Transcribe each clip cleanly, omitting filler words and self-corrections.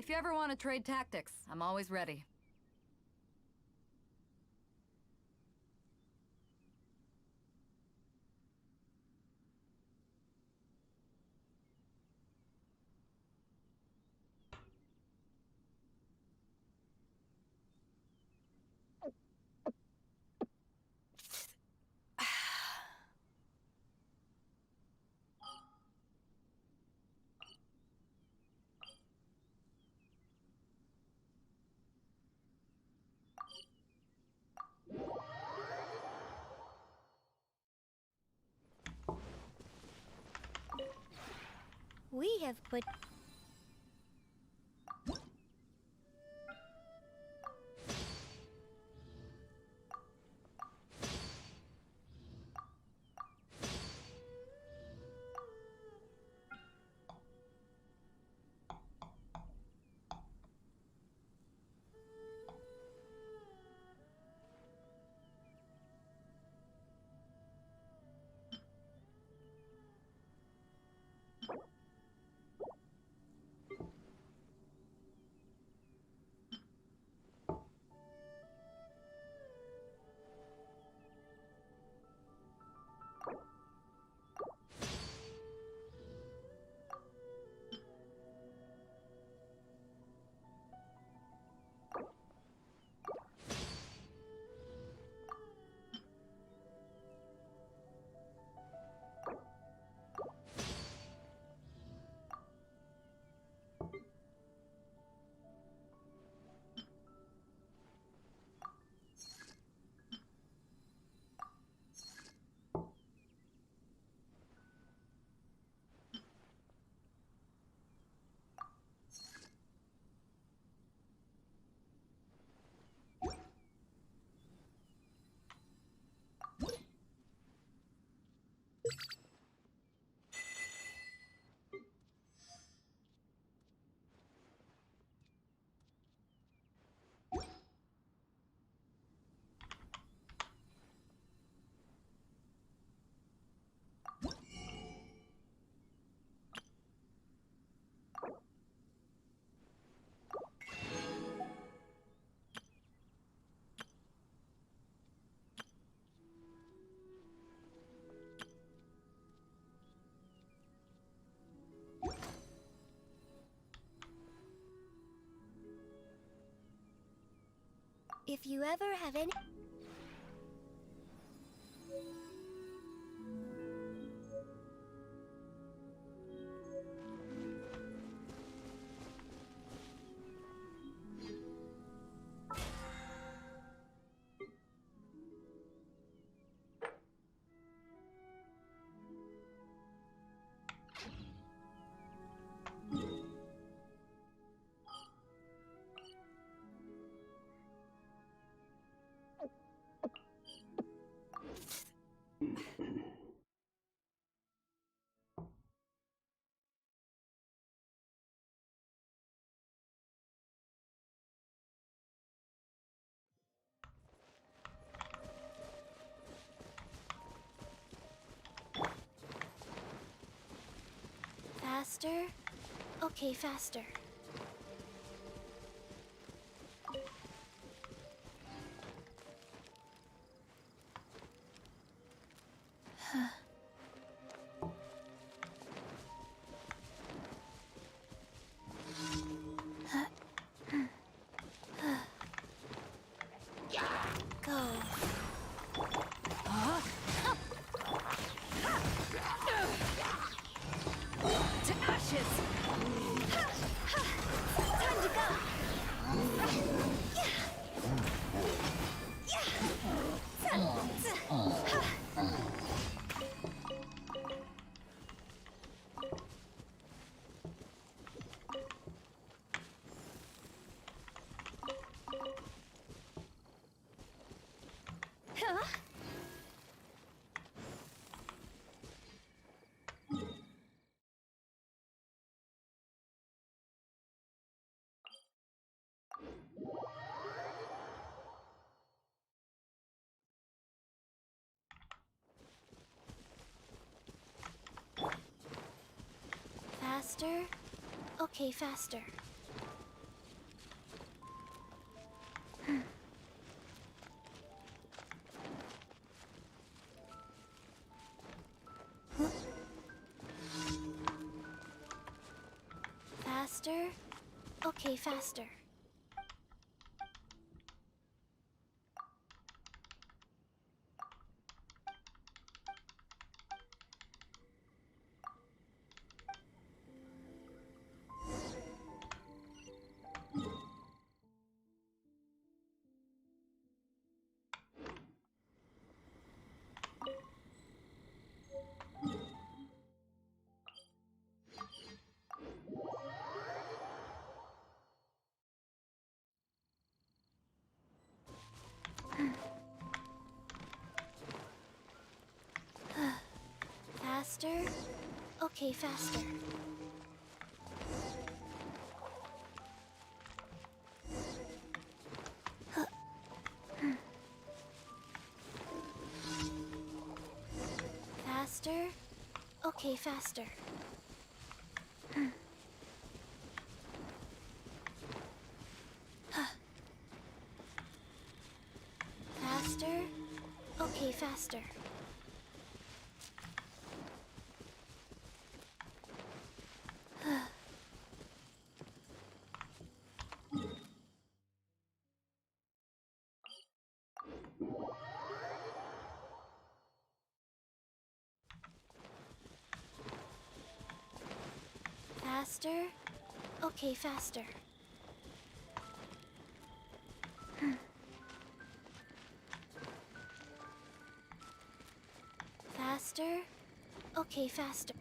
If you ever want to trade tactics, I'm always ready. We have put... If you ever have any... Faster? Okay, faster. Go. To ashes! Time to go! Faster? Okay, faster. Okay, faster. Faster? Okay, faster. Faster? Okay, faster. Faster? Okay, faster. Faster? Okay, faster. Faster? Okay, faster.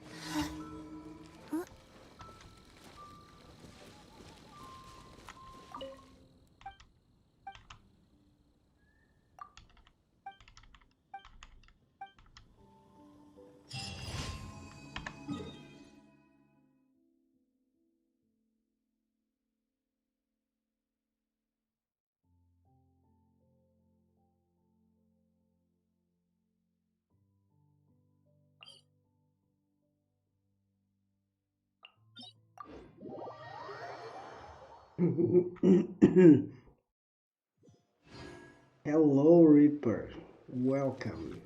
Hello, Reaper. Welcome.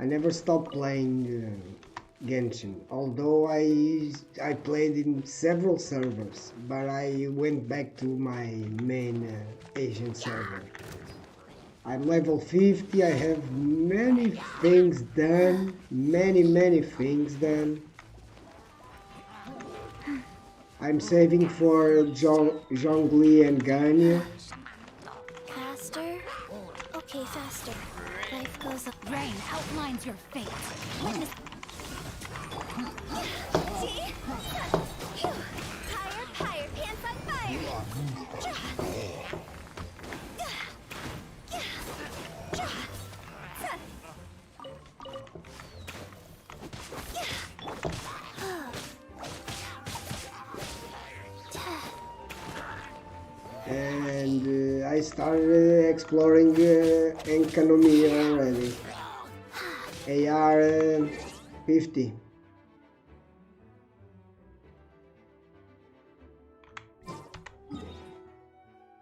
I never stopped playing Genshin, although I played in several servers, but I went back to my main Asian server. I'm level 50, I have many things done, many things done. I'm saving for Zhongli and Ganyu. Faster? Okay, faster. Life goes up. Rain outlines your fate. Witness. See? Higher, higher, pants on fire! And I started exploring Enkanomiya already. AR 50.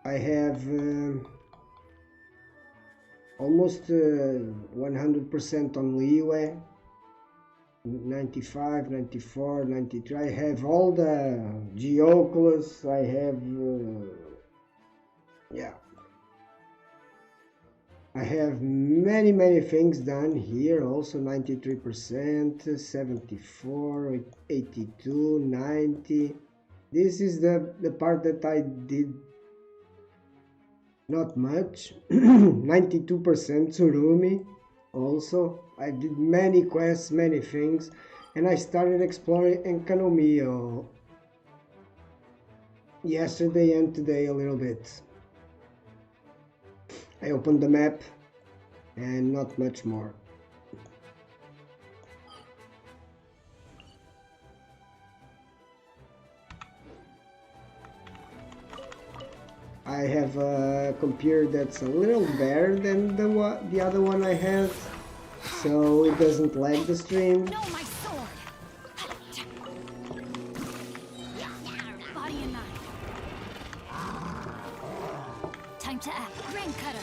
I have almost 100% on leeway. 95, 94, 93. I have all the Geoculus. I have yeah, I have many things done here. Also 93%, 74, 82, 90. This is the part that I did not much. 92% Tsurumi. Also, I did many quests, many things, and I started exploring Enkanomiya yesterday and today a little bit. I opened the map and not much more. I have a computer that's a little better than the other one I have, so it doesn't lag the stream. No, my sword. Body and mind. Time to act. Rain cutter.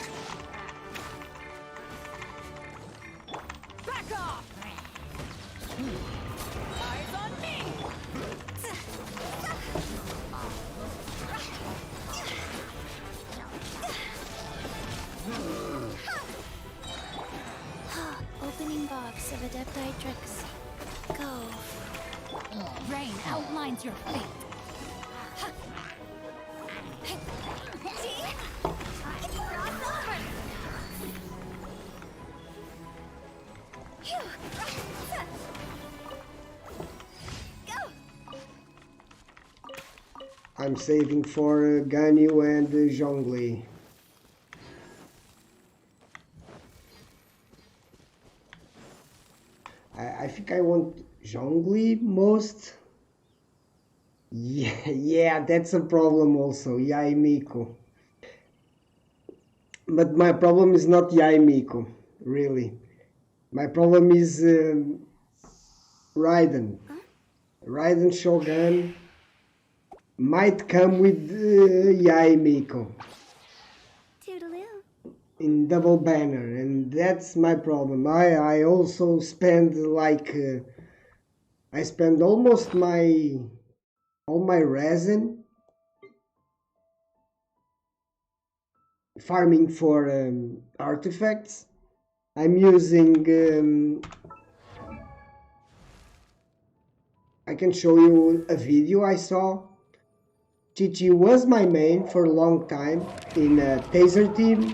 Adeptitrix. Go. Rain outlines your fate. See? It's over. Phew. Go. I'm saving for Ganyu and Zhongli. I think I want Zhongli most. Yeah, that's a problem also, Yai Miko. But my problem is not Yai Miko, really. My problem is Raiden. Raiden Shogun might come with Yai Miko Toodaloo. in double banner, and that's my problem. I also spend like I spend almost all my resin farming for artifacts. I'm using I can show you a video I saw. Chi-Chi was my main for a long time in a taser team.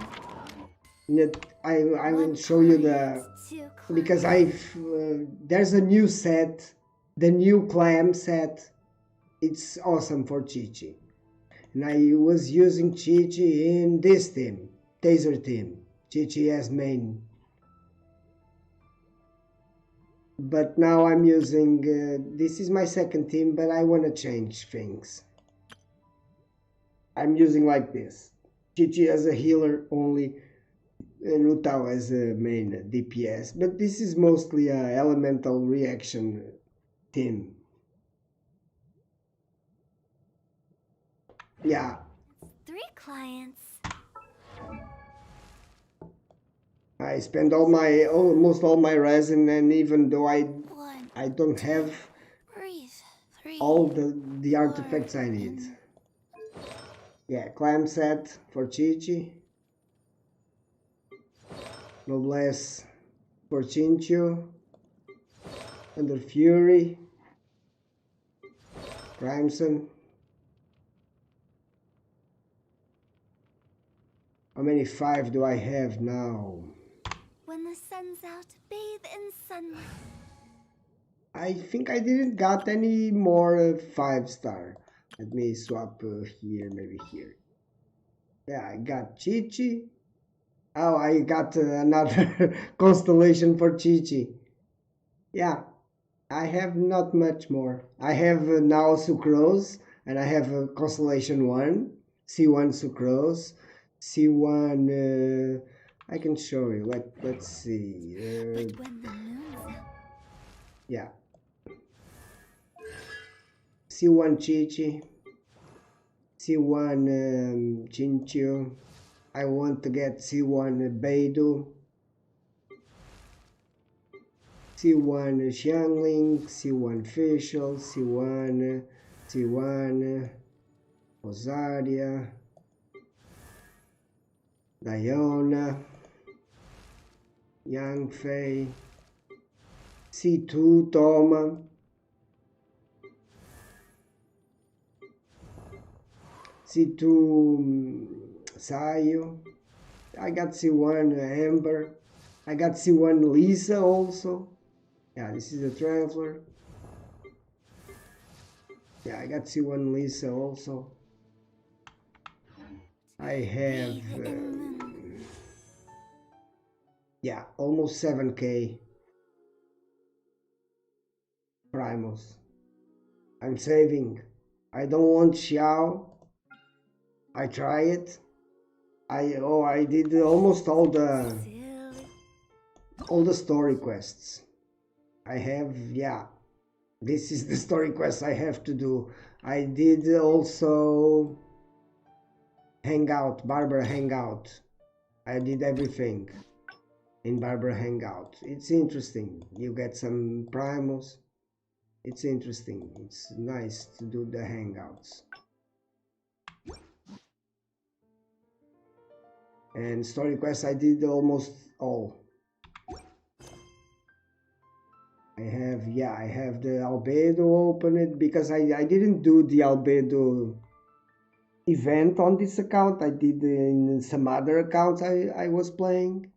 I will show you the because there's a new set, the new clam set. It's awesome for Chi-Chi. And I was using Chi-Chi in this team, taser team. Chi-Chi as main. But now I'm using, this is my second team, but I want to change things. I'm using like this. Chi-Chi as a healer only, and Utao as a main DPS. But this is mostly a elemental reaction team. Yeah. 3 clients. I spend almost all my resin, and even though I 1. don't have Breathe. 3. all the artifacts I need. Yeah, clam set for Chi-Chi. Noblesse for Chinchu. Under Fury. Crimson. How many 5 do I have now? When the sun's out, bathe in sunlight. I think I didn't got any more 5-star. Let me swap here, maybe here. Yeah, I got Chi-Chi. Oh, I got another constellation for Chi-Chi. Yeah, I have not much more. I have now Sucrose, and I have Constellation 1, C1 Sucrose, C1, I can show you, let's see. But when the moon's out. Yeah. C1 Chi-Chi, C1 Chinchu. I want to get C1 Beidou, C1 Xiangling, C1 Fischl, C1 Rosaria, Diona, Yang Fei, C2 Toma, C2 Sayo. I got C1 Amber. I got C1 Lisa also. Yeah, this is a Traveler. Yeah, I got C1 Lisa also. I have yeah, almost 7k Primals. I'm saving. I don't want Xiao. I try it. I did almost all the story quests. I have, yeah. This is the story quest I have to do. I did also Hangout, Barbara Hangout. I did everything in Barbara Hangout. It's interesting. You get some primals. It's interesting. It's nice to do the Hangouts. And story quests I did almost all. I have, yeah, I have the albedo opened because I didn't do the albedo event on this account. I did in some other accounts I was playing.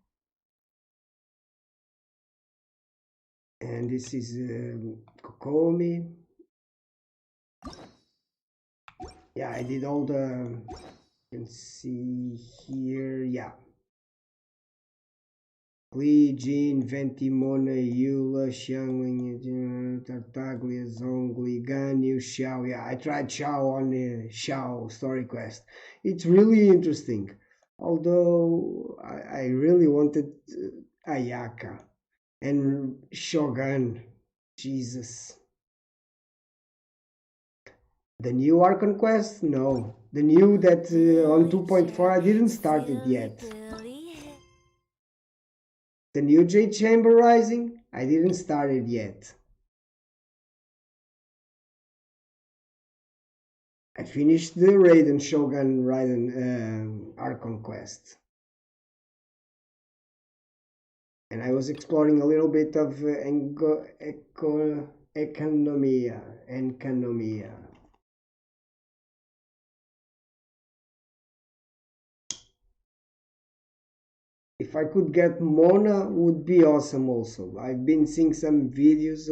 And this is Kokomi. Yeah, I did all the, you can see here, yeah. Li, Jin, Ventimona, Eula, Xiangling, Tartaglia, Zhongli, Ganyu, Xiao. Yeah, I tried Xiao on the Xiao story quest. It's really interesting. Although I really wanted Ayaka and Shogun. Jesus. The new Archon quest? No. The new that on 2.4 I didn't start it yet. The new Jade Chamber Rising? I didn't start it yet. I finished the Raiden Shogun Raiden Archon quest. And I was exploring a little bit of Enkanomiya. If I could get Mona, would be awesome also. I've been seeing some videos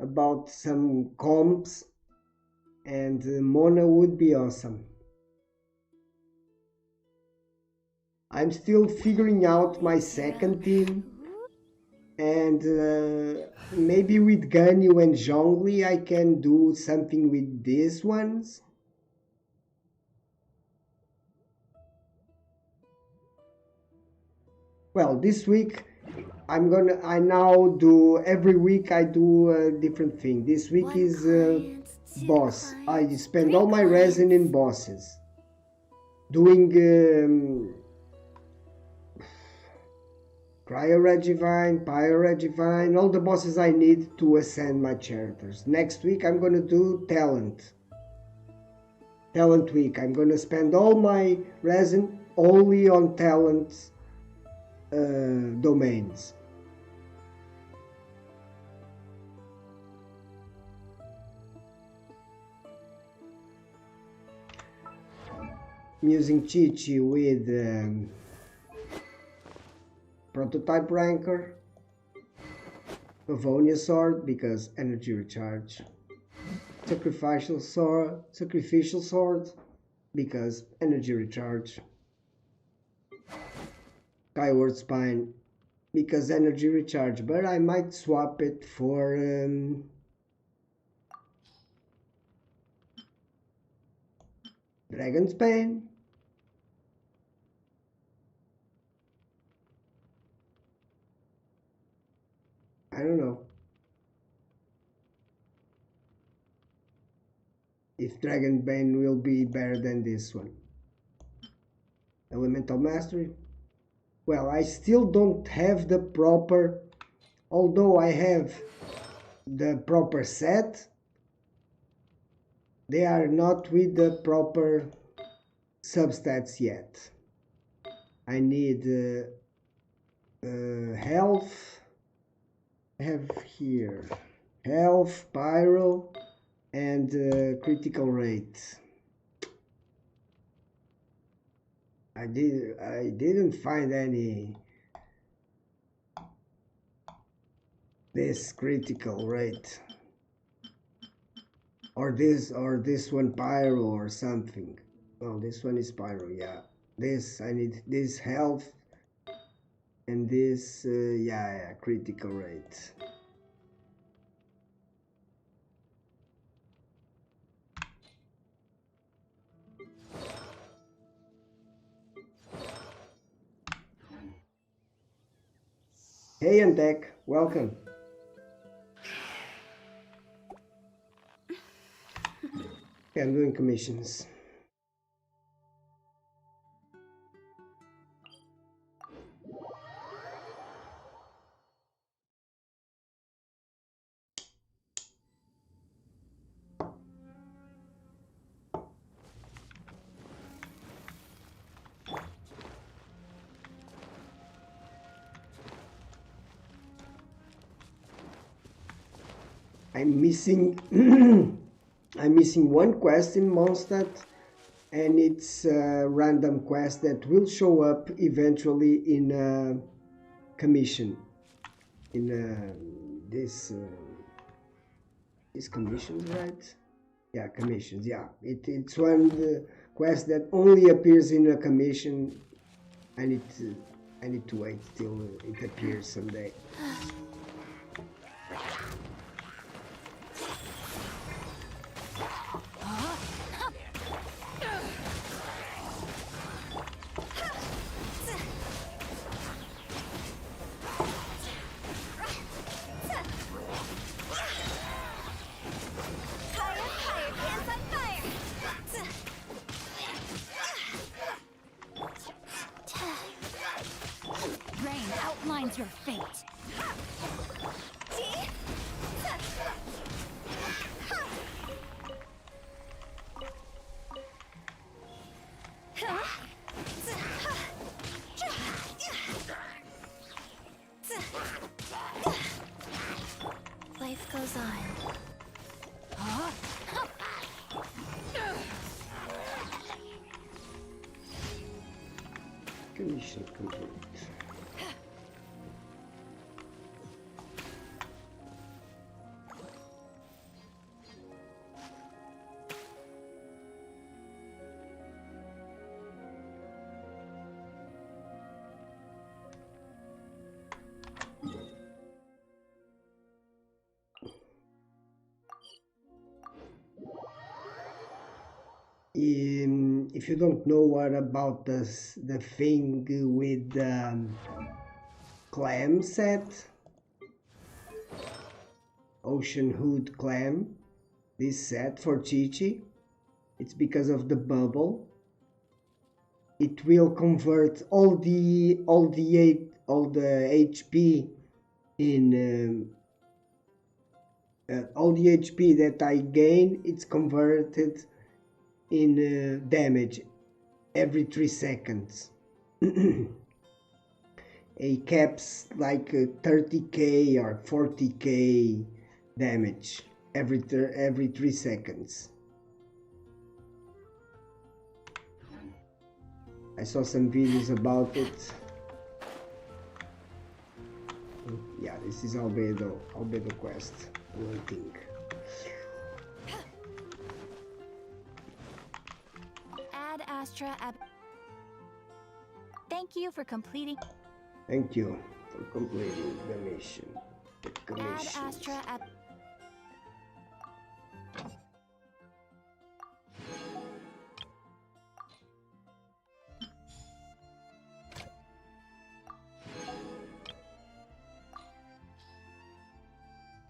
about some comps, and Mona would be awesome. I'm still figuring out my second team, and maybe with Ganyu and Zhongli I can do something with these ones. Well, this week I now do, every week I do a different thing. This week is boss. I spend all my resin in bosses. Doing Cryo-Regivine, Pyro-Regivine, all the bosses I need to ascend my characters. Next week I'm gonna do Talent. Talent week. I'm gonna spend all my resin only on talent domains. I'm using Chi-Chi with Prototype Rancor, Pavonia Sword because energy recharge, Sacrificial Sword because energy recharge, Skyward Spine because energy recharge, but I might swap it for Dragon's Bane. I don't know if Dragon Bane will be better than this one. Elemental Mastery. Well, I still don't have the proper, although I have the proper set, they are not with the proper substats yet. I need health. I have here health, pyro, and critical rate. I didn't find any this critical rate or this one pyro or something. Oh, this one is pyro. Yeah, this I need this health and this yeah, critical rate. Hey Antek, welcome. Okay, I'm doing commissions. I'm missing I'm missing one quest in Mondstadt, and it's a random quest that will show up eventually in a commission. In this commissions, right? Yeah, commissions. Yeah, it's one quest that only appears in a commission. I need to wait till it appears someday. Rain outlines your fate. Life goes on. Commission complete. If you don't know what about the thing with clam set, Ocean Hood clam, this set for Chi-Chi, it's because of the bubble. It will convert all the HP in all the HP that I gain. It's converted in damage every 3 seconds. A caps like 30k or 40k damage every 3 seconds. I saw some videos about it. Yeah, this is Albedo quest. Waiting. Ad Astra ab. Thank you for completing. Thank you for completing the mission. The Ad commission. Astra ab.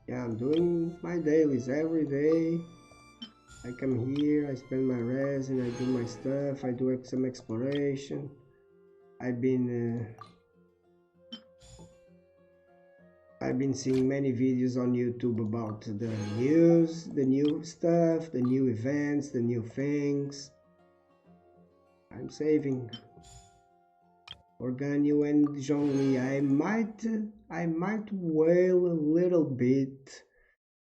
Yeah, I'm doing my dailies every day. I come here, I spend my resin, I do my stuff, I do some exploration. I've been seeing many videos on YouTube about the news, the new stuff, the new events, the new things. I'm saving for Ganyu and Zhongli. I might wail a little bit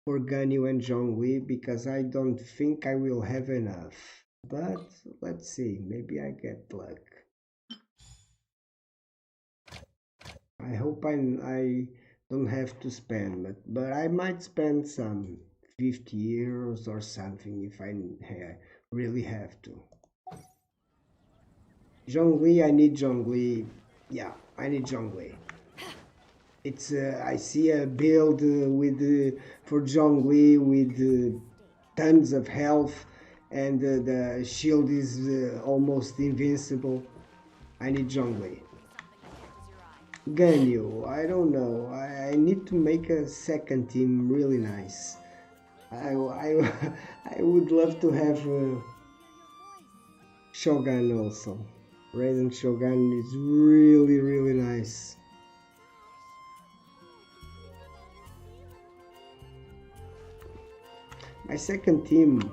for Ganyu and Zhongli because I don't think I will have enough. But let's see, maybe I get luck. I hope I don't have to spend, but I might spend some 50 euros or something if I really have to. Zhongli, I need Zhongli. Yeah, I need Zhongli. It's I see a build with for Zhongli with tons of health, and the shield is almost invincible. I need Zhongli. Ganyu, I don't know. I need to make a second team really nice. I would love to have Shogun also. Raiden Shogun is really nice. My second team,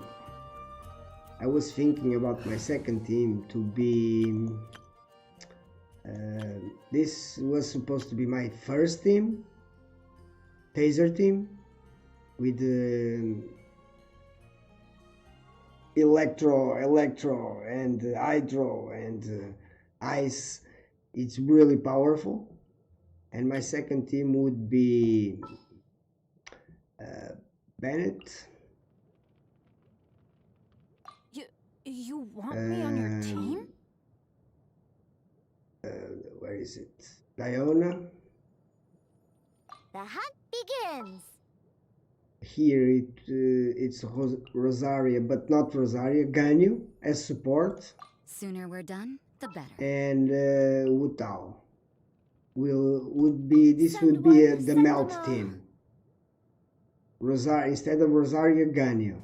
I was thinking about my second team to be this was supposed to be my first team, Taser team, with electro and hydro and ice. It's really powerful. And my second team would be Bennett. You want me on your team? Where is it? Diona. The hunt begins. Here it's Rosaria, but not Rosaria. Ganyu as support. Sooner we're done, the better. And Wutao would be this Send would be one, the send melt them all. team. Instead of Rosaria, Ganyu.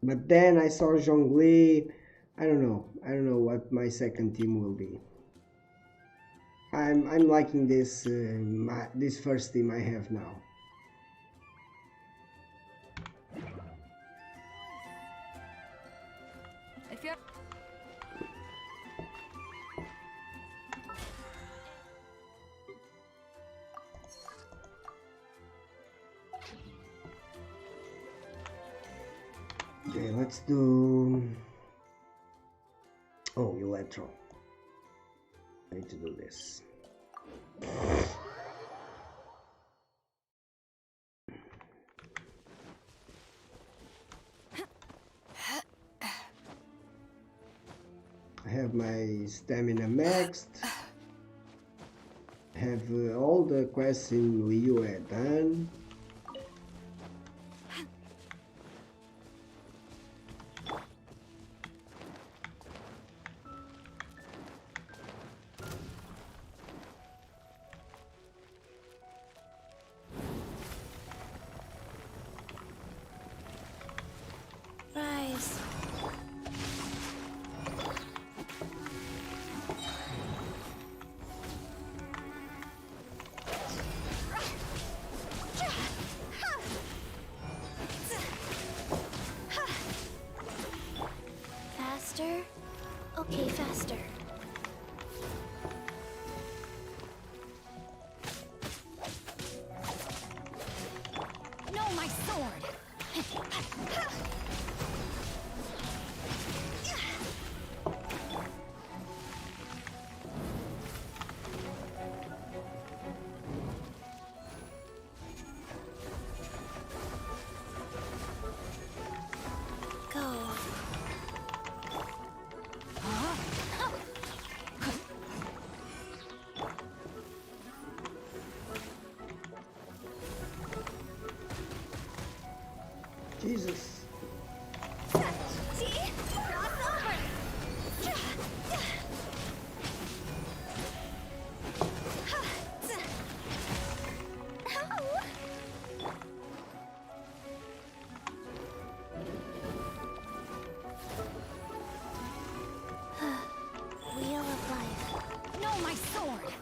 But then I saw Zhongli. I don't know what my second team will be. I'm liking this this first team I have now. If you're Okay, let's do. Oh, Electro. I need to do this. I have my stamina maxed. Have all the quests in Liyue done. Rise. Faster? Okay, faster. no, my sword. Go. Jesus. See? Cross over. Ow. Wheel of life. no, my sword.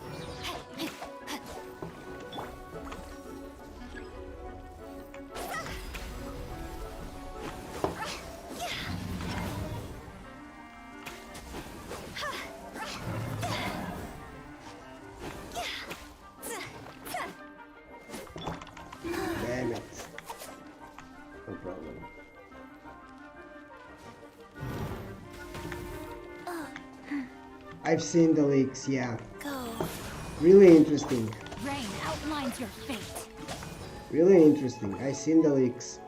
Damn it. No problem. I've seen the leaks, yeah. Go. Really interesting. Rain outlines your fate. Really interesting. I've seen the leaks.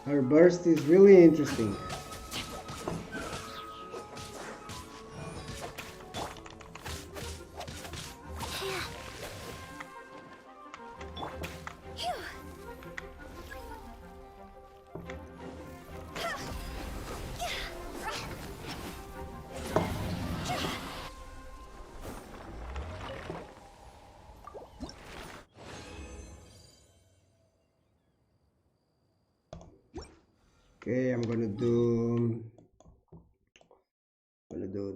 Her burst is really interesting. Okay, I'm gonna do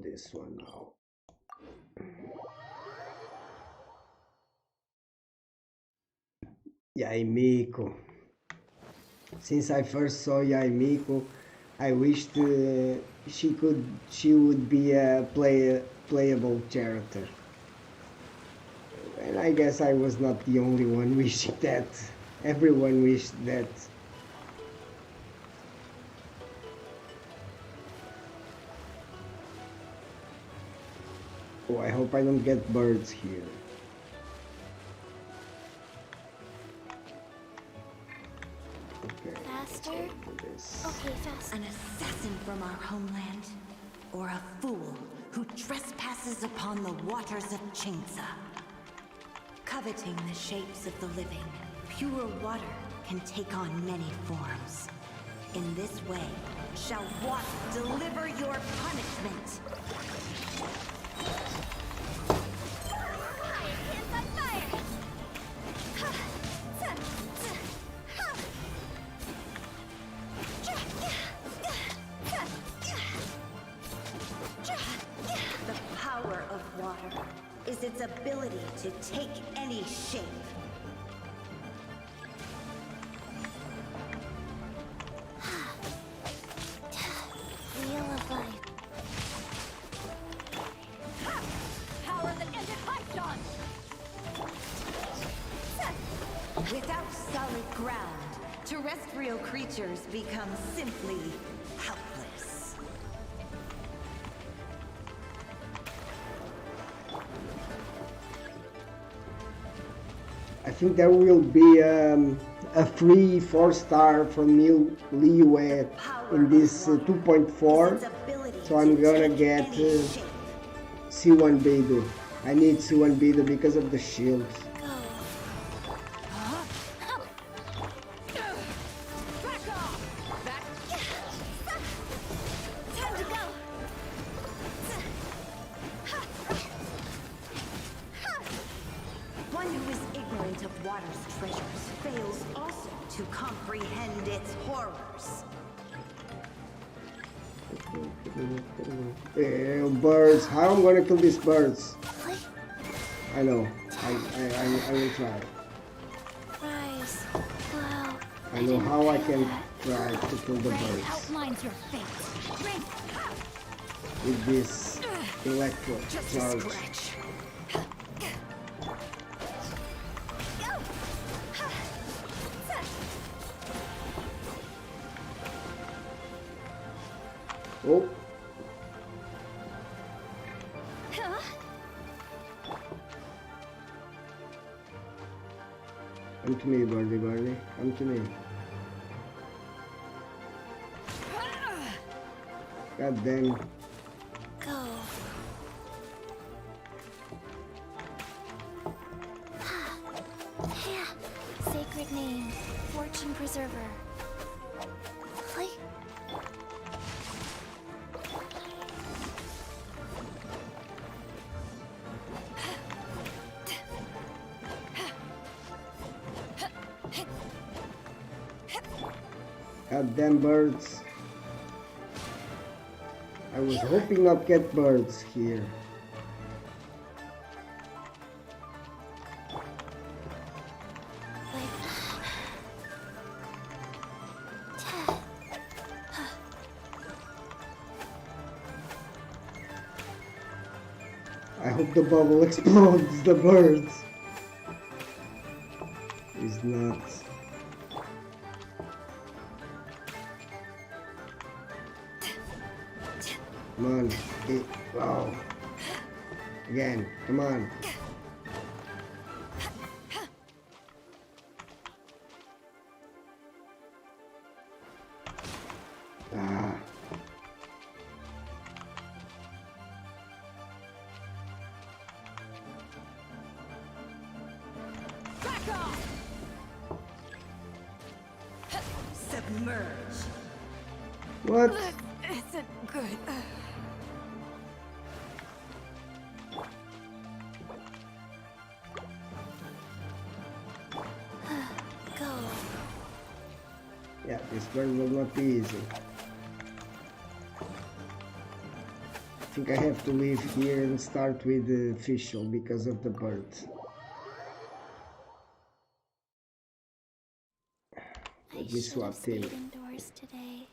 this one now. Yaimiko. Since I first saw Yaimiko, I wished she would be a player playable character. And I guess I was not the only one wishing that. Everyone wished that. Oh, I hope I don't get birds here. Okay. Faster? This. Okay, faster. An assassin from our homeland, or a fool who trespasses upon the waters of Chingsa. Coveting the shapes of the living, pure water can take on many forms. In this way, shall water deliver your punishment. Hands on fire! The power of water is its ability to take any shape. Wheel of life. Power that ended Python! Without solid ground, terrestrial creatures become simply helpless. I think there will be a free 4-star from Liu in this 2.4, so I'm gonna get C1 Beidou. I need C1 Beidou because of the shield. Back off! Back. Time to go! One who is ignorant of water's treasures fails also to comprehend its horrors. Birds. How I'm gonna kill these birds? I know. I will try. Rise. Wow. I know how I can try to kill the Red birds outlines your fate. Red. with this electro Just a charge. scratch. Oh, come to me, birdie. Come to me. God damn. Go. Yeah. Sacred name. Fortune preserver. Play. God damn birds. I was hoping not get birds here. I hope the bubble explodes the birds. It's not. Come on. Wow. Again. Come on. Ah. Back off! Submerge. What? This isn't good. Go. Yeah, this one will not be easy. I think I have to leave here and start with the official because of the birds. I Let me should swap have stayed team. indoors today.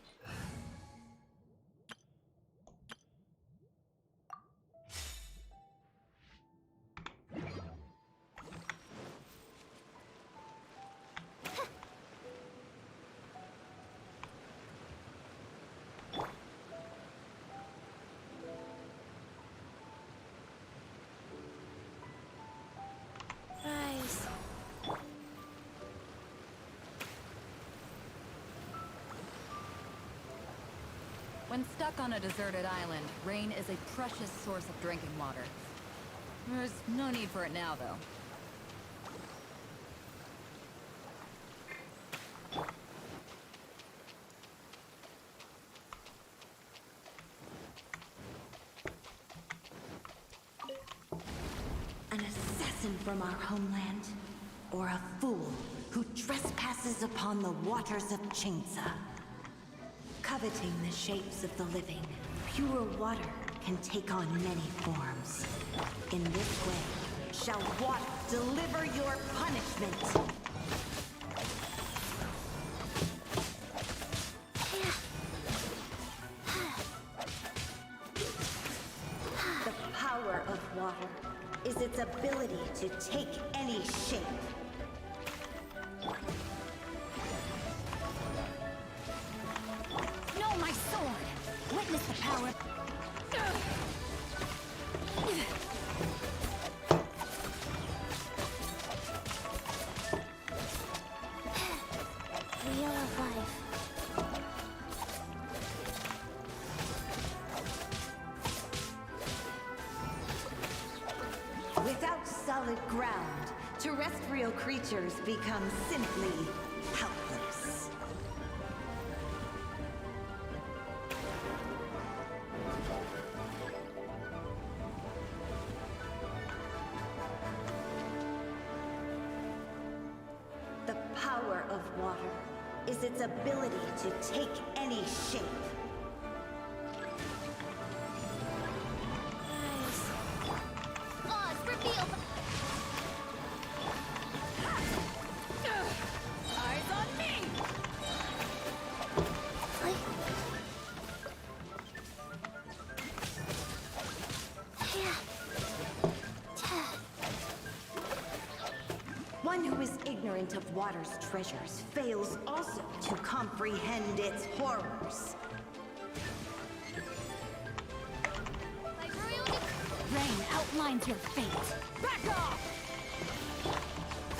When stuck on a deserted island, rain is a precious source of drinking water. There's no need for it now, though. An assassin from our homeland, or a fool who trespasses upon the waters of Chingsa. Coveting the shapes of the living, pure water can take on many forms. In this way, shall water deliver your punishment. The power of water is its ability to take any shape. No, my sword! Witness the power. Wheel of Life. Without solid ground, terrestrial creatures become simply helpless. The power of water is its ability to take any shape. Oz, reveal the... Eyes on me! One who is ignorant of water's treasures fails also to comprehend its horrors. Rain outlines your fate. Back off!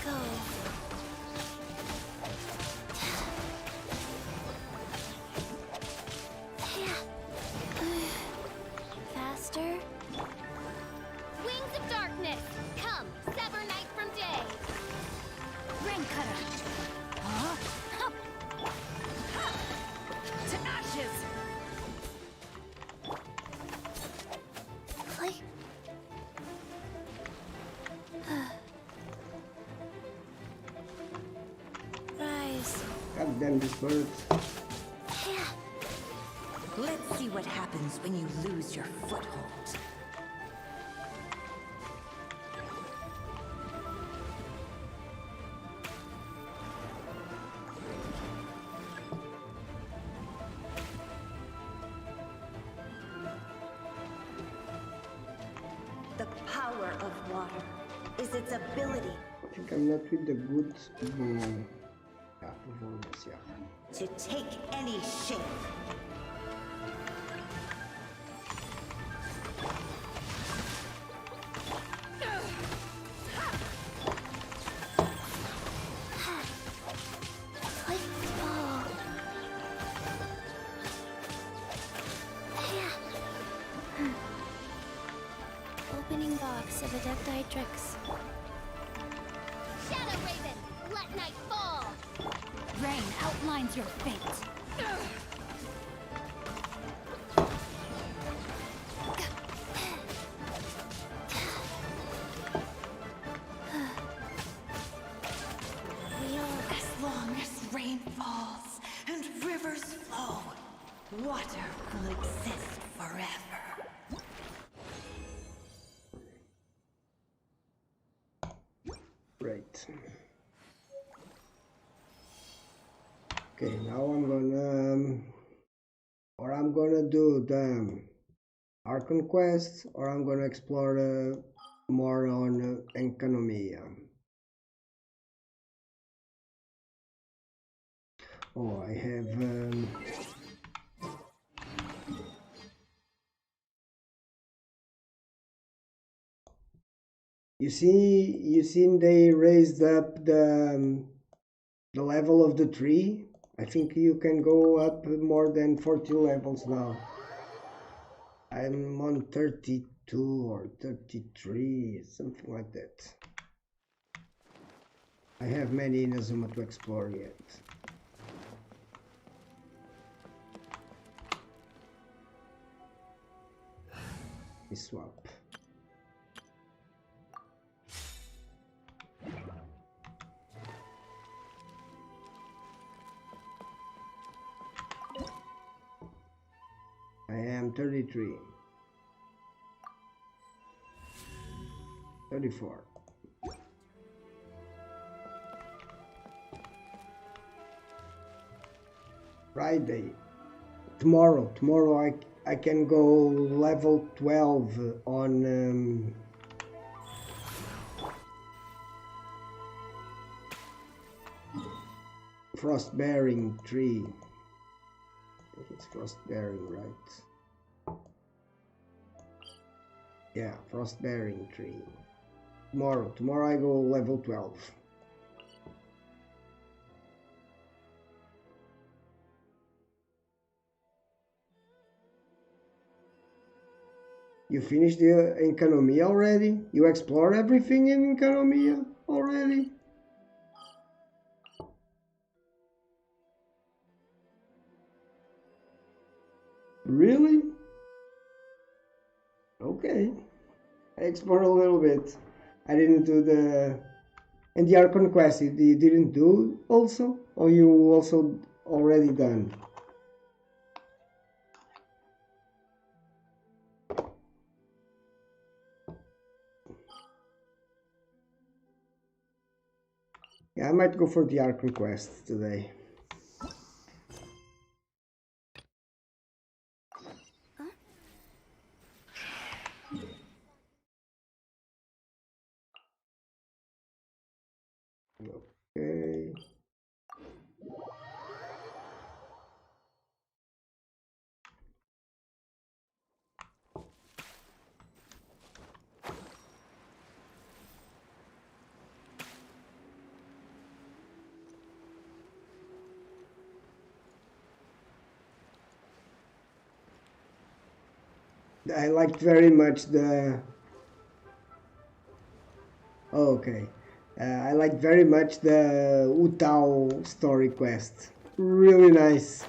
Go. Faster. Wings of darkness, come, sever night from day. Rain cutter! Huh? To ashes! Like... Rise. God damn this bird. Let's see what happens when you lose your foothold. The power of water is its ability I think I'm not with the good. Yeah, performance, yeah. to take any shape. Like fall. Opening box of Adepti Tricks. Shadow Raven, let night fall. Rain outlines your fate. As long as rain falls and rivers flow, water will exist forever. Right. Okay, now I'm gonna or I'm gonna do the Archon quest, or I'm gonna explore more on Enkanomiya. Oh, I have you see they raised up the level of the tree I think you can go up more than 40 levels now. I'm on 32 or 33, something like that. I have many Inazuma to explore yet. We swap. I am 33. 34. Friday. Tomorrow I can go level 12 on frost bearing tree. I think it's frost bearing, right? Yeah, frost bearing tree. Tomorrow I go level 12. You finished the Enkanomiya already? You explored everything in Enkanomiya already? Really? Okay. I explored a little bit. I didn't do the... And the Archon quest, you didn't do also? Or you also already done? Yeah, I might go for the Archon quest today. Okay. I liked very much the... Oh, okay. I liked very much the Utao story quest. Really nice.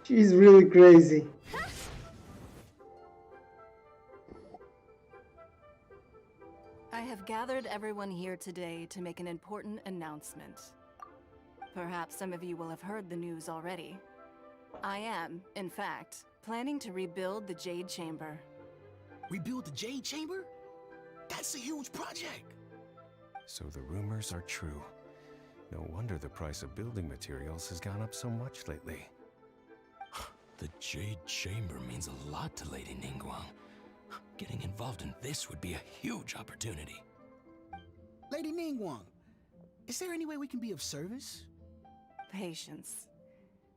She's really crazy. I have gathered everyone here today to make an important announcement. Perhaps some of you will have heard the news already. I am, in fact, planning to rebuild the Jade Chamber. Rebuild the Jade Chamber? That's a huge project! So the rumors are true. No wonder the price of building materials has gone up so much lately. The Jade Chamber means a lot to Lady Ningguang. Getting involved in this would be a huge opportunity. Lady Ningguang, is there any way we can be of service? Patience.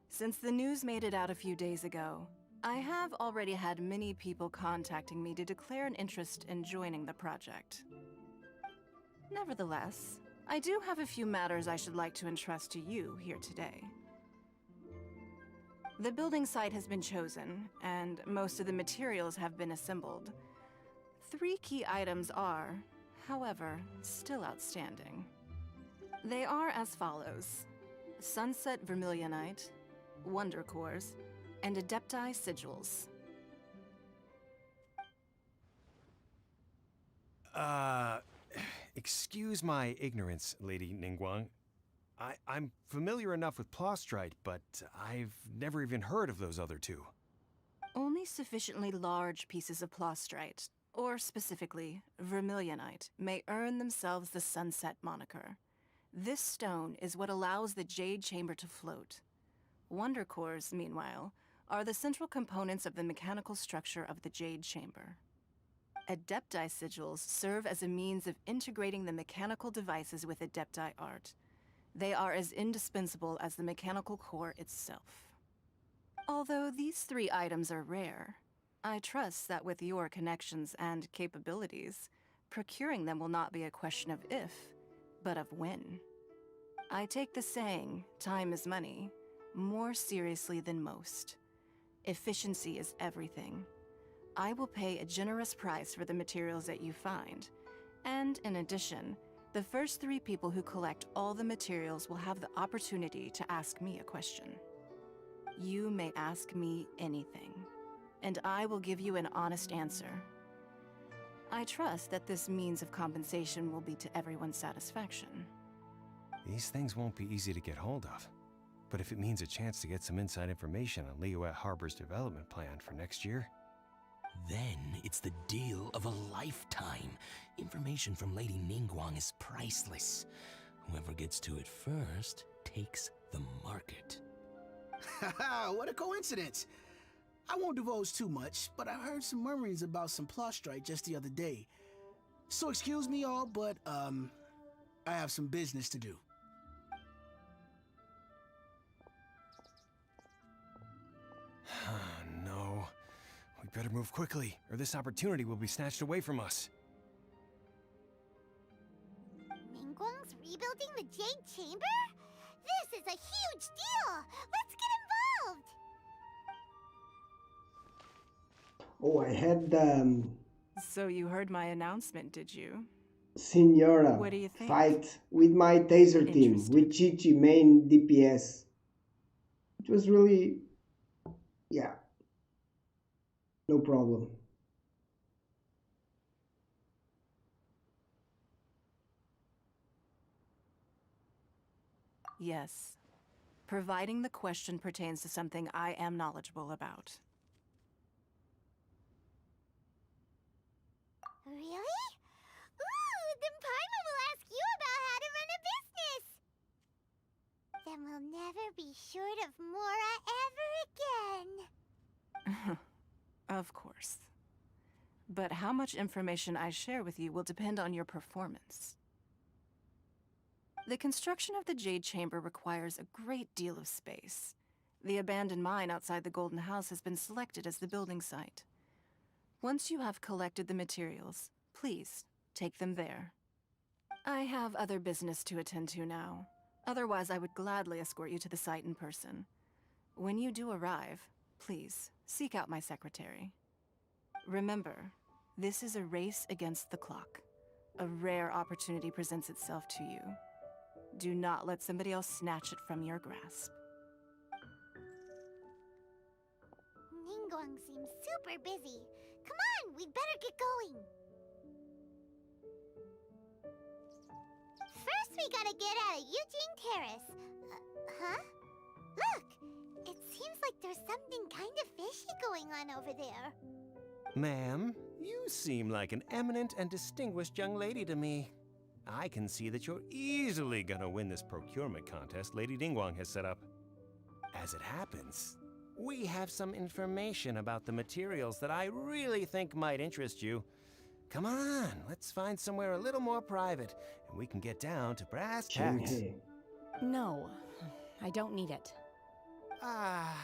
Since the news made it out a few days ago, I have already had many people contacting me to declare an interest in joining the project. Nevertheless, I do have a few matters I should like to entrust to you here today. The building site has been chosen, and most of the materials have been assembled. 3 key items are, however, still outstanding. They are as follows: Sunset Vermilionite, Wonder Cores, and Adepti Sigils. Excuse my ignorance, Lady Ningguang. I'm familiar enough with Plostrite, but I've never even heard of those other 2. Only sufficiently large pieces of Plostrite, or specifically Vermilionite, may earn themselves the Sunset moniker. This stone is what allows the Jade Chamber to float. Wonder Cores, meanwhile, are the central components of the mechanical structure of the Jade Chamber. Adepti Sigils serve as a means of integrating the mechanical devices with Adepti art. They are as indispensable as the mechanical core itself. Although these 3 items are rare, I trust that with your connections and capabilities, procuring them will not be a question of if, but of when. I take the saying, time is money, more seriously than most. Efficiency is everything. I will pay a generous price for the materials that you find. And in addition, the first 3 people who collect all the materials will have the opportunity to ask me a question. You may ask me anything, and I will give you an honest answer. I trust that this means of compensation will be to everyone's satisfaction. These things won't be easy to get hold of. But if it means a chance to get some inside information on Liyue Harbor's development plan for next year... Then it's the deal of a lifetime. Information from Lady Ningguang is priceless. Whoever gets to it first takes the market. Haha, what a coincidence. I won't divulge too much, but I heard some murmurings about some Plostrite just the other day. So excuse me all, but I have some business to do. No. We better move quickly, or this opportunity will be snatched away from us. Ningguang's rebuilding the Jade Chamber? This is a huge deal! Let's get involved! Oh, I had So you heard my announcement, did you? Senora What do you think? fight with my taser team, Interesting. with Chichi main DPS. It was really... yeah. No problem. Yes. Providing the question pertains to something I am knowledgeable about. Really? Ooh, then Paimon will ask you about how to run a business! Then we'll never be short of Mora ever again. Of course. But how much information I share with you will depend on your performance. The construction of the Jade Chamber requires a great deal of space. The abandoned mine outside the Golden House has been selected as the building site. Once you have collected the materials, please take them there. I have other business to attend to now. Otherwise, I would gladly escort you to the site in person. When you do arrive, please seek out my secretary. Remember, this is a race against the clock. A rare opportunity presents itself to you. Do not let somebody else snatch it from your grasp. Ningguang seems super busy. Come on, we'd better get going. First, we gotta get out of Eugene Terrace. Huh? Look! It seems like there's something kind of fishy going on over there. Ma'am, you seem like an eminent and distinguished young lady to me. I can see that you're easily gonna win this procurement contest Lady Ningguang has set up. As it happens, we have some information about the materials that I really think might interest you. Come on, let's find somewhere a little more private, and we can get down to brass tacks. Chinhe. No, I don't need it. Ah,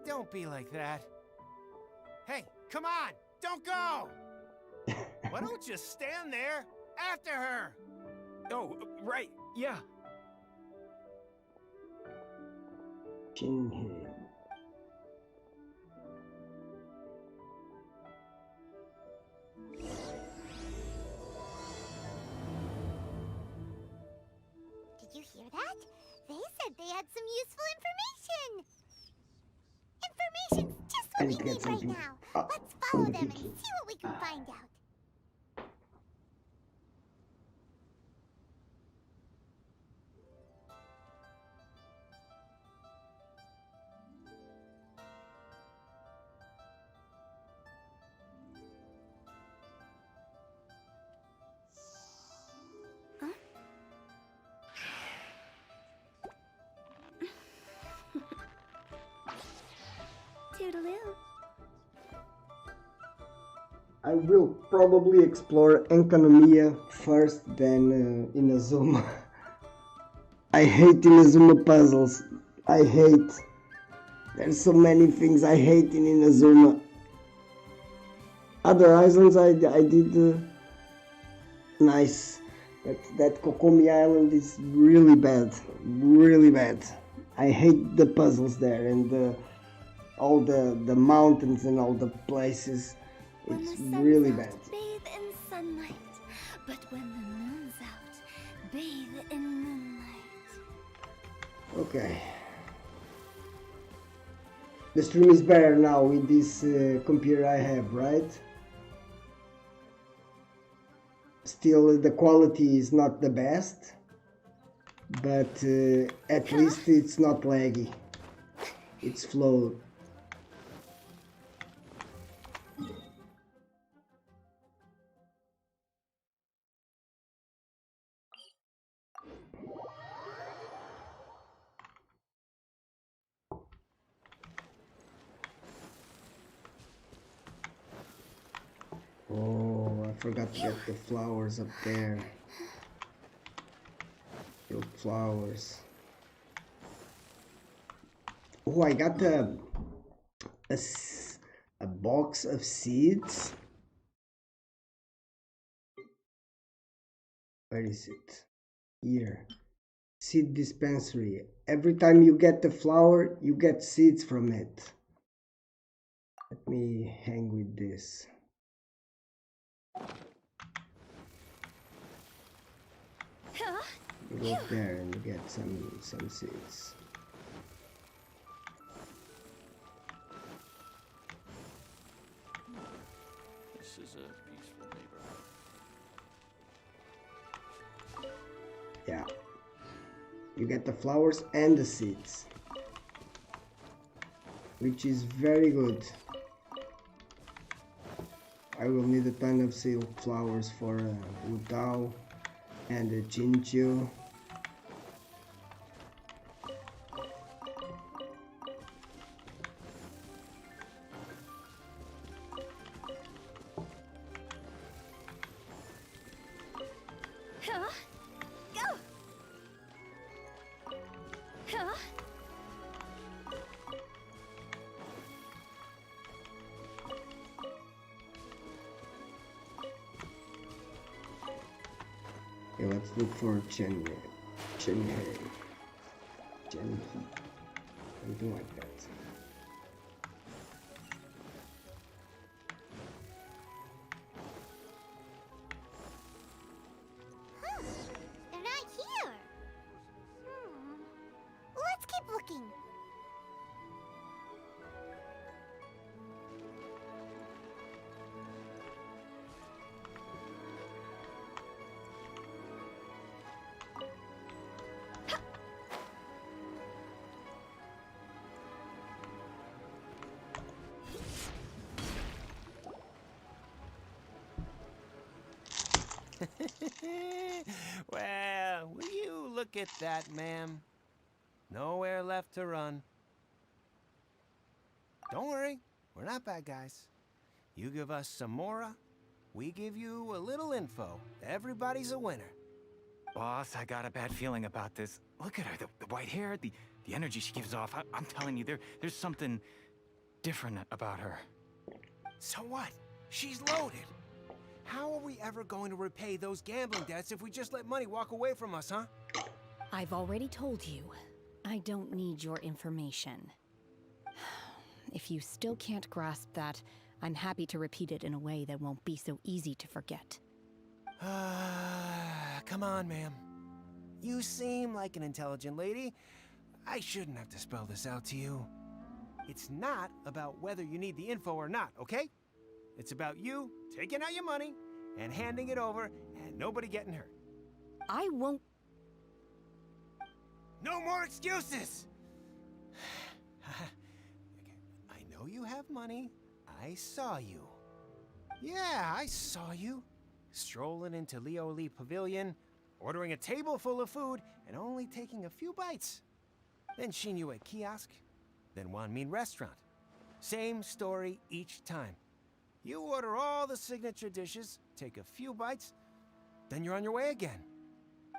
don't be like that. Hey, come on, don't go! Why don't you stand there after her? Oh, right, yeah. Chinhe. Did you hear that? They said they had some useful information. Information's just I what we need to get need right something. now. Oh, Let's follow on the them and key. see what we can find out. Toodaloo. I will probably explore Enkanomiya first, then Inazuma. I hate Inazuma puzzles. I hate. There's so many things I hate in Inazuma. Other islands I did nice. But that Kokomi Island is really bad. Really bad. I hate the puzzles there and all the mountains and all the places. When It's the sun's really out, bad. bathe in sunlight. But when the moon's out, bathe in moonlight. Okay. The stream is better now with this computer I have, right? Still, the quality is not the best, but at least it's not laggy. It's flowed. Oh, I forgot to get the flowers up there. Field flowers. Oh, I got a box of seeds. Where is it? Here. Seed dispensary. Every time you get the flower, you get seeds from it. Let me hang with this. You go up there and you get some seeds. This is a peaceful neighborhood. Yeah. You get the flowers and the seeds, which is very good. I will need a ton of sealed flowers for Wutao and the Chinchu. Okay, let's look for Chenhe. Something like that. Huh, they're not here. Let's keep looking. Well, will you look at that, ma'am? Nowhere left to run. Don't worry, we're not bad guys. You give us some mora, we give you a little info. Everybody's a winner. Boss, I got a bad feeling about this. Look at her, the white hair, the energy she gives off. I'm telling you, there's something different about her. So what? She's loaded. How are we ever going to repay those gambling debts if we just let money walk away from us, huh? I've already told you, I don't need your information. If you still can't grasp that, I'm happy to repeat it in a way that won't be so easy to forget. Come on, ma'am. You seem like an intelligent lady. I shouldn't have to spell this out to you. It's not about whether you need the info or not, okay? It's about you taking out your money and handing it over and nobody getting hurt. I won't. No more excuses! I know you have money. I saw you. Yeah, I saw you. Strolling into Leo Lee Pavilion, ordering a table full of food, and only taking a few bites. Then Shinyu at kiosk, then Wanmin restaurant. Same story each time. You order all the signature dishes, take a few bites, then you're on your way again.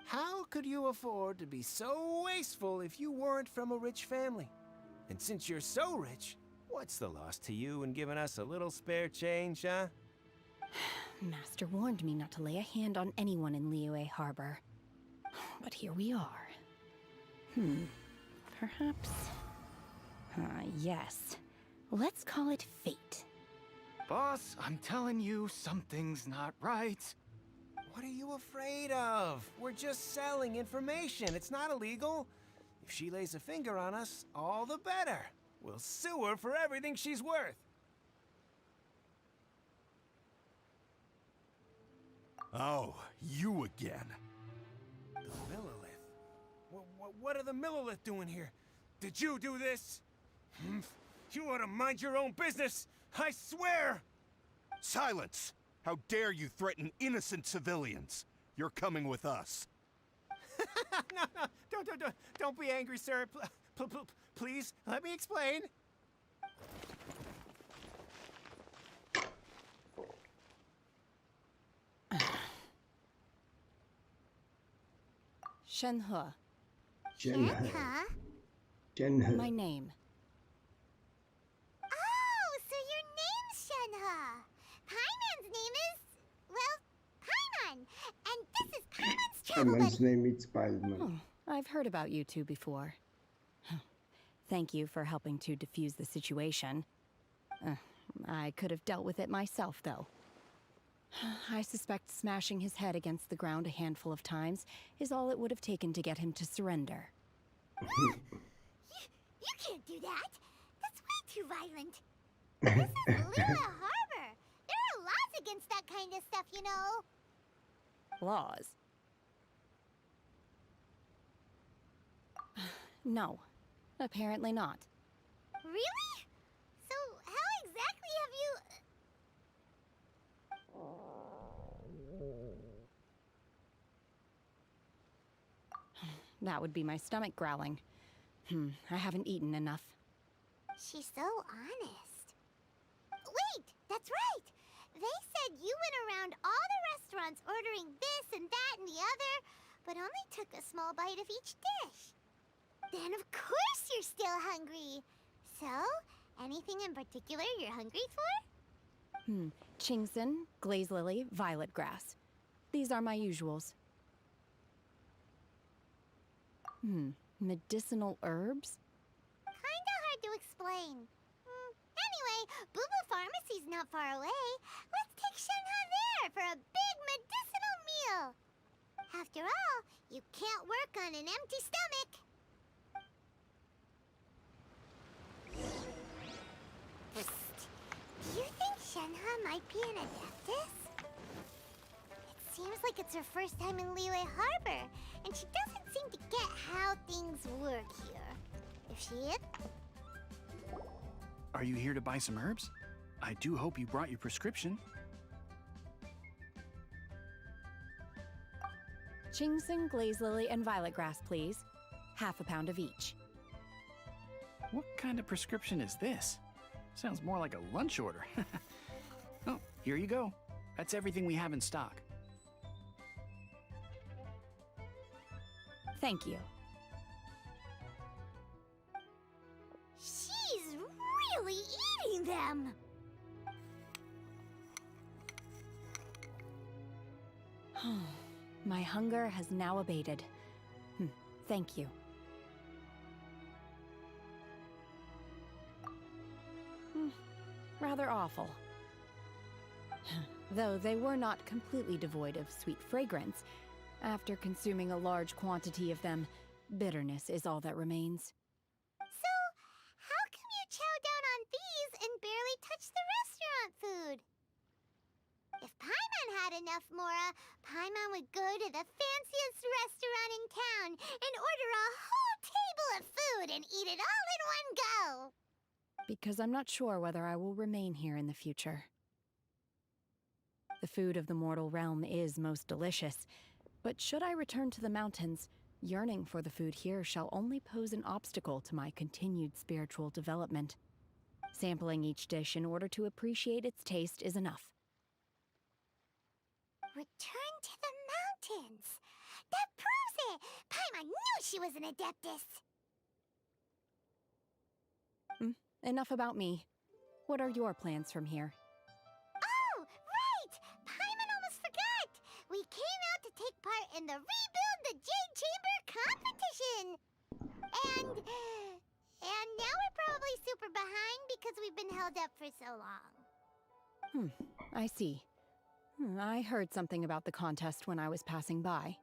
How could you afford to be so wasteful if you weren't from a rich family? And since you're so rich, what's the loss to you in giving us a little spare change, huh? Master warned me not to lay a hand on anyone in Liyue Harbor. But here we are. Perhaps... yes. Let's call it fate. Boss, I'm telling you, something's not right. What are you afraid of? We're just selling information. It's not illegal. If she lays a finger on us, all the better. We'll sue her for everything she's worth. Oh, you again. The Millilith. What are the Millilith doing here? Did you do this? You ought to mind your own business! I swear! Silence! How dare you threaten innocent civilians? You're coming with us. No, don't be angry, sir. Please, let me explain. Shenhe, Shenhe. Huh? Shenhe. my name. Oh, so your name's Shenhe. Paimon's name is, well, Paimon. And this is Paimon's travel Someone's buddy. name is Spider-Man. Oh, I've heard about you two before. Thank you for helping to defuse the situation. I could have dealt with it myself, though. I suspect smashing his head against the ground a handful of times is all it would have taken to get him to surrender. You can't do that. That's way too violent. This is Lua Harbor. There are laws against that kind of stuff, you know. Laws? No, apparently not. Really? So how exactly have you... That would be my stomach growling. I haven't eaten enough. She's so honest. Wait, that's right. They said you went around all the restaurants ordering this and that and the other, but only took a small bite of each dish. Then of course you're still hungry. So, anything in particular you're hungry for? Chingson, glaze lily, violet grass. These are my usuals. Medicinal herbs? Kinda hard to explain. Anyway, Boo Boo Pharmacy's not far away. Let's take Shenhe there for a big medicinal meal. After all, you can't work on an empty stomach. Psst. Do you think Shenhe might be an adeptus? It seems like it's her first time in Liyue Harbor, and she doesn't seem to get how things work here. If she is... Are you here to buy some herbs? I do hope you brought your prescription. Chingson, glaze lily, and violet grass, please. Half a pound of each. What kind of prescription is this? Sounds more like a lunch order. Oh, here you go. That's everything we have in stock. Thank you. She's really eating them! My hunger has now abated. Thank you. Rather awful. Though they were not completely devoid of sweet fragrance, after consuming a large quantity of them, bitterness is all that remains. So, how come you chow down on these and barely touch the restaurant food? If Paimon had enough Mora, Paimon would go to the fanciest restaurant in town and order a whole table of food and eat it all in one go! Because I'm not sure whether I will remain here in the future. The food of the mortal realm is most delicious, but should I return to the mountains, yearning for the food here shall only pose an obstacle to my continued spiritual development. Sampling each dish in order to appreciate its taste is enough. Return to the mountains! That proves it! Paimon knew she was an adeptus! Enough about me. What are your plans from here? Oh, right! Paimon almost forgot! We came out to take part in the Rebuild the Jade Chamber competition! And because we've been held up for so long. I see. I heard something about the contest when I was passing by.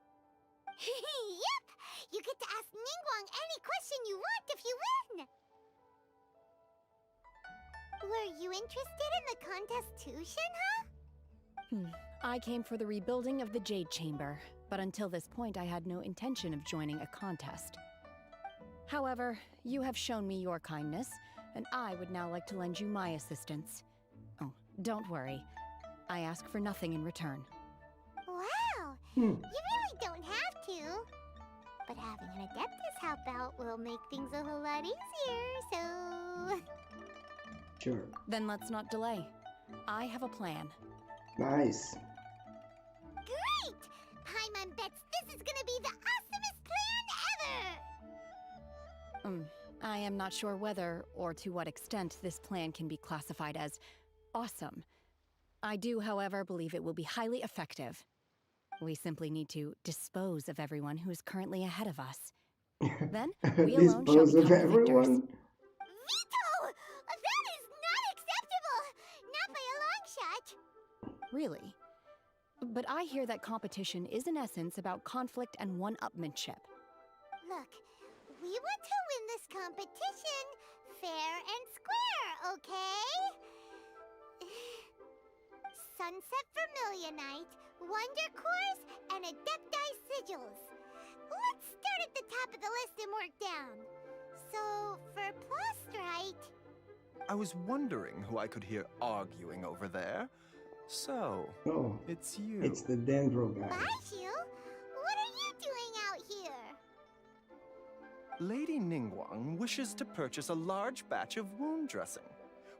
Yep! You get to ask Ningguang any question you want if you win! Were you interested in the contest too, Shinha? I came for the rebuilding of the Jade Chamber, but until this point I had no intention of joining a contest. However, you have shown me your kindness, and I would now like to lend you my assistance. Oh, don't worry. I ask for nothing in return. Wow! You really don't have to. But having an Adeptus help out will make things a whole lot easier, so... Sure. Then let's not delay. I have a plan. Nice. Great! Paimon bets this is gonna be the awesomest plan ever! I am not sure whether or to what extent this plan can be classified as awesome. I do, however, believe it will be highly effective. We simply need to dispose of everyone who is currently ahead of us. Then, we alone shall Dispose of become the victors. everyone? Veto! That is not acceptable! Not by a long shot! Really? But I hear that competition is in essence about conflict and one-upmanship. Look, we want to win this competition fair and square, okay? Sunset Vermilionite, Wonder Cores, and Adepti Sigils. Let's start at the top of the list and work down. So, for Plostrite... I was wondering who I could hear arguing over there. So, Oh, it's you. it's the Dendro guy. Baiju? What are you doing out here? Lady Ningguang wishes to purchase a large batch of wound dressing.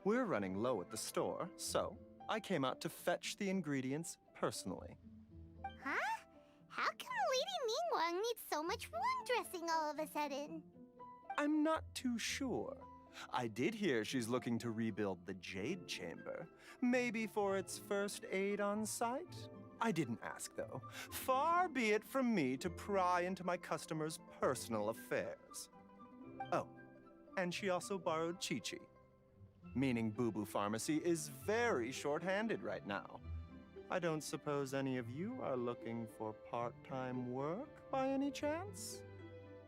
We're running low at the store, so I came out to fetch the ingredients personally. Huh? How come Lady Ningguang needs so much wound dressing all of a sudden? I'm not too sure. I did hear she's looking to rebuild the Jade Chamber. Maybe for its first aid on site? I didn't ask, though. Far be it from me to pry into my customers' personal affairs. Oh, and she also borrowed Chi-Chi. Meaning Boo Boo Pharmacy is very short-handed right now. I don't suppose any of you are looking for part-time work by any chance?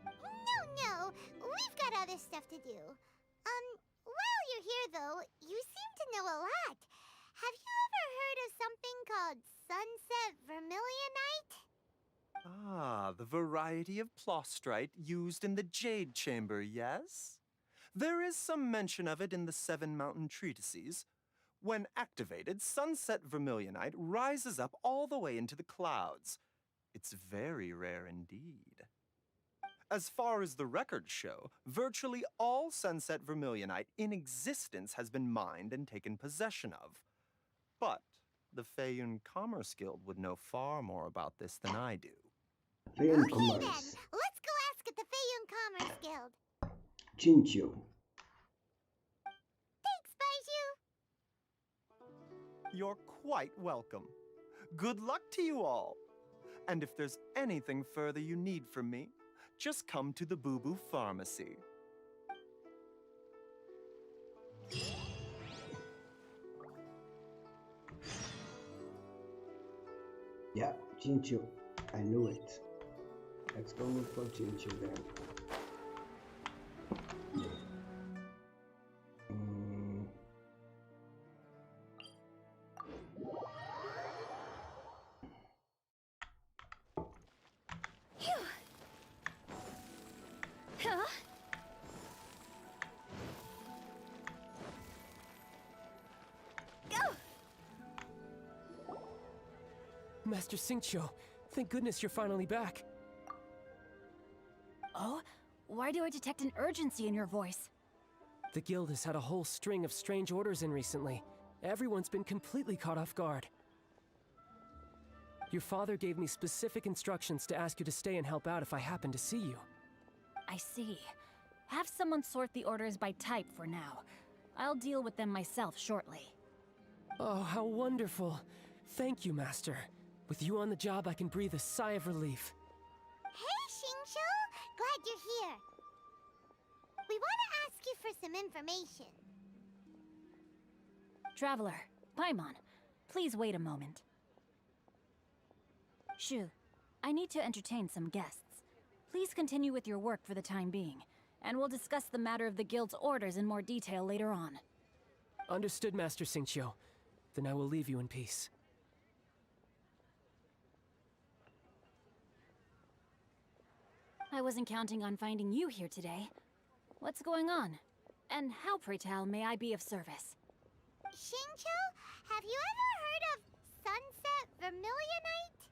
No, we've got other stuff to do. While you're here, though, you seem to know a lot. Have you ever heard of something called Sunset Vermilionite? Ah, the variety of plostrite used in the Jade Chamber, yes? There is some mention of it in the Seven Mountain Treatises. When activated, Sunset Vermilionite rises up all the way into the clouds. It's very rare indeed. As far as the records show, virtually all Sunset Vermilionite in existence has been mined and taken possession of. But the Feiyun Commerce Guild would know far more about this than I do. Feiyun Okay Commerce. then, let's go ask at the Feiyun Commerce Guild. Chincho. Thanks, Baiju. You're quite welcome. Good luck to you all. And if there's anything further you need from me, just come to the Boo Boo Pharmacy. Yeah, Chincho. I knew it. Let's go look for Chincho then. Master Xingqiu, thank goodness you're finally back. Oh? Why do I detect an urgency in your voice? The guild has had a whole string of strange orders in recently. Everyone's been completely caught off guard. Your father gave me specific instructions to ask you to stay and help out if I happen to see you. I see. Have someone sort the orders by type for now. I'll deal with them myself shortly. Oh, how wonderful. Thank you, Master. With you on the job, I can breathe a sigh of relief. Hey, Xingqiu! Glad you're here. We want to ask you for some information. Traveler, Paimon, please wait a moment. Shu, I need to entertain some guests. Please continue with your work for the time being, and we'll discuss the matter of the guild's orders in more detail later on. Understood, Master Xingqiu. Then I will leave you in peace. I wasn't counting on finding you here today. What's going on? And how, pray tell, may I be of service? Xingqiu, have you ever heard of Sunset Vermilionite?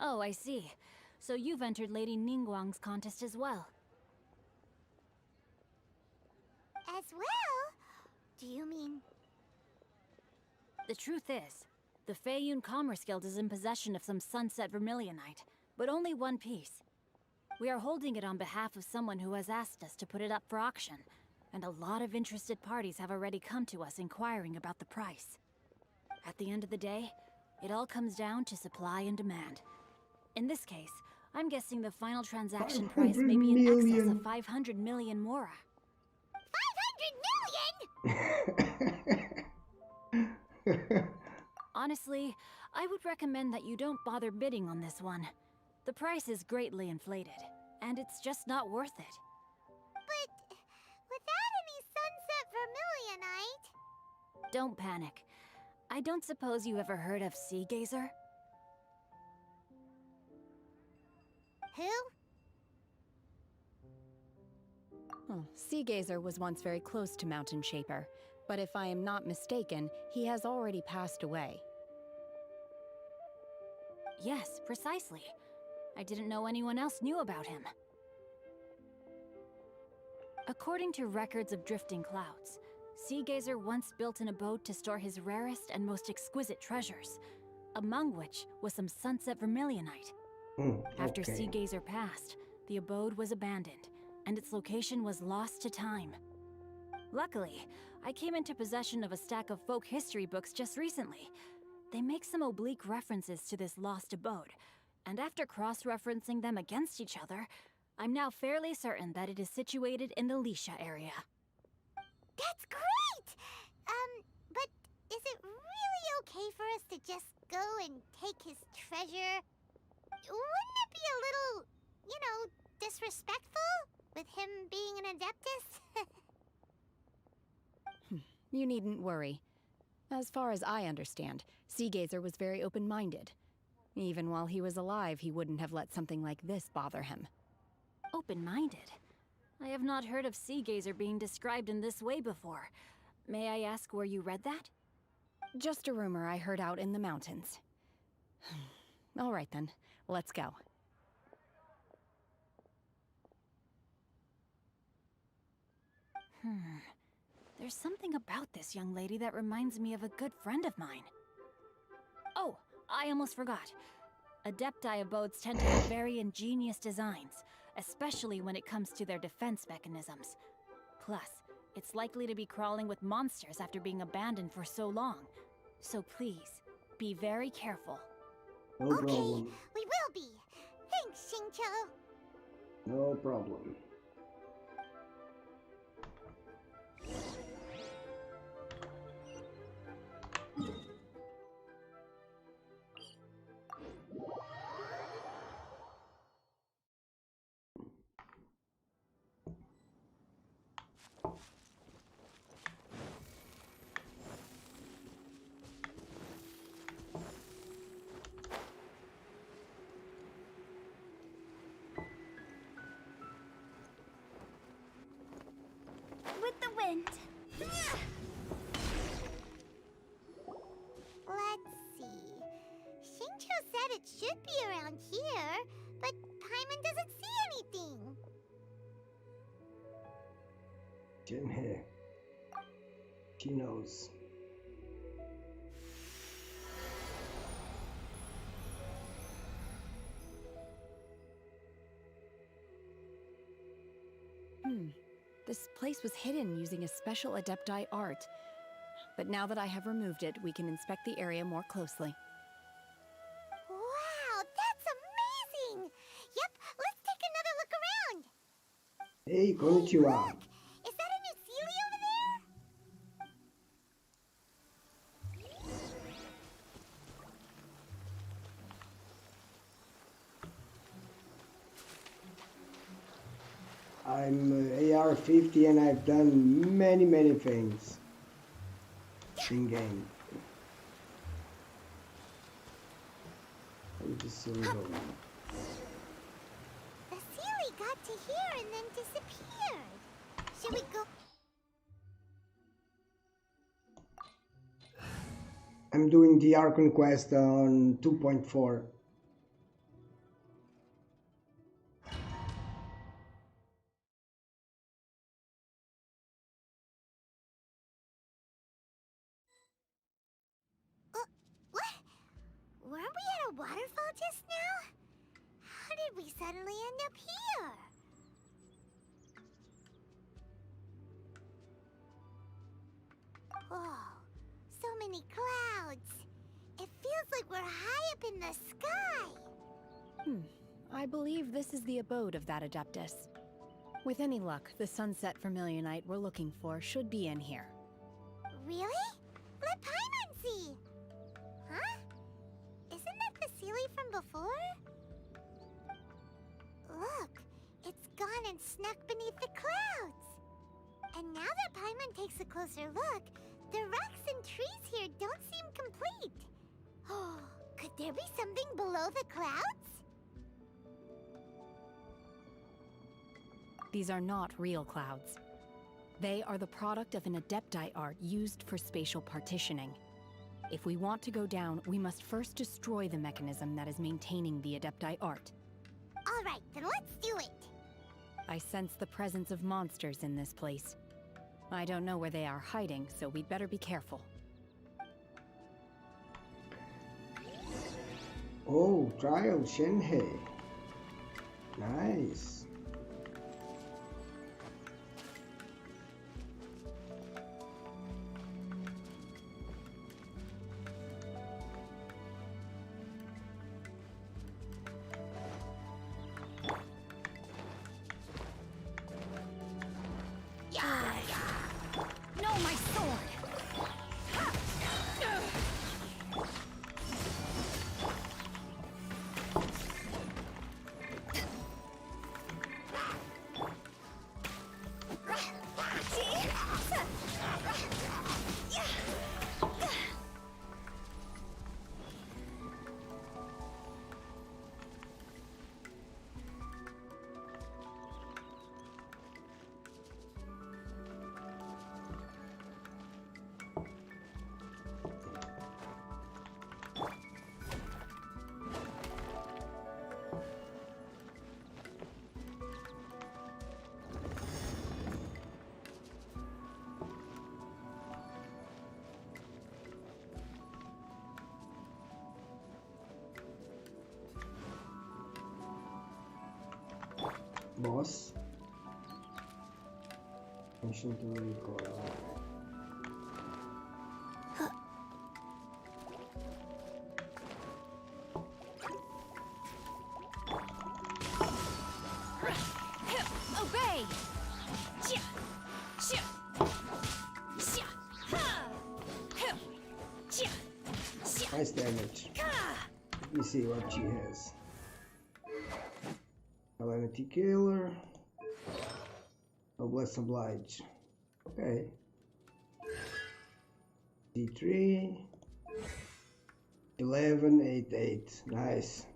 Oh, I see. So you've entered Lady Ningguang's contest as well. As well? Do you mean... The truth is, the Feiyun Commerce Guild is in possession of some Sunset Vermilionite, but only one piece. We are holding it on behalf of someone who has asked us to put it up for auction, and a lot of interested parties have already come to us inquiring about the price. At the end of the day, it all comes down to supply and demand. In this case, I'm guessing the final transaction price may be in excess of 500 million mora. 500 million?! Honestly, I would recommend that you don't bother bidding on this one. The price is greatly inflated, and it's just not worth it. But without any Sunset Vermilionite... Don't panic. I don't suppose you ever heard of Sea Gazer? Who? Oh, Sea Gazer was once very close to Mountain Shaper, but if I am not mistaken, he has already passed away. Yes, precisely. I didn't know anyone else knew about him. According to records of drifting clouds, Sea Gazer once built an abode to store his rarest and most exquisite treasures, among which was some Sunset Vermilionite. After Sea Gazer passed, the abode was abandoned, and its location was lost to time. Luckily, I came into possession of a stack of folk history books just recently. They make some oblique references to this lost abode, and after cross-referencing them against each other, I'm now fairly certain that it is situated in the Lisha area. That's great! But is it really okay for us to just go and take his treasure? Wouldn't it be a little, you know, disrespectful with him being an Adeptus? You needn't worry. As far as I understand, Sea Gazer was very open-minded. Even while he was alive, he wouldn't have let something like this bother him. Open-minded? I have not heard of Sea Gazer being described in this way before. May I ask where you read that? Just a rumor I heard out in the mountains. All right then, let's go. There's something about this young lady that reminds me of a good friend of mine. Oh, I almost forgot. Adepti abodes tend to have very ingenious designs, especially when it comes to their defense mechanisms. Plus, it's likely to be crawling with monsters after being abandoned for so long. So please, be very careful. No okay, problem. we will be. Thanks, Xingqiu. No problem. With the wind. Let's see. Xingqiu said it should be around here, but Paimon doesn't see anything. Jinhe. She knows. This place was hidden using a special Adepti art. But now that I have removed it, we can inspect the area more closely. Wow, that's amazing! Yep, let's take another look around. Hey, konnichiwa. Look, is that a new Sealy over there? AR-50 and I've done many things in game. The Sealy got to here and then disappeared. Should we go? I'm doing the Archon quest on 2.4. What? Weren't we at a waterfall just now? How did we suddenly end up here? Whoa, so many clouds. It feels like we're high up in the sky. I believe this is the abode of that Adeptus. With any luck, the Sunset Vermilionite we're looking for should be in here. Really? Let Paimon see! Huh? Isn't that the Sealy from before? Look, it's gone and snuck beneath the clouds. And now that Paimon takes a closer look, the rocks and trees here don't seem complete. Oh, could there be something below the clouds? These are not real clouds. They are the product of an Adepti art used for spatial partitioning. If we want to go down, we must first destroy the mechanism that is maintaining the Adepti art. All right, then let's do it. I sense the presence of monsters in this place. I don't know where they are hiding, so we'd better be careful. Oh, Trial Shenhei. Nice. No, my sword! Boss. Ancient recall. Obey! Nice damage. Let me see what she has. Calamity Killer. Noblesse Oblige. Okay. D3. 11, 8, 8. Nice.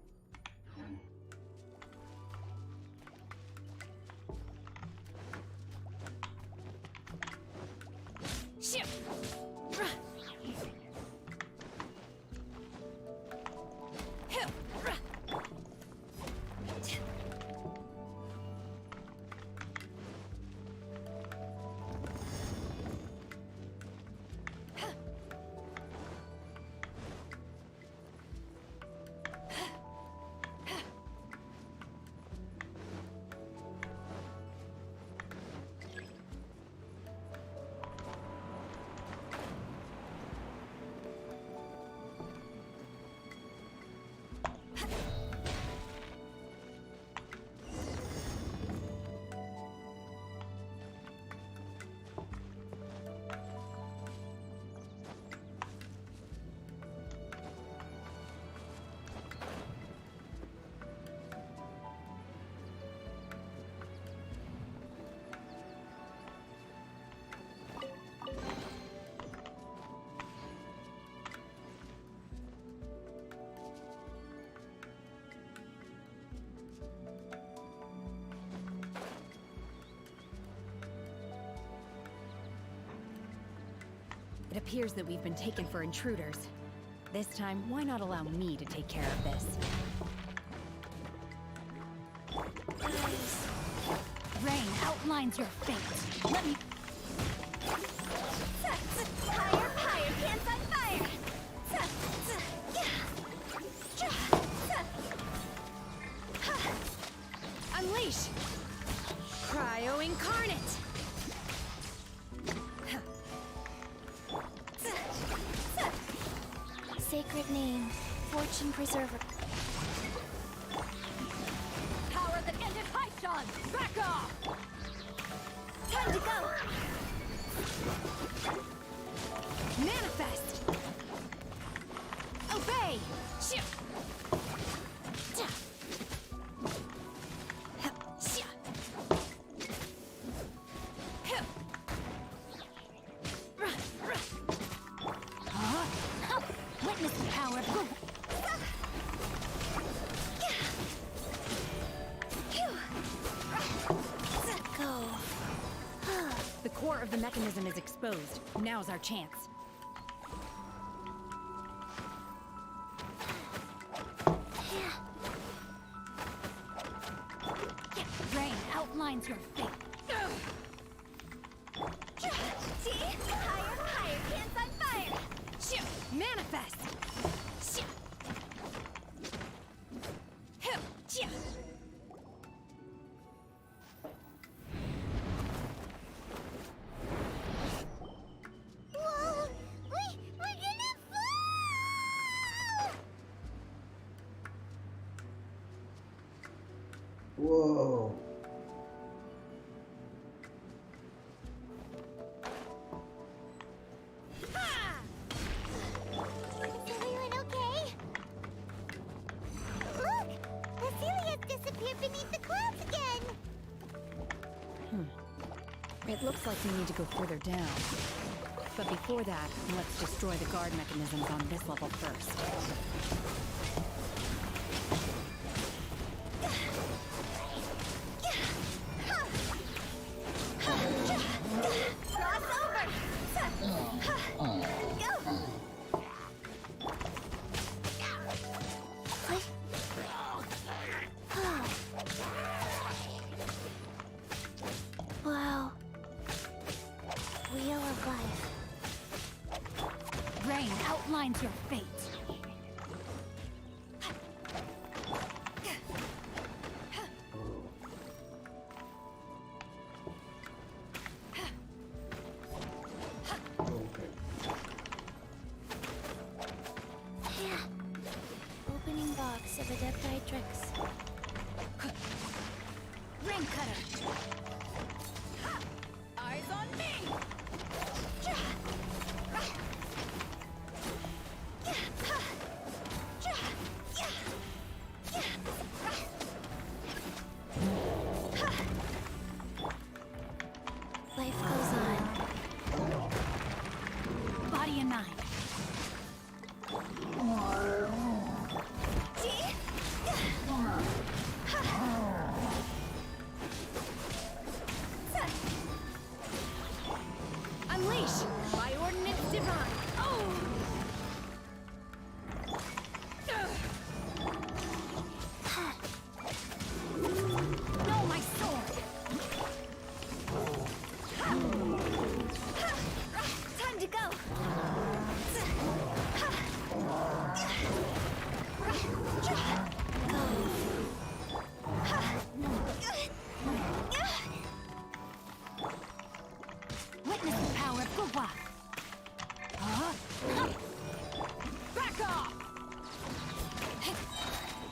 appears that we've been taken for intruders. This time, why not allow me to take care of this? Rain outlines your fate. Let me... Higher, higher, hands on fire! Unleash! Cryo Incarnate! Sacred name, Fortune Preserver. Power that ended Haishan! Back off! Time to go! Manifest! Obey! Shit! Witness the power of... Go. The core of the mechanism is exposed. Now's our chance. Rain outlines your fate. See? Higher, higher, hands on fire! Manifest! Whoa! We're gonna fall! Whoa. Is everyone okay? Look! Cecilia's disappeared beneath the clouds again! It looks like we need to go further down. But before that, let's destroy the guard mechanisms on this level first. Cross over! Wow. Wheel of life. Rain outlines your fate. Opening box of Adepti tricks. Rain cutter. Eyes on me! Life goes on. Body and mind. Unleash! By ordinance divine! Oh! No, my sword! Time to go. Witness the power of Gugwa! Back off!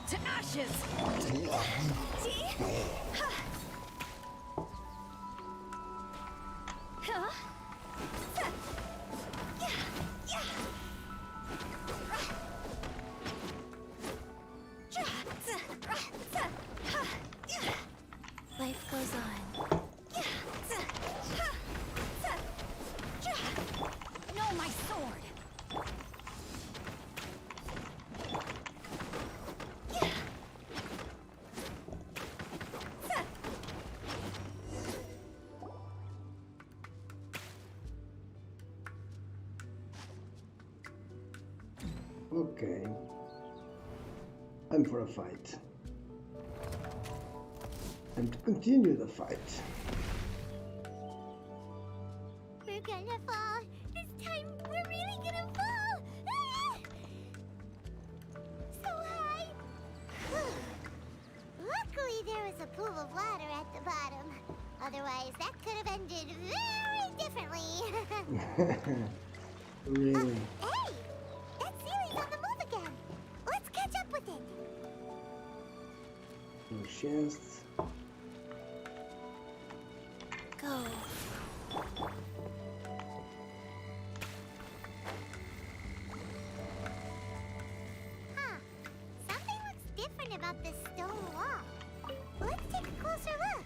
To ashes! Life goes on. No, my sword! Okay. Time for a fight. And to continue the fight. We're gonna fall. This time, we're really gonna fall. Ah! So high. Luckily, there was a pool of water at the bottom. Otherwise, that could have ended very differently. Really? Hey! That Sealy's on the move again. Let's catch up with it. No chests. Go. Huh. Something looks different about this stone wall. Let's take a closer look.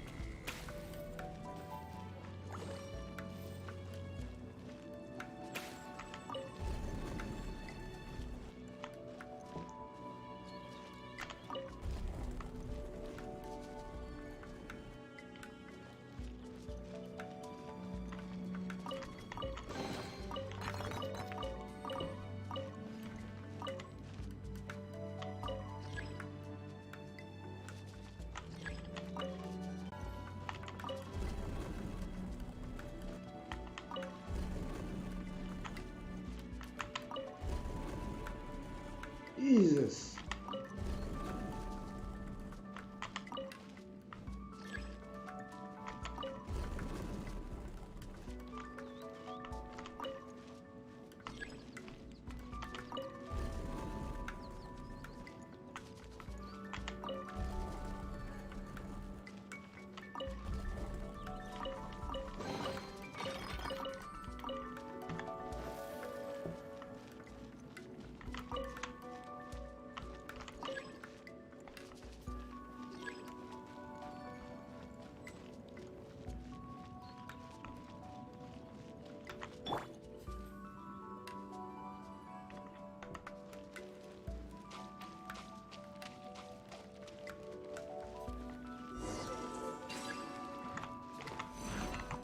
Jesus.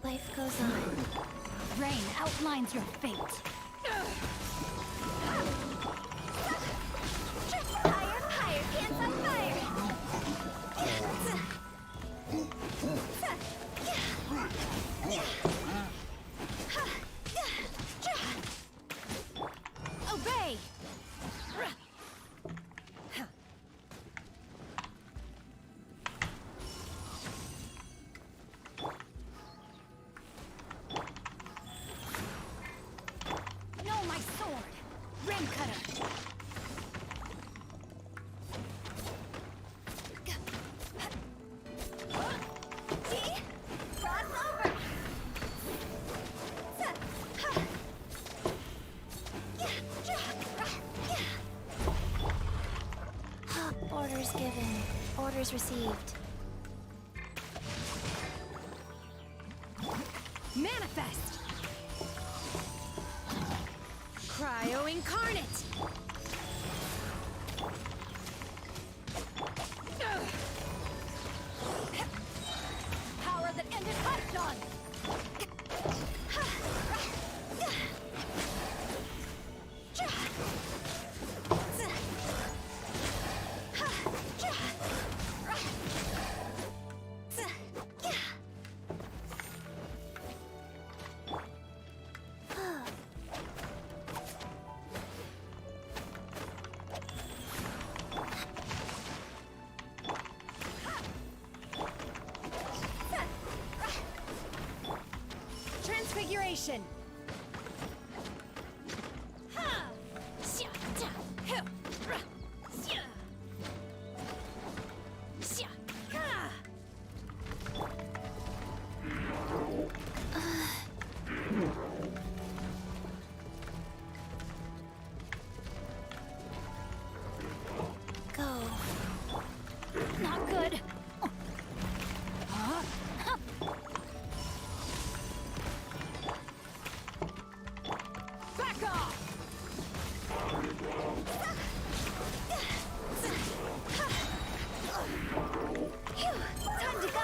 Life goes on. Rain outlines your fate. Higher, higher, hands on fire! Obey! No, my sword! Rim cutter! See? Cross over! Orders given. Orders received. Manifest! Cryo incarnate! Power that ended Hotdon! Transfiguration! Go. Not good. Back off! Time to go!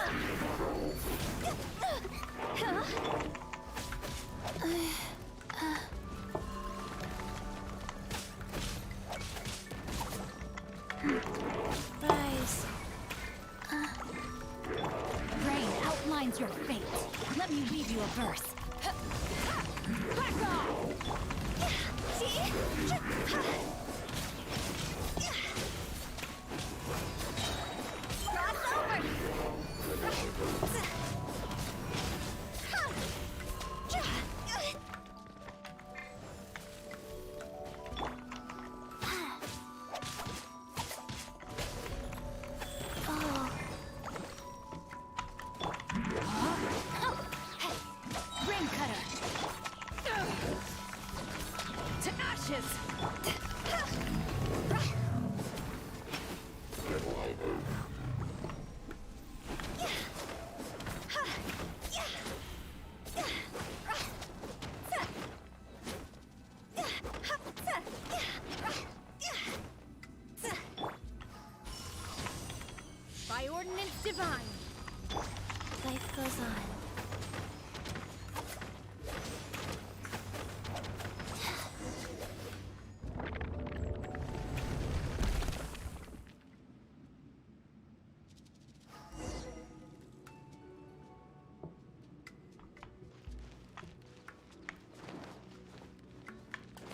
force. Back off! See? Cross over! Ring cutter! To ashes! By ordinance divine, life goes on.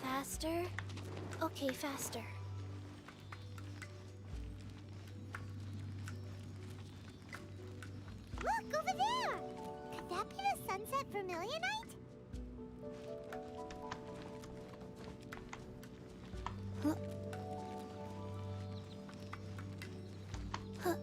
Faster? Okay, faster. Look, over there! Could that be the sunset vermilionite? Huh? Huh.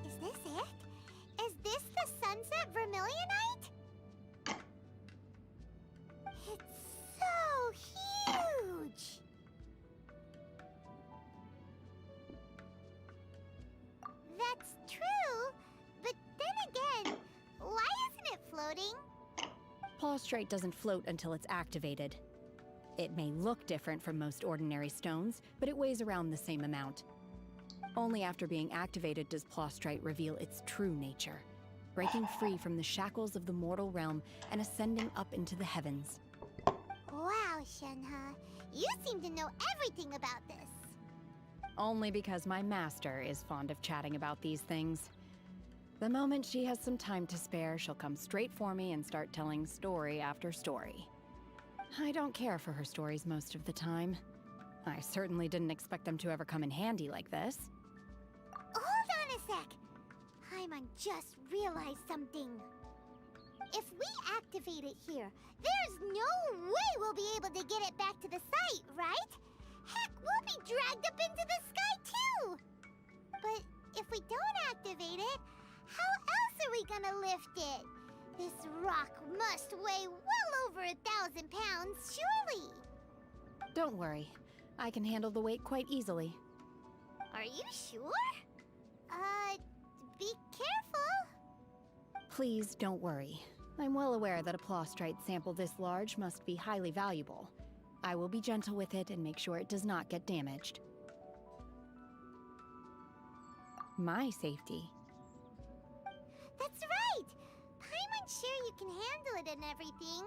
Is this it? Is this the sunset vermilionite? It's so huge! That's true, but then again, why isn't it floating? Plaustrite doesn't float until it's activated. It may look different from most ordinary stones, but it weighs around the same amount. Only after being activated does Plaustrite reveal its true nature, breaking free from the shackles of the mortal realm and ascending up into the heavens. Wow, Shenhe, you seem to know everything about this. Only because my master is fond of chatting about these things. The moment she has some time to spare, she'll come straight for me and start telling story after story. I don't care for her stories most of the time. I certainly didn't expect them to ever come in handy like this. Hold on a sec. Paimon just realized something. If we activate it here, there's no way we'll be able to get it back to the site, right? Heck, we'll be dragged up into the sky too! But if we don't activate it, how else are we gonna lift it? This rock must weigh well over 1,000 pounds, surely! Don't worry. I can handle the weight quite easily. Are you sure? Be careful! Please don't worry. I'm well aware that a Plaustrite sample this large must be highly valuable. I will be gentle with it and make sure it does not get damaged. My safety. That's right! Paimon's sure you can handle it and everything,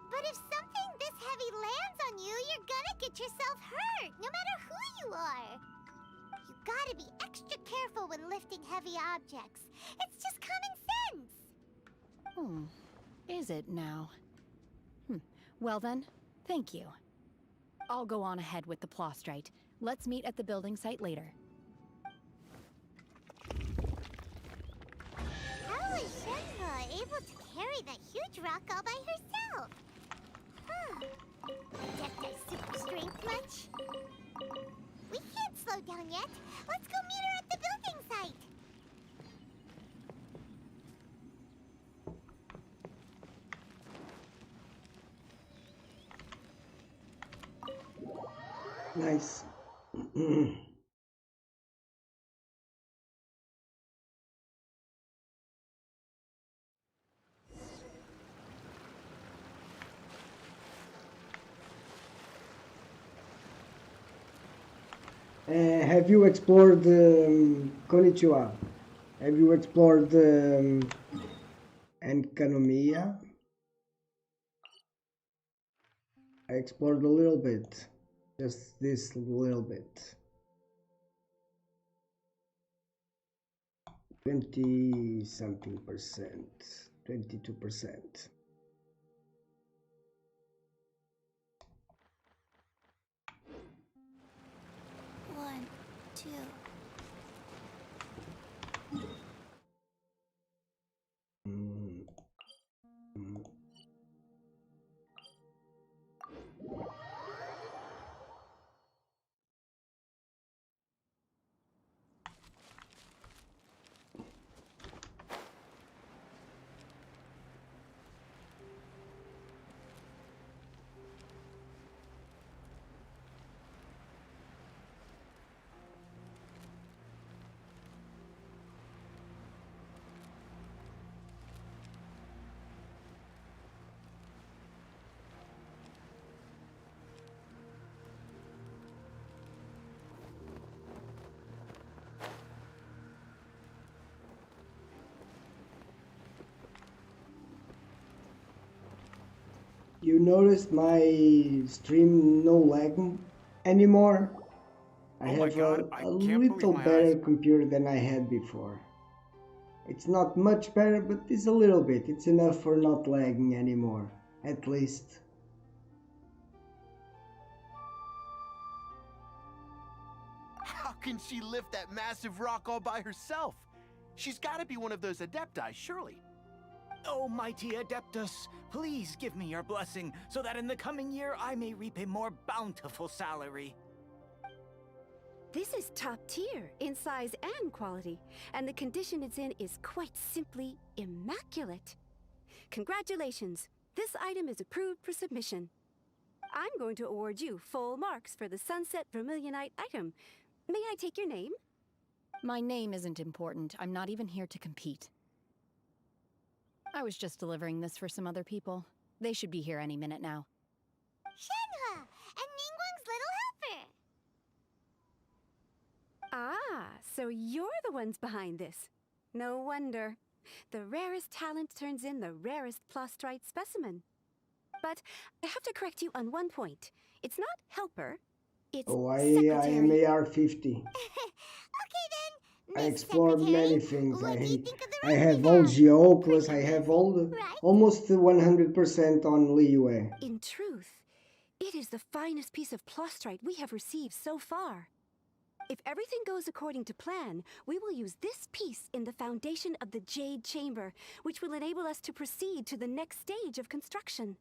but if something this heavy lands on you, you're gonna get yourself hurt, no matter who you are! You gotta be extra careful when lifting heavy objects. It's just common sense! Is it now? Well then, thank you. I'll go on ahead with the Plaustrite. Let's meet at the building site later. How is Shenhe able to carry that huge rock all by herself? That super strength much? We can't slow down yet. Let's go meet her at the building site. Nice. Have you explored Konnichiwa? Have you explored Enkanomiya? I explored a little bit, just this little bit. 20 something percent, 22%. One, two. Mm. Mm. You noticed my stream no lag anymore? I Oh my have God, I a can't believe little my better eyes. computer than I had before. It's not much better, but it's a little bit. It's enough for not lagging anymore, at least. How can she lift that massive rock all by herself? She's got to be one of those adepti, surely. Oh, mighty Adeptus, please give me your blessing so that in the coming year I may reap a more bountiful salary. This is top tier in size and quality, and the condition it's in is quite simply immaculate. Congratulations! This item is approved for submission. I'm going to award you full marks for the Sunset Vermilionite item. May I take your name? My name isn't important. I'm not even here to compete. I was just delivering this for some other people. They should be here any minute now. Shenhe and Ningguang's little helper. Ah, so you're the ones behind this. No wonder. The rarest talent turns in the rarest plostrite specimen. But I have to correct you on one point. It's not helper, it's Oh, I am secretary. AR-50. Okay then, I Miss explored Secretary. many things. What do you think of the I rest have we all got? Geo, plus Pretty I have amazing, all the right? almost 100% on Liyue. In truth, it is the finest piece of plostrite we have received so far. If everything goes according to plan, we will use this piece in the foundation of the Jade Chamber, which will enable us to proceed to the next stage of construction.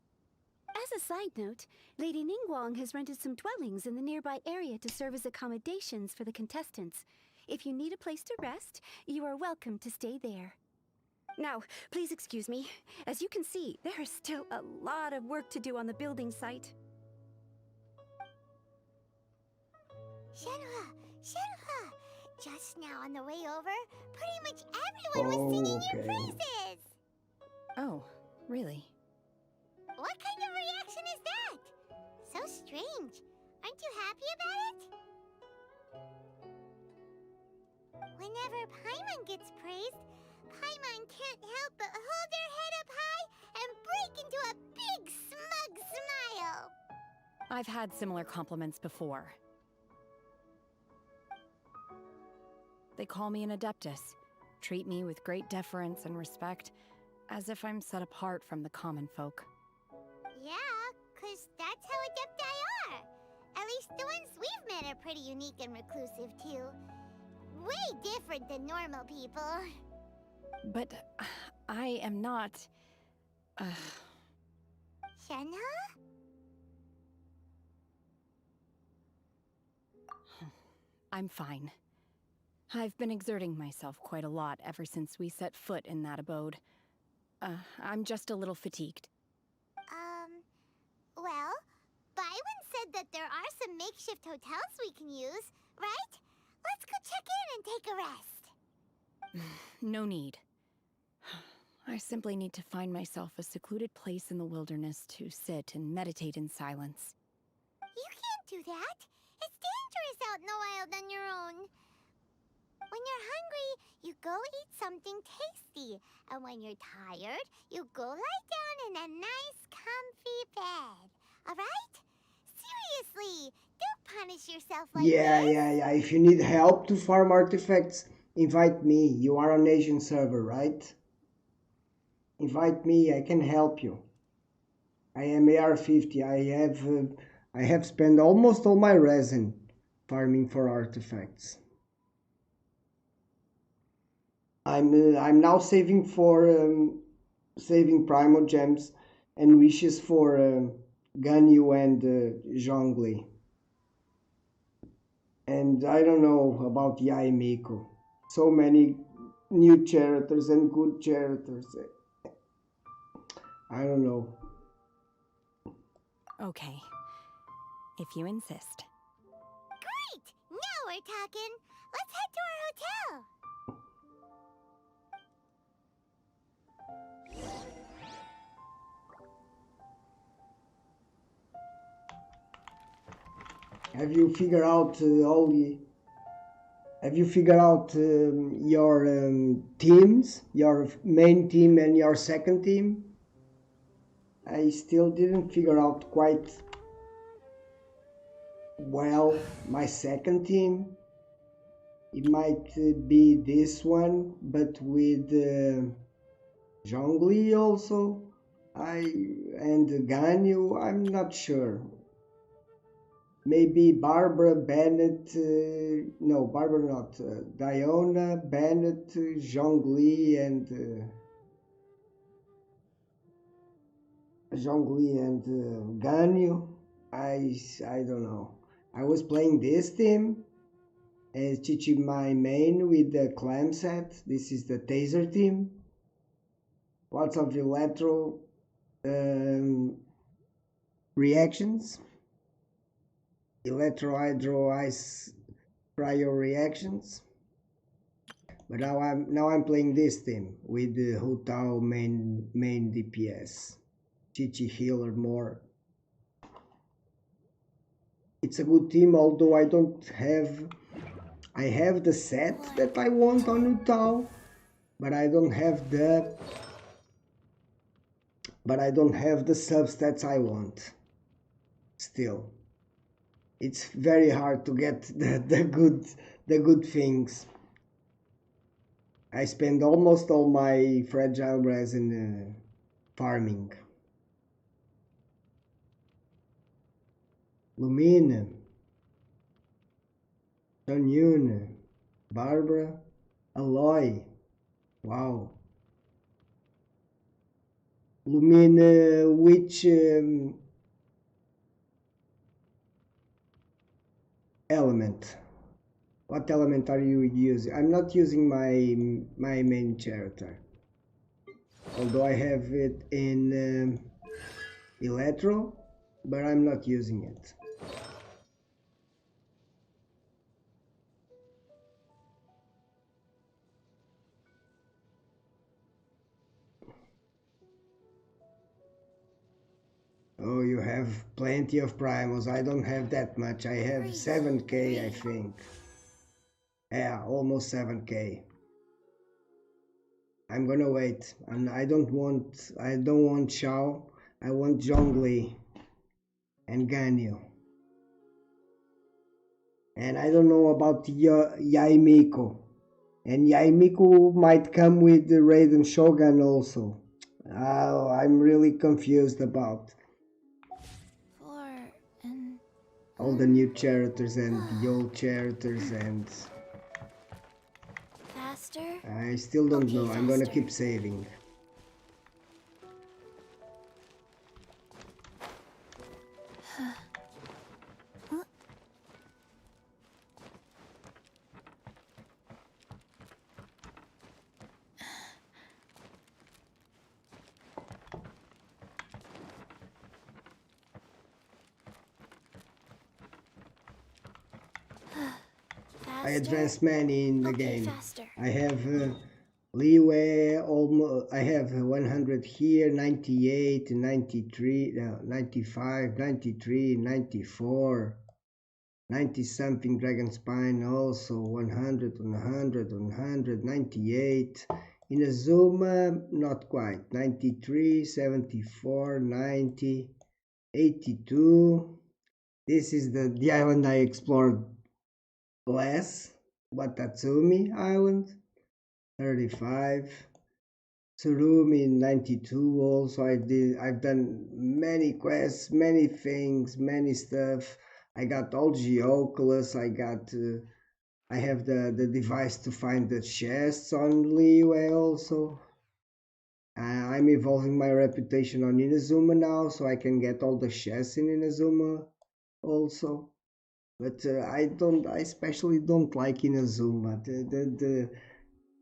As a side note, Lady Ningguang has rented some dwellings in the nearby area to serve as accommodations for the contestants. If you need a place to rest, you are welcome to stay there. Now, please excuse me. As you can see, there is still a lot of work to do on the building site. Shenhe, Shenhe. Just now on the way over, pretty much everyone was singing your praises. Oh, really? What kind of reaction is that? So strange. Aren't you happy about it? Whenever Paimon gets praised, Paimon can't help but hold her head up high and break into a big smug smile. I've had similar compliments before. They call me an adeptus, treat me with great deference and respect, as if I'm set apart from the common folk. Yeah, 'cause that's how adepti are. At least the ones we've met are pretty unique and reclusive, too. Way different than normal people. But I am not... Shenhe? I'm fine. I've been exerting myself quite a lot ever since we set foot in that abode. I'm just a little fatigued. Well, Byron said that there are some makeshift hotels we can use, right? Let's go check in and take a rest. No need. I simply need to find myself a secluded place in the wilderness to sit and meditate in silence. You can't do that. It's dangerous out in the wild on your own. When you're hungry, you go eat something tasty. And when you're tired, you go lie down in a nice, comfy bed. Alright? Seriously, don't punish yourself like this. Yeah. If you need help to farm artifacts, invite me. You are on Asian server, right? Invite me, I can help you. I am AR-50. I have spent almost all my resin farming for artifacts. I'm now saving for saving Primo gems and wishes for Ganyu and Zhongli. And I don't know about Yai Miko. So many new characters and good characters. I don't know. Okay, if you insist. Great! Now we're talking. Let's head to our hotel. Have you figured out Have you figured out your teams, your main team and your second team? I still didn't figure out quite well my second team. It might be this one, but with Zhongli also. And Ganyu, I'm not sure. Maybe Barbara, Bennett, no, Barbara not, Diona, Bennett, Zhongli and Ganyu. I don't know. I was playing this team as Chichi my main with the clam set. This is the taser team. Lots of electro reactions. Electro hydro ice cryo reactions. But now I'm playing this team with the Hu Tao main DPS. Chichi healer more. It's a good team, although I have the set that I want on Hu Tao, but I don't have the substats I want. Still, it's very hard to get the good things. I spend almost all my fragile resin farming. Lumina, Sonyun, Barbara, Aloy. Wow. Lumina, which element? What element are you using? I'm not using my main character. Although I have it in Electro, but I'm not using it. Oh, you have plenty of primals. I don't have that much. I have 7k, I think. Yeah, almost 7k. I'm gonna wait. And I don't want Xiao. I want Zhongli and Ganyu. And I don't know about Yai Miko. And Yai Miko might come with the Raiden Shogun also. Oh, I'm really confused about all the new characters and the old characters, and Faster? I still don't know. I'm gonna keep saving. I advanced many in the game. Faster. I have leeway almost. I have 100 here, 98, 93, 95, 93, 94, 90 something dragon spine, also 100, 100, 100, 98. Inazuma, not quite. 93, 74, 90, 82. This is the island I explored less. Watatsumi Island, 35. Tsurumi, 92. Also, I've done many quests, many things, many stuff. I got all Geoculus. I have the device to find the chests on Liyue also. I'm evolving my reputation on Inazuma now, so I can get all the chests in Inazuma also. But I especially don't like Inazuma.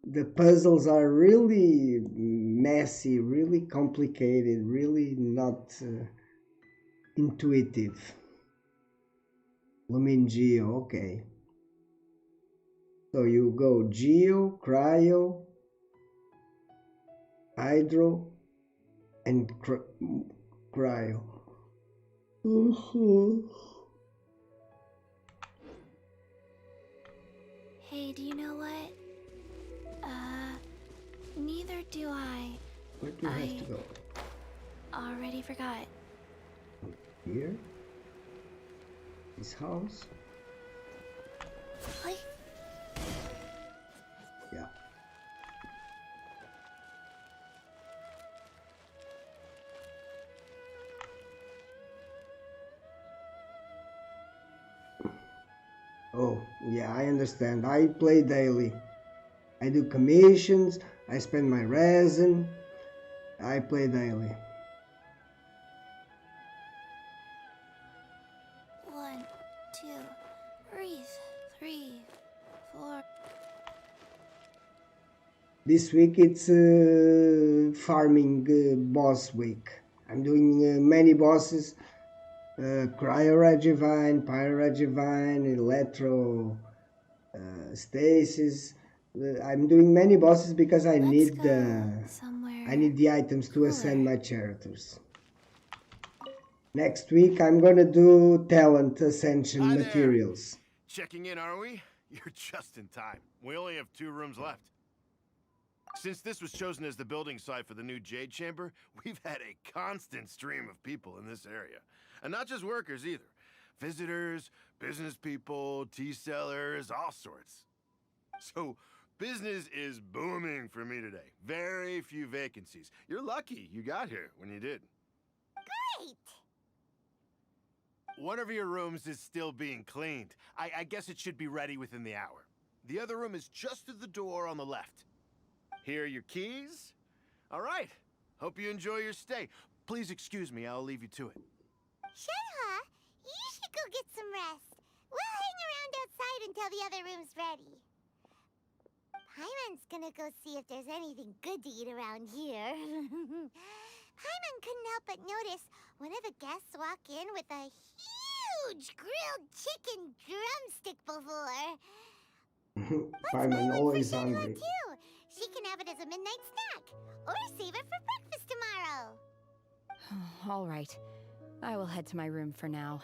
The puzzles are really messy, really complicated, really not intuitive. Lumin Geo, okay. So you go Geo, Cryo, Hydro, and Cryo. Hey, do you know what? Neither do I. Where do you have to go? Already forgot. Here? This house? What? Yeah. Oh, yeah, I understand. I play daily. I do commissions, I spend my resin, I play daily. 1, 2, breathe. 3, 4. This week it's farming boss week. I'm doing many bosses, cryoregivine, pyroregivine, electro stasis. I'm doing many bosses because I need the items to ascend my characters. Next week I'm gonna do talent ascension materials. Checking in, are we? You're just in time. We only have 2 rooms left. Since this was chosen as the building site for the new Jade Chamber, we've had a constant stream of people in this area. And not just workers either. Visitors, business people, tea sellers, all sorts. So, business is booming for me today. Very few vacancies. You're lucky you got here when you did. Great! One of your rooms is still being cleaned. I guess it should be ready within the hour. The other room is just through the door on the left. Here are your keys. All right. Hope you enjoy your stay. Please excuse me, I'll leave you to it. Shenhe, you should go get some rest. We'll hang around outside until the other room's ready. Paimon's gonna go see if there's anything good to eat around here. Paimon couldn't help but notice one of the guests walk in with a huge grilled chicken drumstick before. Paimon always Shenhe hungry. too. She can have it as a midnight snack, or save it for breakfast tomorrow. All right. I will head to my room for now.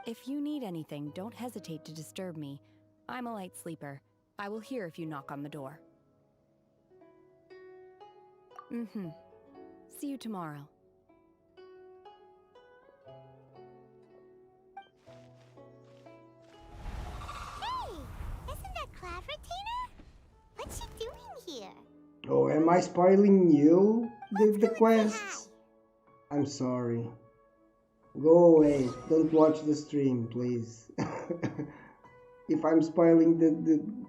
If you need anything, don't hesitate to disturb me. I'm a light sleeper. I will hear if you knock on the door. See you tomorrow. Hey! Isn't that Cloud Retainer? What's she doing here? Oh, am I spoiling you? The quests? I'm sorry. Go away. Don't watch the stream, please. If I'm spoiling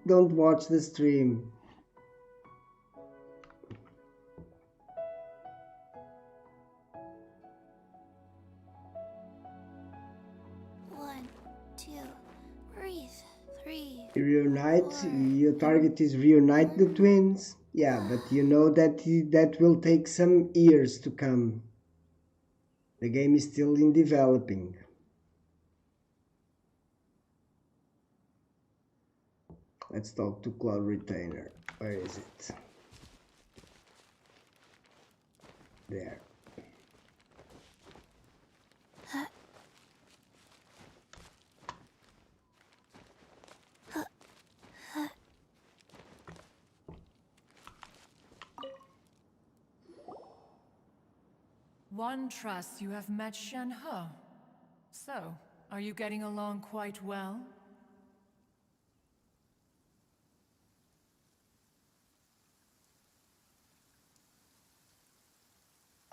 don't watch the stream. One, two, breathe. 3. Reunite. Your target is reunite the twins. Yeah, but you know that will take some years to come. The game is still in developing. Let's talk to Cloud Retainer. Where is it? There. One trusts you have met Shen He. So, are you getting along quite well?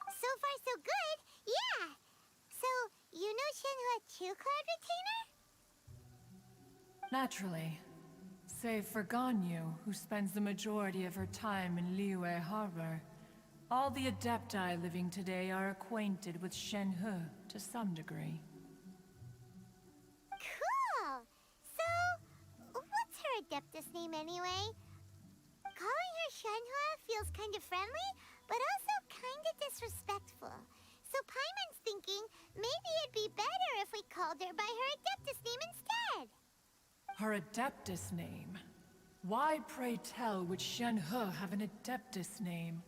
So far, so good. Yeah. So, you know Shenhua too, Cloud Retainer? Naturally. Save for Ganyu, who spends the majority of her time in Liyue Harbor. All the Adepti living today are acquainted with Shen He to some degree. Cool. So, what's her Adeptus name anyway? Calling her Shenhua feels kind of friendly, but also kind of disrespectful. So Paimon's thinking maybe it'd be better if we called her by her Adeptus name instead. Her Adeptus name? Why, pray tell, would Shen He have an Adeptus name?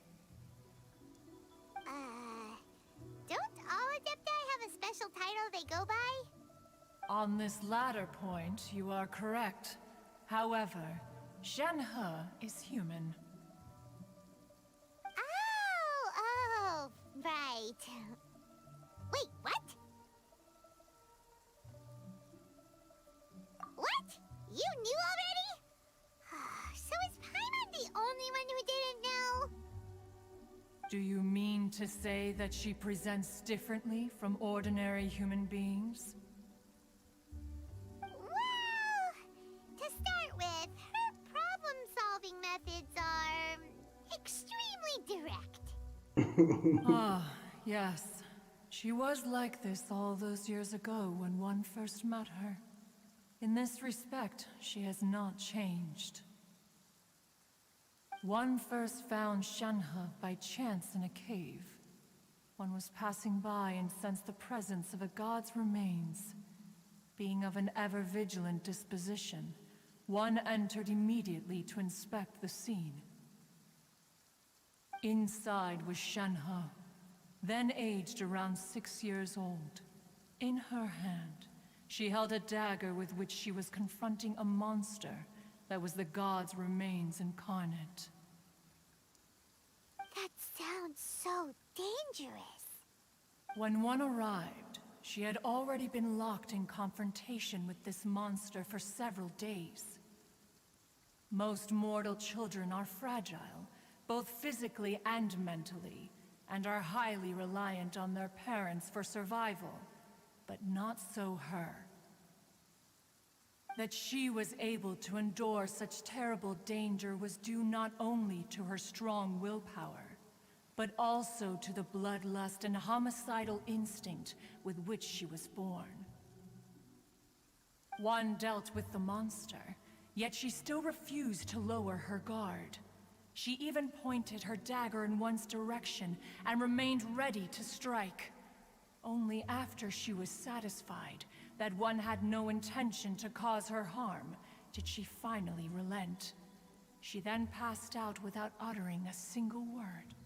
Don't all Adepti have a special title they go by? On this latter point, you are correct. However, Shen He is human. Oh, right. Wait, what? What? You knew already? So is Paimon the only one who didn't know? Do you mean to say that she presents differently from ordinary human beings? Well, to start with, her problem-solving methods are extremely direct. Ah, yes. She was like this all those years ago when one first met her. In this respect, she has not changed. One first found Shen He by chance in a cave. One was passing by and sensed the presence of a god's remains. Being of an ever-vigilant disposition, one entered immediately to inspect the scene. Inside was Shen He, then aged around 6 years old. In her hand, she held a dagger with which she was confronting a monster that was the god's remains incarnate. That sounds so dangerous. When one arrived, she had already been locked in confrontation with this monster for several days. Most mortal children are fragile, both physically and mentally, and are highly reliant on their parents for survival, but not so her. That she was able to endure such terrible danger was due not only to her strong willpower, but also to the bloodlust and homicidal instinct with which she was born. One dealt with the monster, yet she still refused to lower her guard. She even pointed her dagger in one's direction and remained ready to strike. Only after she was satisfied that one had no intention to cause her harm did she finally relent. She then passed out without uttering a single word.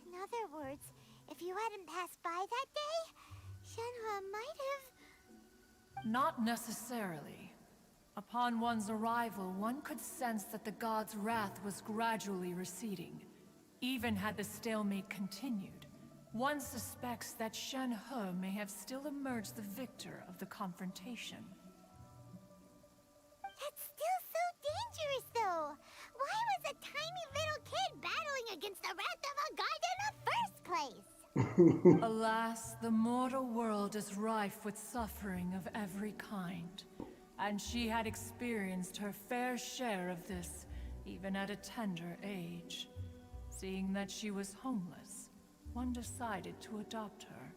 In other words, if you hadn't passed by that day, Shenhua might have... Not necessarily. Upon one's arrival, one could sense that the god's wrath was gradually receding. Even had the stalemate continued, one suspects that Shen He may have still emerged the victor of the confrontation. That's still so dangerous, though. Why was a tiny little kid battling against the wrath of a god in the first place? Alas, the mortal world is rife with suffering of every kind. And she had experienced her fair share of this, even at a tender age. Seeing that she was homeless, one decided to adopt her.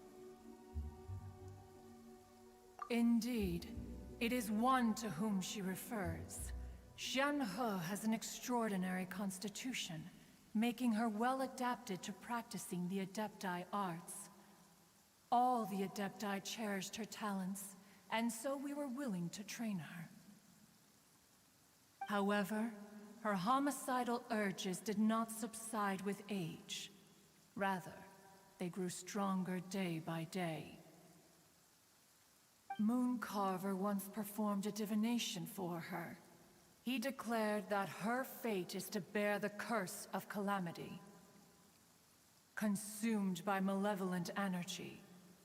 Indeed, it is one to whom she refers. Shen He has an extraordinary constitution, making her well adapted to practicing the Adepti arts. All the Adepti cherished her talents, and so we were willing to train her. However, her homicidal urges did not subside with age. Rather, they grew stronger day by day. Mooncarver once performed a divination for her. He declared that her fate is to bear the curse of calamity. Consumed by malevolent energy,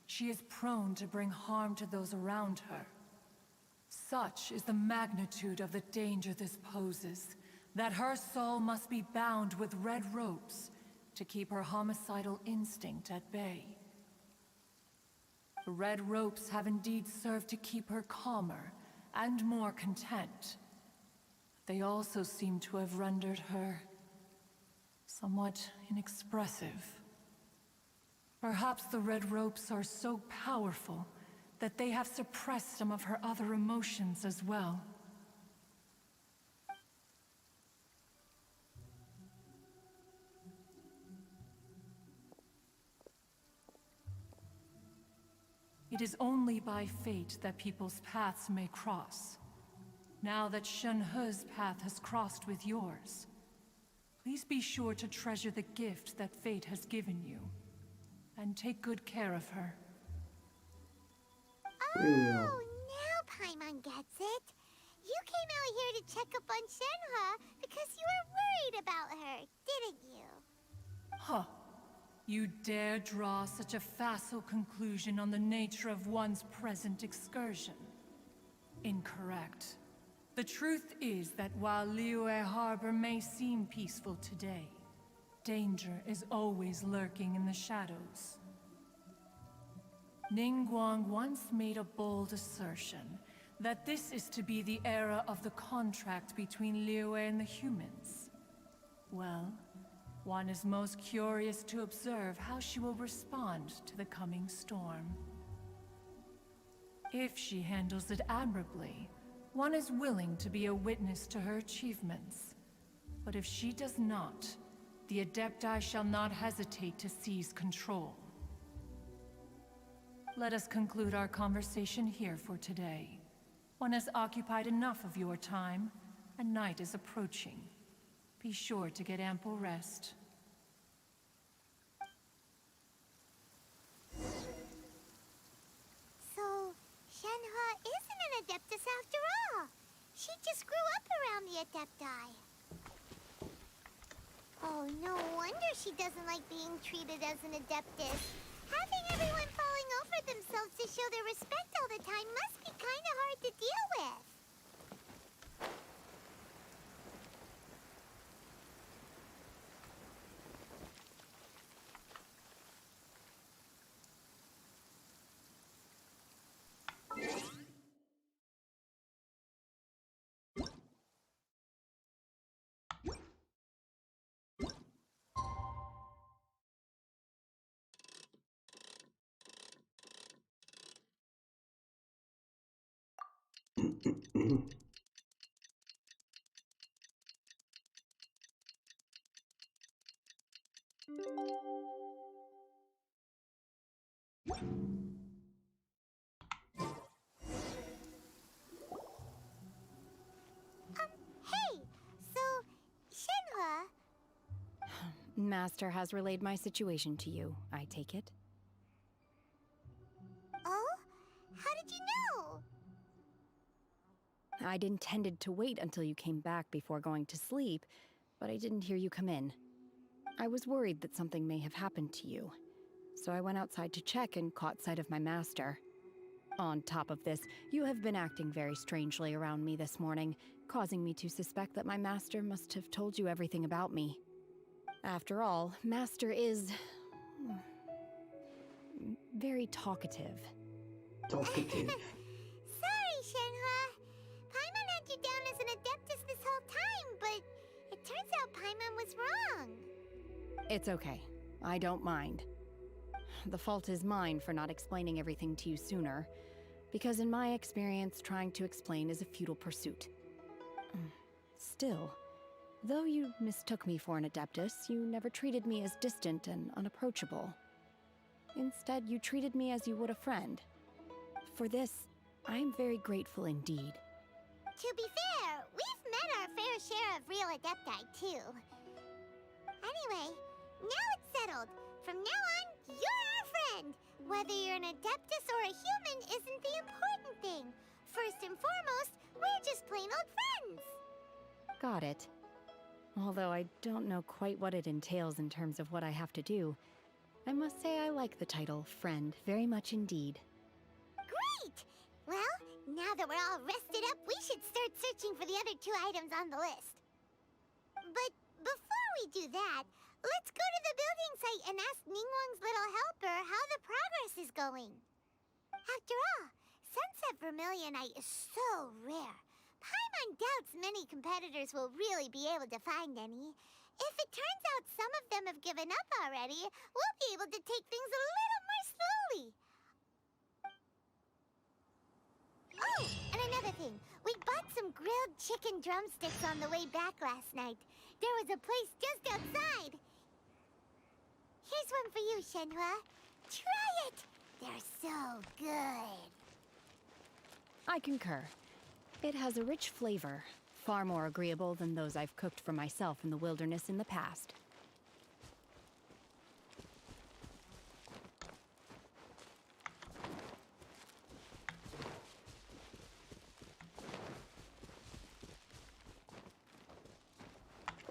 she is prone to bring harm to those around her. Such is the magnitude of the danger this poses, that her soul must be bound with red ropes to keep her homicidal instinct at bay. The red ropes have indeed served to keep her calmer and more content. They also seem to have rendered her somewhat inexpressive. Perhaps the red ropes are so powerful that they have suppressed some of her other emotions as well. It is only by fate that people's paths may cross. Now that Shenhe's path has crossed with yours, please be sure to treasure the gift that fate has given you, and take good care of her. Oh, now Paimon gets it. You came out here to check up on Shenhe because you were worried about her, didn't you? Huh. You dare draw such a facile conclusion on the nature of one's present excursion? Incorrect. The truth is that while Liyue Harbor may seem peaceful today, danger is always lurking in the shadows. Ningguang once made a bold assertion that this is to be the era of the contract between Liyue and the humans. Well, one is most curious to observe how she will respond to the coming storm. If she handles it admirably, one is willing to be a witness to her achievements. But if she does not, the Adepti shall not hesitate to seize control. Let us conclude our conversation here for today. One has occupied enough of your time, and night is approaching. Be sure to get ample rest. So, Shenhe isn't an Adeptus after all. She just grew up around the Adepti. Oh, no wonder she doesn't like being treated as an Adeptus. Having everyone falling over themselves to show their respect all the time must be kinda hard to deal with. Hey, so, Shenhe... Master has relayed my situation to you, I take it? Oh? How did you know? I'd intended to wait until you came back before going to sleep, but I didn't hear you come in. I was worried that something may have happened to you, so I went outside to check and caught sight of my master. On top of this, you have been acting very strangely around me this morning, causing me to suspect that my master must have told you everything about me. After all, Master is... very talkative. Talkative. Sorry, Shenhe. Paimon had you down as an Adeptus this whole time, but it turns out Paimon was wrong. It's okay. I don't mind. The fault is mine for not explaining everything to you sooner, because in my experience, trying to explain is a futile pursuit. Still, though you mistook me for an Adeptus, you never treated me as distant and unapproachable. Instead, you treated me as you would a friend. For this, I'm very grateful indeed. To be fair, we've met our fair share of real Adepti, too. Anyway, now it's settled. From now on, you're our friend. Whether you're an Adeptus or a human isn't the important thing. First and foremost, we're just plain old friends. Got it. Although I don't know quite what it entails in terms of what I have to do, I must say I like the title, Friend, very much indeed. Great! Well, now that we're all rested up, we should start searching for the other 2 items on the list. But before we do that, let's go to the building site and ask Ningguang's little helper how the progress is going. After all, Sunset Vermilionite is so rare. Paimon doubts many competitors will really be able to find any. If it turns out some of them have given up already, we'll be able to take things a little more slowly. Oh, and another thing. We bought some grilled chicken drumsticks on the way back last night. There was a place just outside. Here's one for you, Shenhua. Try it! They're so good. I concur. It has a rich flavor, far more agreeable than those I've cooked for myself in the wilderness in the past.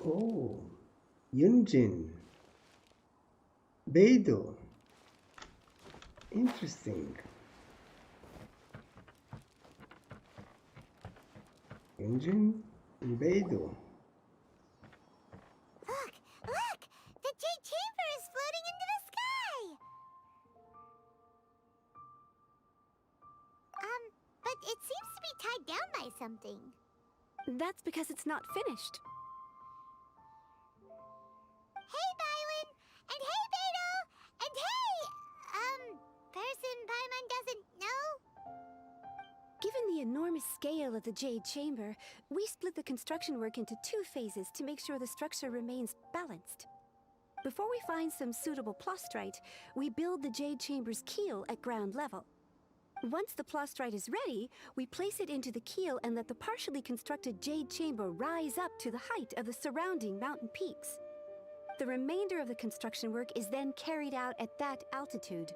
Oh, Yunjin. Beidou. Interesting. Yunjin and Beidou. Look! Look! The Jade Chamber is floating into the sky! But it seems to be tied down by something. That's because it's not finished. Hey, Bylin! And hey, Beidou! And hey! Person Paimon doesn't know? Given the enormous scale of the Jade Chamber, we split the construction work into 2 phases to make sure the structure remains balanced. Before we find some suitable plastrite, we build the Jade Chamber's keel at ground level. Once the plastrite is ready, we place it into the keel and let the partially constructed Jade Chamber rise up to the height of the surrounding mountain peaks. The remainder of the construction work is then carried out at that altitude.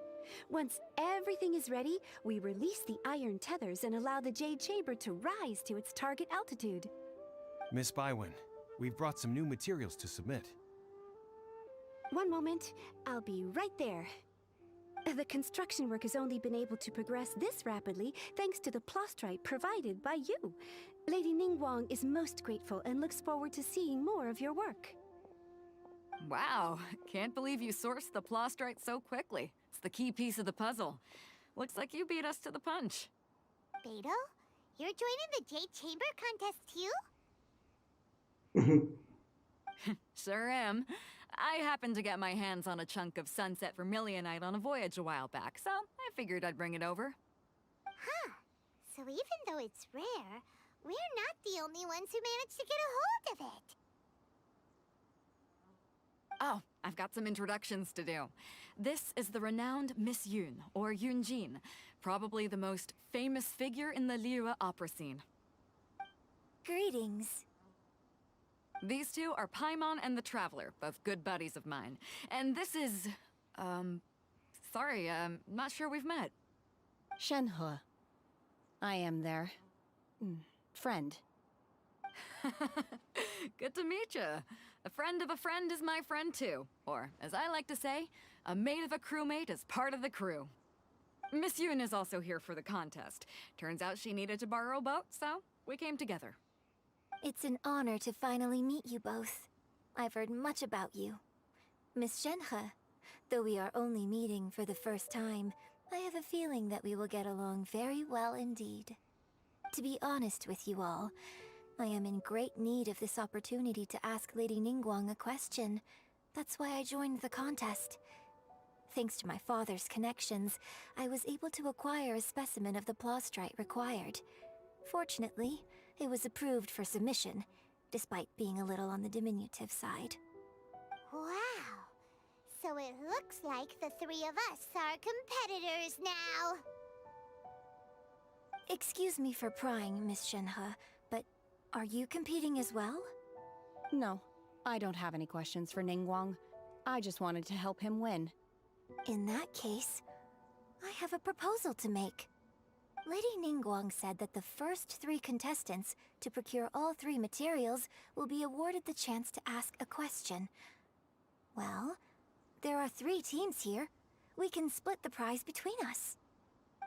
Once everything is ready, we release the iron tethers and allow the Jade Chamber to rise to its target altitude. Miss Bywin, we've brought some new materials to submit. One moment, I'll be right there. The construction work has only been able to progress this rapidly thanks to the plastrite provided by you. Lady Ningguang is most grateful and looks forward to seeing more of your work. Wow, can't believe you sourced the plastrite so quickly. It's the key piece of the puzzle. Looks like you beat us to the punch. Beidou? You're joining the Jade Chamber contest too? Sure am. I happened to get my hands on a chunk of Sunset Vermilionite on a voyage a while back, so I figured I'd bring it over. Huh. So even though it's rare, we're not the only ones who managed to get a hold of it. Oh, I've got some introductions to do. This is the renowned Miss Yun, or Yunjin, probably the most famous figure in the Liyue opera scene. Greetings. These two are Paimon and the Traveler, both good buddies of mine. And this is... sorry, not sure we've met. Shenhua. I am their... friend. Good to meet you. A friend of a friend is my friend too. Or, as I like to say, a mate of a crewmate is part of the crew. Miss Yun is also here for the contest. Turns out she needed to borrow a boat, so we came together. It's an honor to finally meet you both. I've heard much about you. Miss Shenhe, though we are only meeting for the first time, I have a feeling that we will get along very well indeed. To be honest with you all, I am in great need of this opportunity to ask Lady Ningguang a question. That's why I joined the contest. Thanks to my father's connections, I was able to acquire a specimen of the plastrite required. Fortunately, it was approved for submission, despite being a little on the diminutive side. Wow! So it looks like the 3 of us are competitors now! Excuse me for prying, Miss Shenhe, but are you competing as well? No, I don't have any questions for Ningguang. I just wanted to help him win. In that case, I have a proposal to make. Lady Ningguang said that the first 3 contestants to procure all 3 materials will be awarded the chance to ask a question. Well, There are 3 teams here. We can split the prize between us.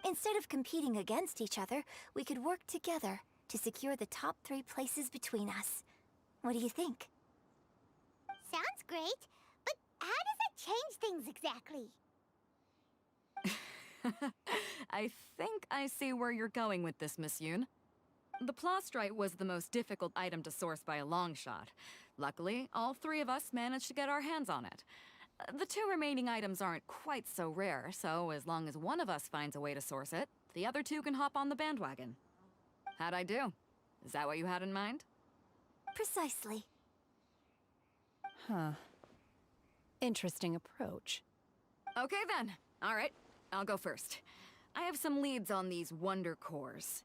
Instead of competing against each other, we could work together to secure the top 3 places between us. What do you think? Sounds great, but how does that change things exactly? I think I see where you're going with this, Miss Yoon. The plastrite was the most difficult item to source by a long shot. Luckily, all 3 of us managed to get our hands on it. The 2 remaining items aren't quite so rare, so as long as one of us finds a way to source it, the other 2 can hop on the bandwagon. How'd I do? Is that what you had in mind? Precisely. Huh. Interesting approach. Okay then. All right, I'll go first. I have some leads on these wonder cores.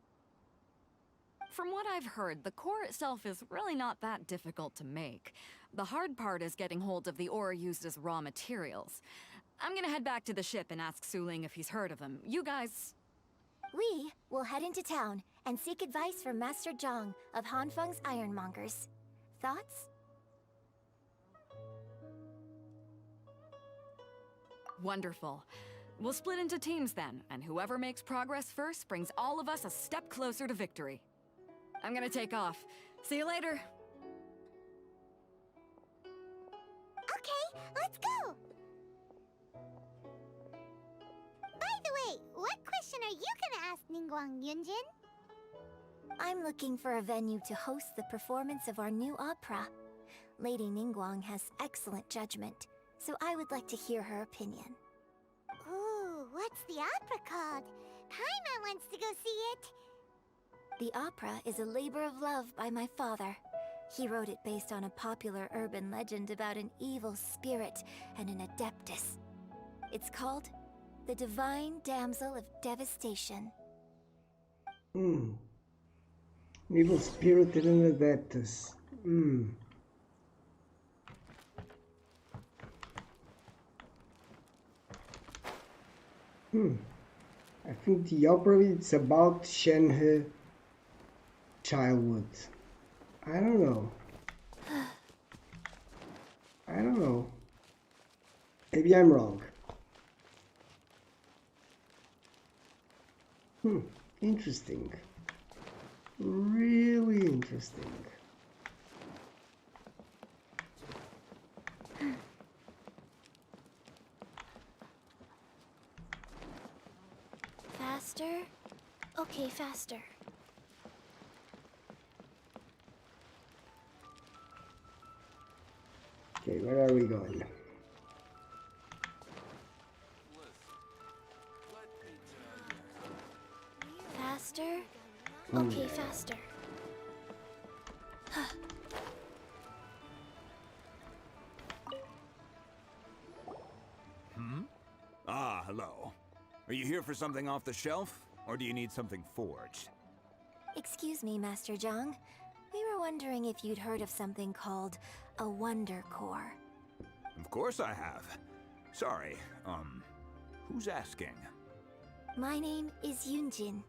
From what I've heard, the core itself is really not that difficult to make. The hard part is getting hold of the ore used as raw materials. I'm gonna head back to the ship and ask Suling if he's heard of them. You guys... We will head into town and seek advice from Master Zhang of Hanfeng's Ironmongers. Thoughts? Wonderful. We'll split into teams then, and whoever makes progress first brings all of us a step closer to victory. I'm gonna take off. See you later. Okay, let's go! By the way, what question are you gonna ask Ningguang, Yunjin? I'm looking for a venue to host the performance of our new opera. Lady Ningguang has excellent judgment, so I would like to hear her opinion. Ooh, what's the opera called? Paimon wants to go see it. The opera is a labor of love by my father. He wrote it based on a popular urban legend about an evil spirit and an adeptus. It's called The Divine Damsel of Devastation. Evil spirit and an adeptus. I think the opera is about Shenhe childhood. I don't know. I don't know. Maybe I'm wrong. Interesting. Really interesting. Faster? Okay, faster. Okay, where are we going? Faster? Okay, faster. Ah, hello. Are you here for something off the shelf, or do you need something forged? Excuse me, Master Zhang. We were wondering if you'd heard of something called a Wonder Core. Of course I have. Sorry, who's asking? My name is Yunjin.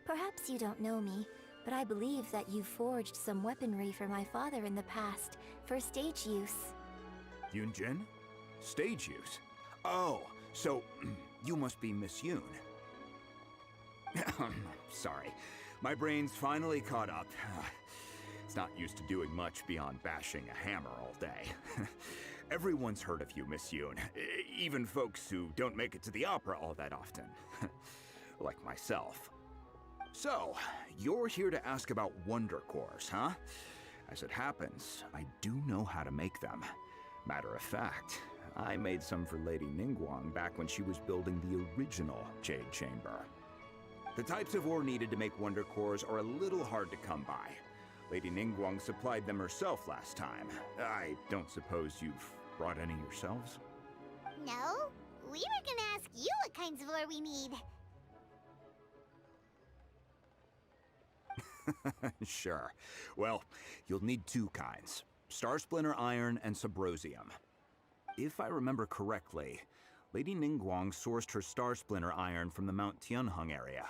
Perhaps you don't know me, but I believe that you forged some weaponry for my father in the past, for stage use. Yunjin? Stage use? Oh, so you must be Miss Yoon. Sorry, my brain's finally caught up. It's not used to doing much beyond bashing a hammer all day. Everyone's heard of you, Miss Yoon. Even folks who don't make it to the opera all that often. Like myself. So, you're here to ask about Wonder Cores, huh? As it happens, I do know how to make them. Matter of fact, I made some for Lady Ningguang back when she was building the original Jade Chamber. The types of ore needed to make Wonder Cores are a little hard to come by. Lady Ningguang supplied them herself last time. I don't suppose you've brought any yourselves? No, we were gonna ask you what kinds of ore we need. Sure. Well, you'll need 2 kinds. Star Splinter Iron and Subrosium. If I remember correctly, Lady Ningguang sourced her Star Splinter Iron from the Mount Tianheng area.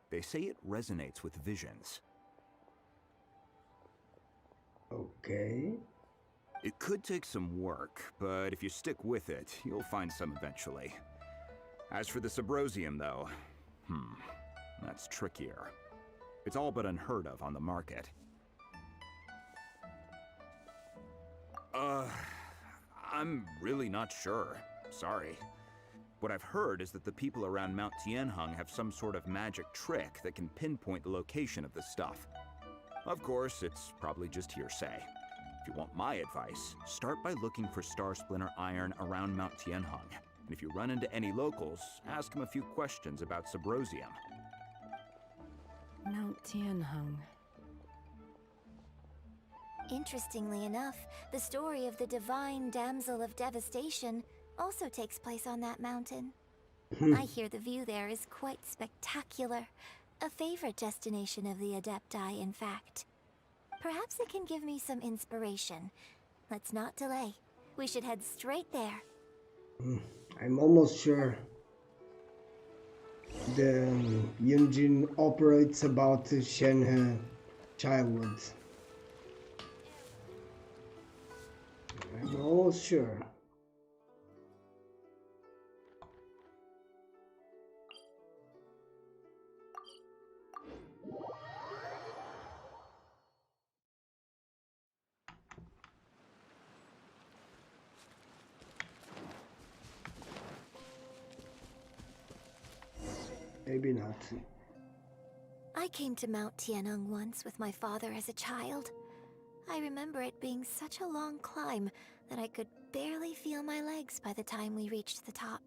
They say it resonates with visions. Okay. It could take some work, but if you stick with it, you'll find some eventually. As for the Subrosium, though, that's trickier. It's all but unheard of on the market. I'm really not sure. Sorry. What I've heard is that the people around Mount Tianheng have some sort of magic trick that can pinpoint the location of the stuff. Of course, it's probably just hearsay. If you want my advice, start by looking for Star Splinter iron around Mount Tianheng. And if you run into any locals, ask them a few questions about Subrosium. Mount Tianheng. Interestingly enough, the story of the divine damsel of devastation also takes place on that mountain. I hear the view there is quite spectacular. A favorite destination of the Adepti, in fact. Perhaps it can give me some inspiration. Let's not delay. We should head straight there. I'm almost sure the Yunjin operates about Shenhe childhood. I'm almost sure. Maybe not. I came to Mount Tianheng once with my father as a child. I remember it being such a long climb that I could barely feel my legs by the time we reached the top.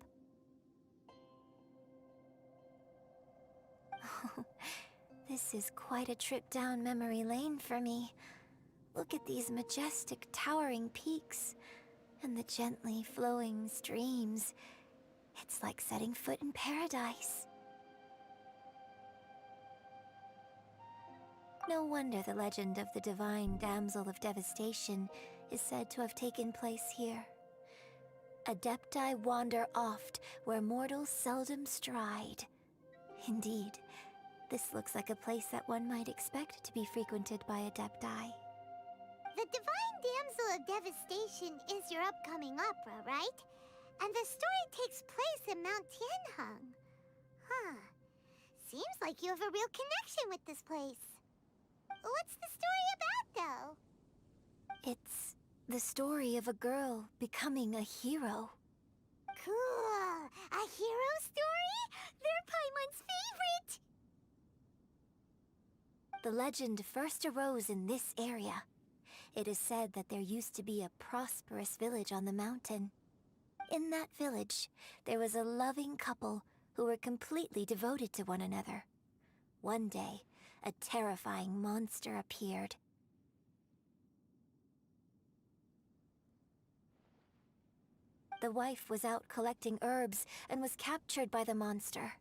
This is quite a trip down memory lane for me. Look at these majestic, towering peaks and the gently flowing streams. It's like setting foot in paradise. No wonder the legend of the divine damsel of devastation is said to have taken place here. Adepti wander oft where mortals seldom stride. Indeed, this looks like a place that one might expect to be frequented by Adepti. The Divine Damsel of Devastation is your upcoming opera, right? And the story takes place in Mount Tianheng. Huh. Seems like you have a real connection with this place. What's the story about, though? It's the story of a girl becoming a hero. Cool! A hero story? They're Paimon's favorite! The legend first arose in this area. It is said that there used to be a prosperous village on the mountain. In that village, there was a loving couple who were completely devoted to one another. One day, a terrifying monster appeared. The wife was out collecting herbs and was captured by the monster.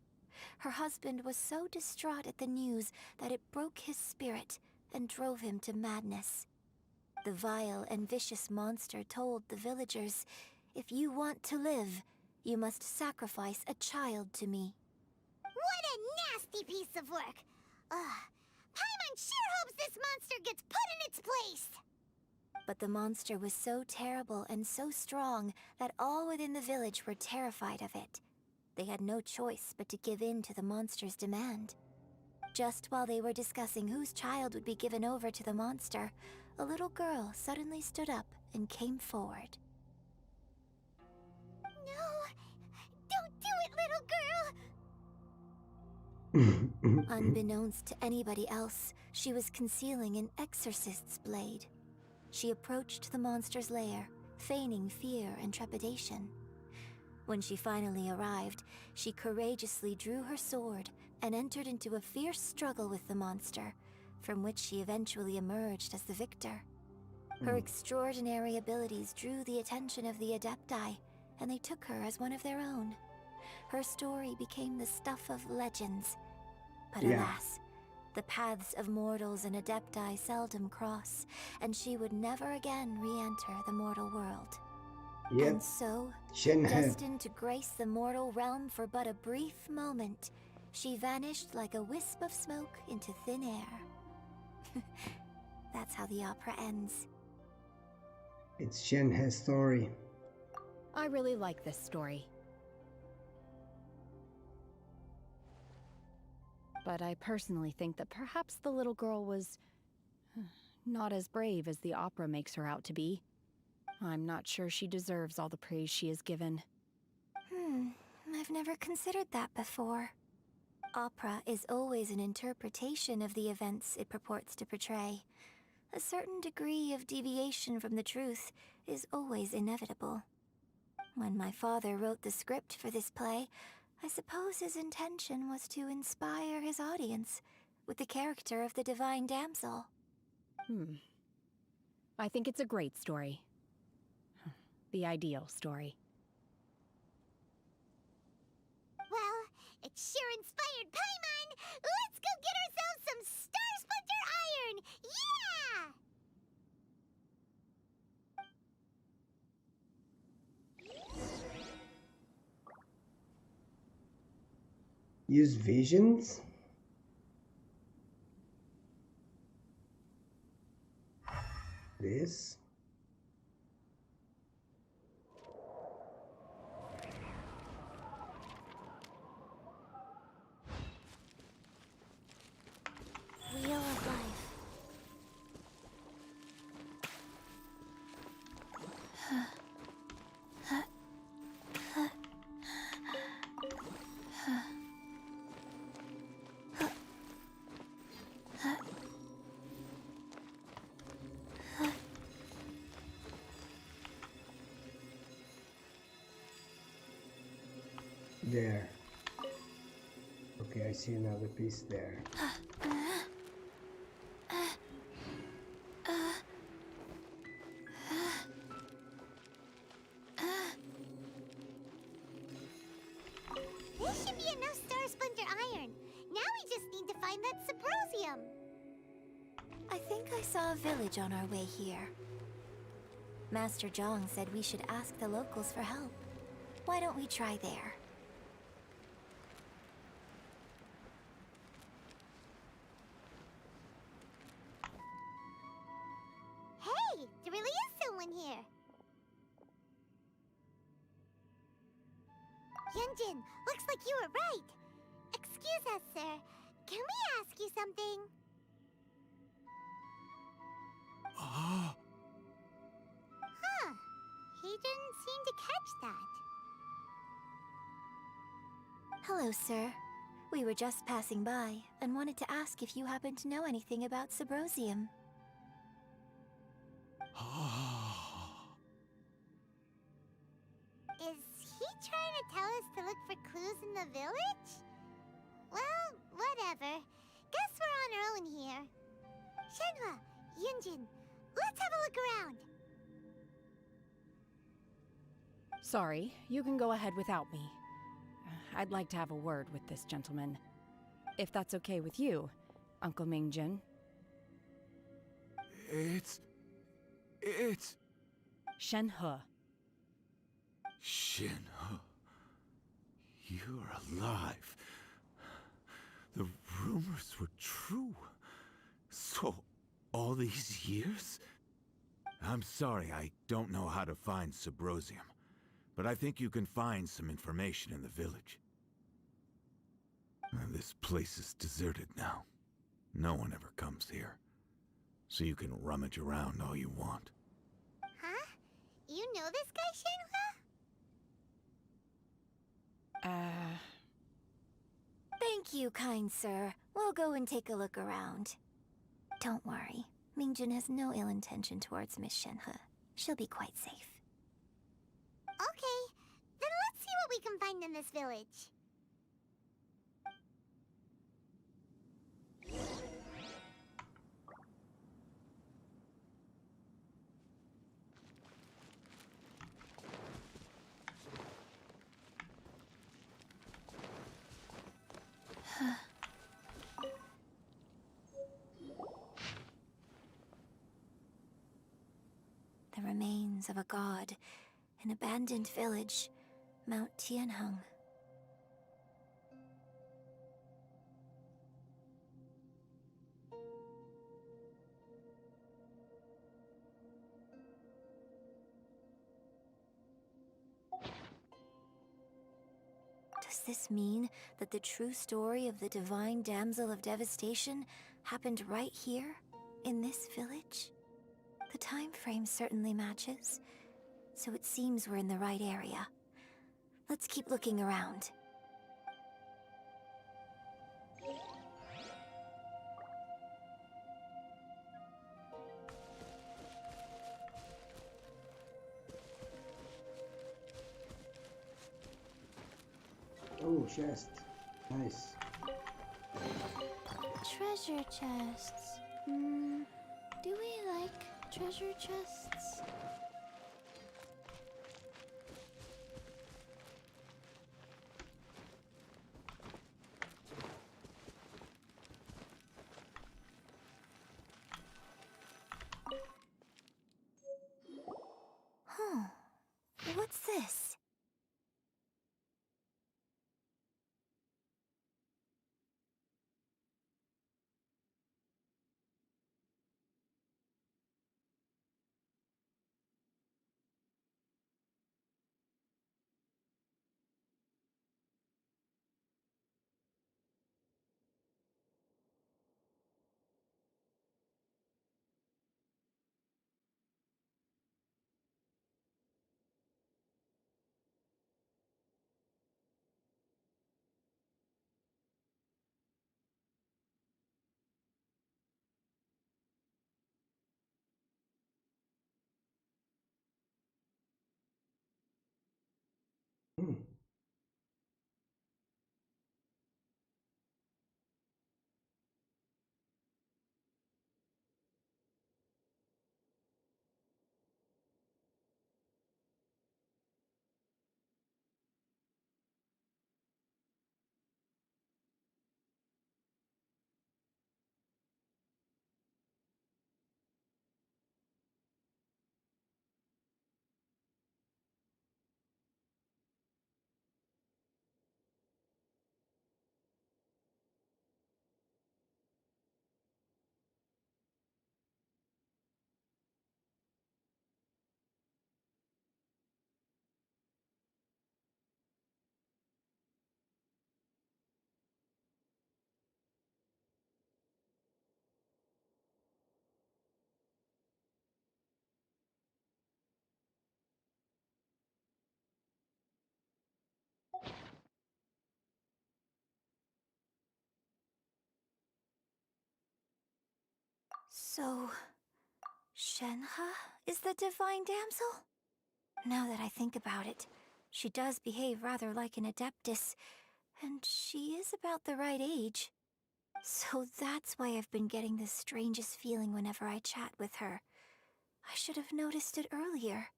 Her husband was so distraught at the news that it broke his spirit and drove him to madness. The vile and vicious monster told the villagers, "If you want to live, you must sacrifice a child to me." What a nasty piece of work! Paimon sure hopes this monster gets put in its place! But the monster was so terrible and so strong that all within the village were terrified of it. They had no choice but to give in to the monster's demand. Just while they were discussing whose child would be given over to the monster, a little girl suddenly stood up and came forward. No! Don't do it, little girl! Unbeknownst to anybody else, she was concealing an exorcist's blade. She approached the monster's lair, feigning fear and trepidation. When she finally arrived, she courageously drew her sword and entered into a fierce struggle with the monster, from which she eventually emerged as the victor. Her extraordinary abilities drew the attention of the Adepti, and they took her as one of their own. Her story became the stuff of legends. But alas, the paths of mortals and Adepti seldom cross, and she would never again re-enter the mortal world. And so, destined to grace the mortal realm for but a brief moment, she vanished like a wisp of smoke into thin air. That's how the opera ends. It's Shenhe's story. I really like this story. But I personally think that perhaps the little girl was not as brave as the opera makes her out to be. I'm not sure she deserves all the praise she is given. I've never considered that before. Opera is always an interpretation of the events it purports to portray. A certain degree of deviation from the truth is always inevitable. When my father wrote the script for this play, I suppose his intention was to inspire his audience with the character of the divine damsel. I think it's a great story. The ideal story. Well, it sure inspired Paimon! Let's go get ourselves some Star Splinter Iron! Yeah! Use visions? This? Wheel of Life. There. Okay, I see another piece there. This should be enough Star Splinter Iron. Now we just need to find that Subrosium. I think I saw a village on our way here. Master Zhang said we should ask the locals for help. Why don't we try there? Hey, there really is someone here. Yunjin, looks like you were right. Excuse us, sir. Can we ask you something? Huh. He didn't seem to catch that. Hello, sir. We were just passing by and wanted to ask if you happen to know anything about Subrosium. Is he trying to tell us to look for clues in the village? Well, whatever. Guess we're on our own here. Shenhua, Yunjin, let's have a look around. Sorry, you can go ahead without me. I'd like to have a word with this gentleman. If that's okay with you, Uncle Mingjin. It's... Shenhe. Shenhe. You're alive. The rumors were true. So, all these years? I'm sorry, I don't know how to find Subrosium, but I think you can find some information in the village. This place is deserted now. No one ever comes here. So you can rummage around all you want. Huh? You know this guy, Shenhua? Thank you, kind sir. We'll go and take a look around. Don't worry. Mingjin has no ill intention towards Miss Shenhe. She'll be quite safe. Okay, then let's see what we can find in this village. The remains of a god, an abandoned village, Mount Tianheng. Does this mean that the true story of the divine damsel of devastation happened right here, in this village? The time frame certainly matches, so it seems we're in the right area. Let's keep looking around. Oh, chest. Nice. Treasure chests. Do we like treasure chests? Huh. What's this? Hmm. So, Shenhe is the divine damsel? Now that I think about it, she does behave rather like an adeptus, and she is about the right age. So that's why I've been getting the strangest feeling whenever I chat with her. I should have noticed it earlier.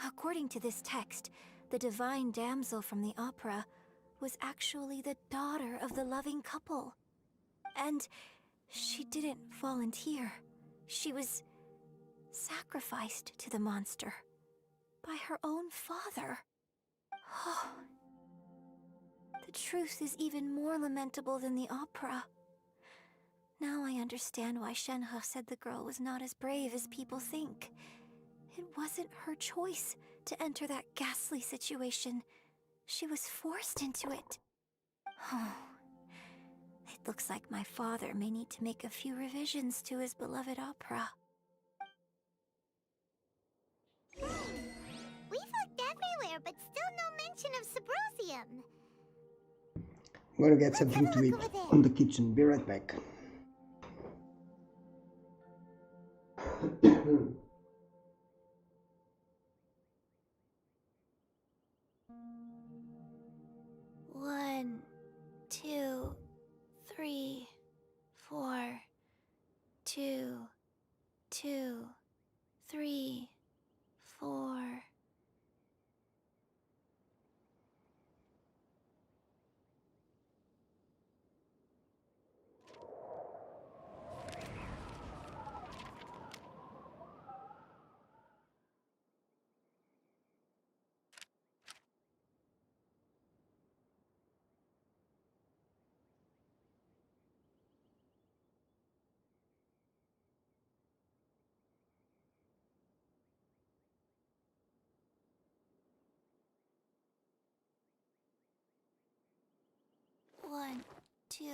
According to this text, the divine damsel from the opera was actually the daughter of the loving couple. And she didn't volunteer. She was sacrificed to the monster by her own father. Oh, the truth is even more lamentable than the opera. Now I understand why Shenhe said the girl was not as brave as people think. It wasn't her choice to enter that ghastly situation. She was forced into it. Oh, it looks like my father may need to make a few revisions to his beloved opera. We've looked everywhere, but still no mention of Sabrosium. I'm gonna get something to eat on the kitchen. Be right back. One, 2, 3, 4. 2, 2, 3, 4. 2,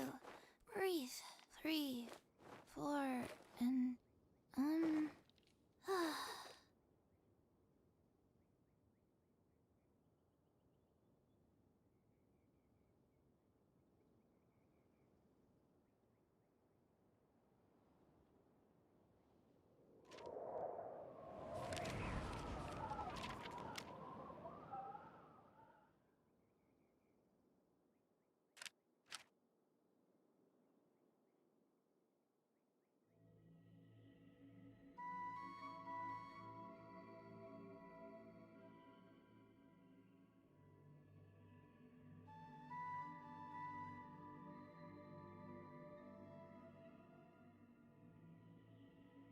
breathe, 3, 4, and,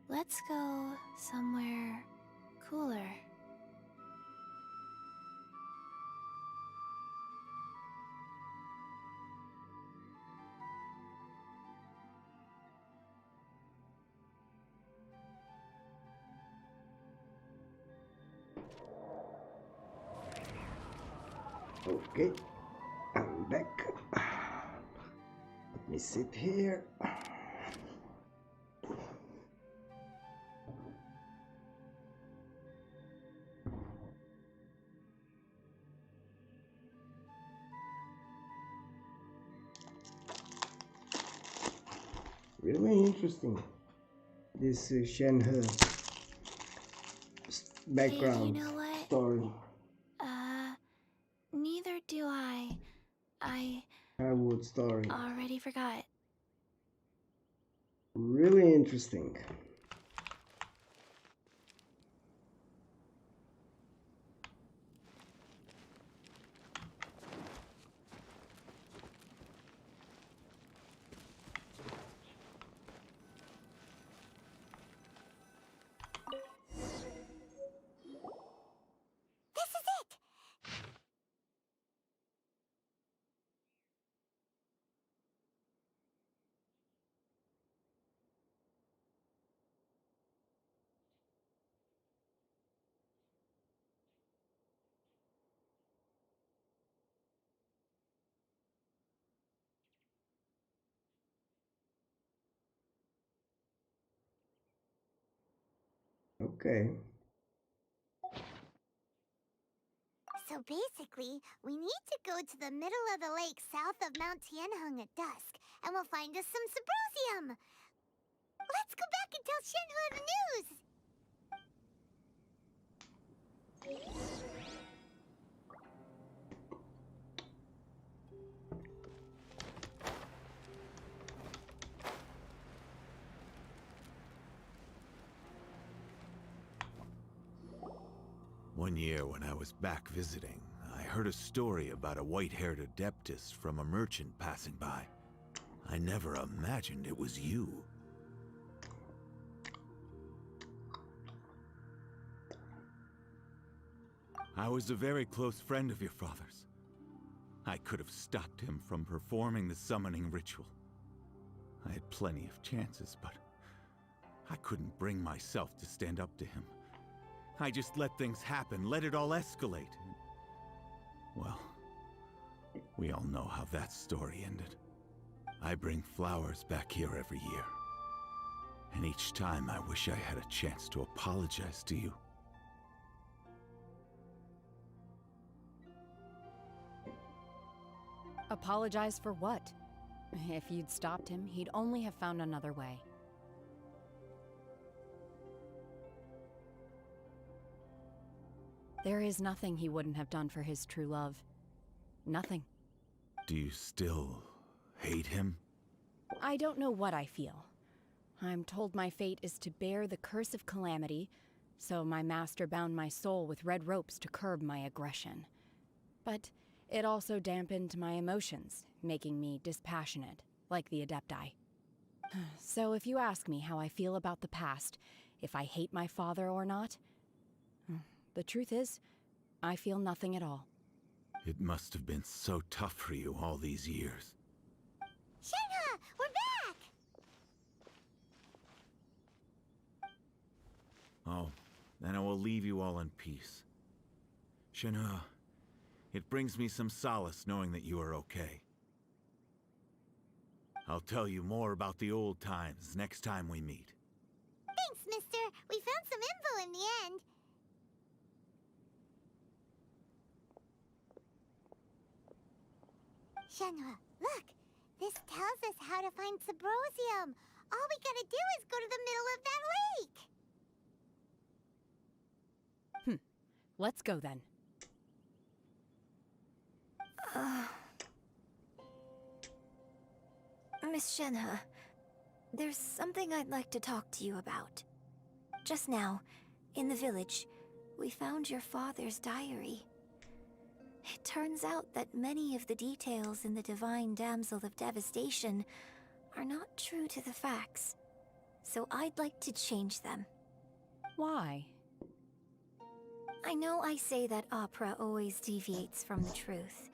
let's go somewhere cooler. Okay, I'm back. Let me sit here. Really interesting, this Shenhe background Hey, you know what? story. Neither do I. I Hardwood story. already forgot. Really interesting. This is it! Okay. So basically, we need to go to the middle of the lake south of Mount Tianheng at dusk, and we'll find us some Symposium! Let's go back and tell Shenhua the news! One year when I was back visiting, I heard a story about a white-haired adeptus from a merchant passing by. I never imagined it was you. I was a very close friend of your father's. I could have stopped him from performing the summoning ritual. I had plenty of chances, but I couldn't bring myself to stand up to him. I just let things happen, let it all escalate. Well, we all know how that story ended. I bring flowers back here every year. And each time I wish I had a chance to apologize to you. Apologize for what? If you'd stopped him, he'd only have found another way. There is nothing he wouldn't have done for his true love. Nothing. Do you still hate him? I don't know what I feel. I'm told my fate is to bear the curse of calamity, so my master bound my soul with red ropes to curb my aggression. But it also dampened my emotions, making me dispassionate, like the Adepti. So if you ask me how I feel about the past, if I hate my father or not, the truth is, I feel nothing at all. It must have been so tough for you all these years. Shenhua, we're back! Oh, then I will leave you all in peace. Shenhua, it brings me some solace knowing that you are okay. I'll tell you more about the old times next time we meet. Thanks, mister. We found some info in the end. Shenhua, look! This tells us how to find Subrosium. All we gotta do is go to the middle of that lake. Let's go then. Miss Shenhe, there's something I'd like to talk to you about. Just now, in the village, we found your father's diary. It turns out that many of the details in the Divine Damsel of Devastation are not true to the facts. So I'd like to change them. Why? I know I say that opera always deviates from the truth,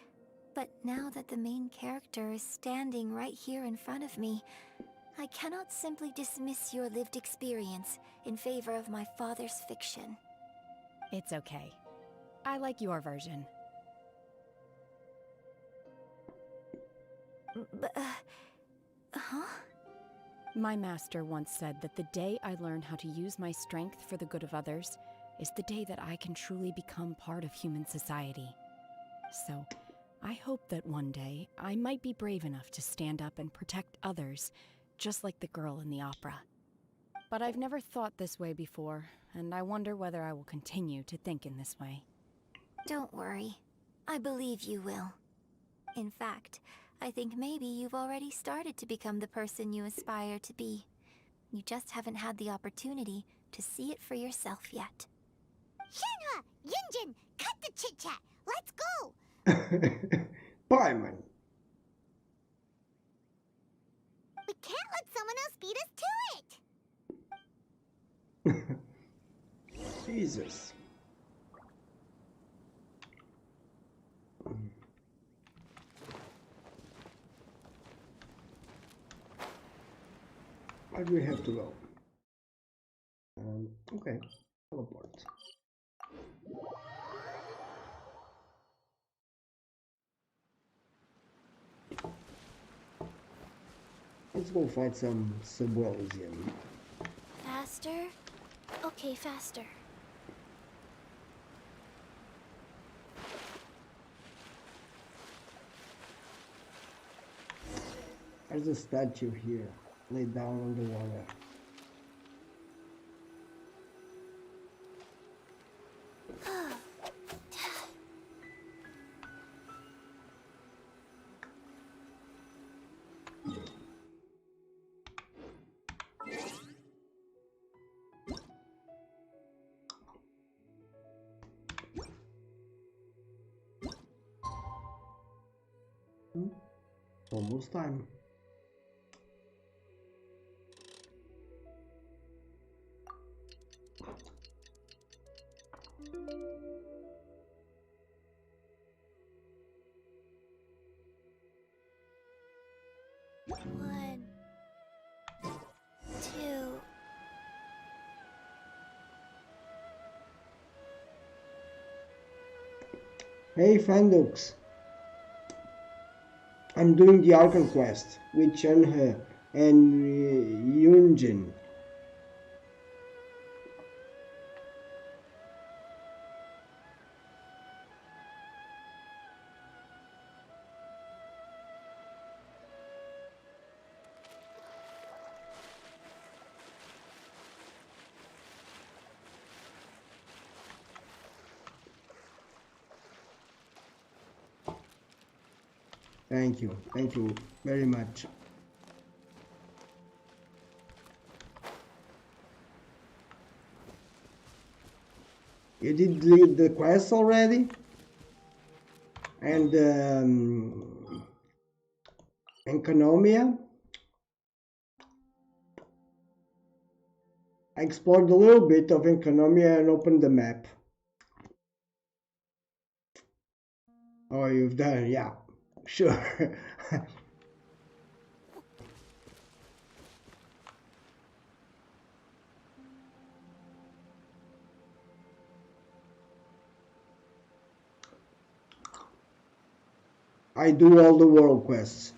but now that the main character is standing right here in front of me, I cannot simply dismiss your lived experience in favor of my father's fiction. It's okay. I like your version. But, huh? My master once said that the day I learn how to use my strength for the good of others is the day that I can truly become part of human society. So, I hope that one day I might be brave enough to stand up and protect others, just like the girl in the opera. But I've never thought this way before, and I wonder whether I will continue to think in this way. Don't worry. I believe you will. In fact, I think maybe you've already started to become the person you aspire to be. You just haven't had the opportunity to see it for yourself yet. Shenhua! Yunjin! Cut the chit-chat! Let's go! Bye, man. We can't let someone else beat us to it! Jesus. Where do we have to go? Okay, teleport. Let's go find some Subrosium. Faster? Okay, faster. There's a statue here, laid down on the water. Almost time. One, two. Hey Fandux, I'm doing the Archon quest with Shenhe and Yunjin. Thank you very much. You did lead the quest already? And Enkanomiya? I explored a little bit of Enkanomiya and opened the map. Oh, you've done, yeah. Sure. I do all the world quests.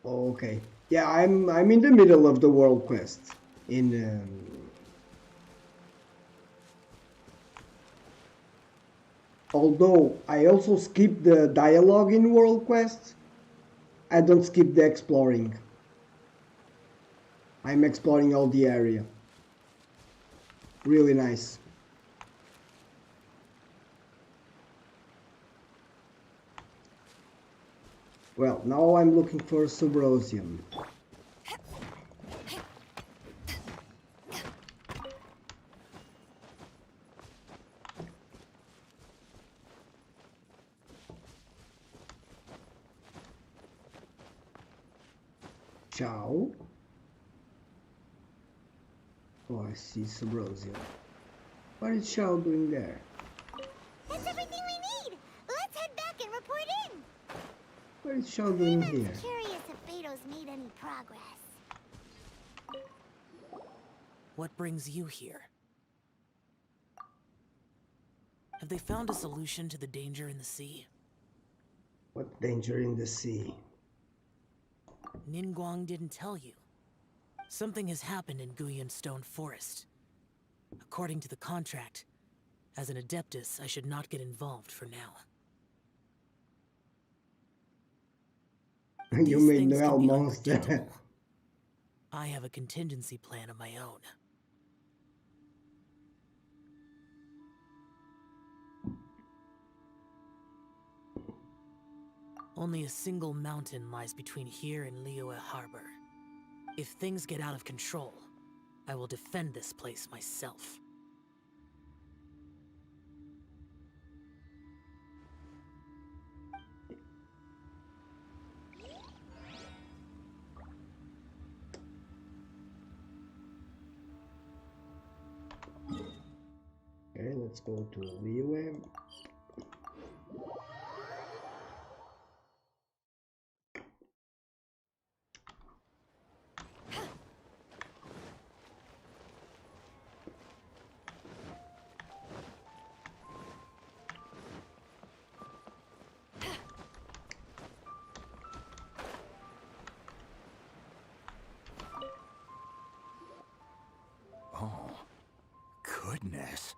Okay. Yeah, I'm in the middle of the world quest. Although I also skip the dialogue in world quest, I don't skip the exploring. I'm exploring all the area. Really nice. Well, now I'm looking for Subrosium. Ciao. Oh, I see Subrosium. What is Xiao doing there? That's everything we need! Let's head back and report in! What is Xiao doing here? I'm curious if Beto's made any progress. What brings you here? Have they found a solution to the danger in the sea? What danger in the sea? Ningguang didn't tell you. Something has happened in Guyan Stone Forest. According to the contract, as an Adeptus, I should not get involved for now. You made Noel monster. I have a contingency plan of my own. Only a single mountain lies between here and Liyue Harbor. If things get out of control, I will defend this place myself. Okay, let's go to Liyue. Oh, goodness.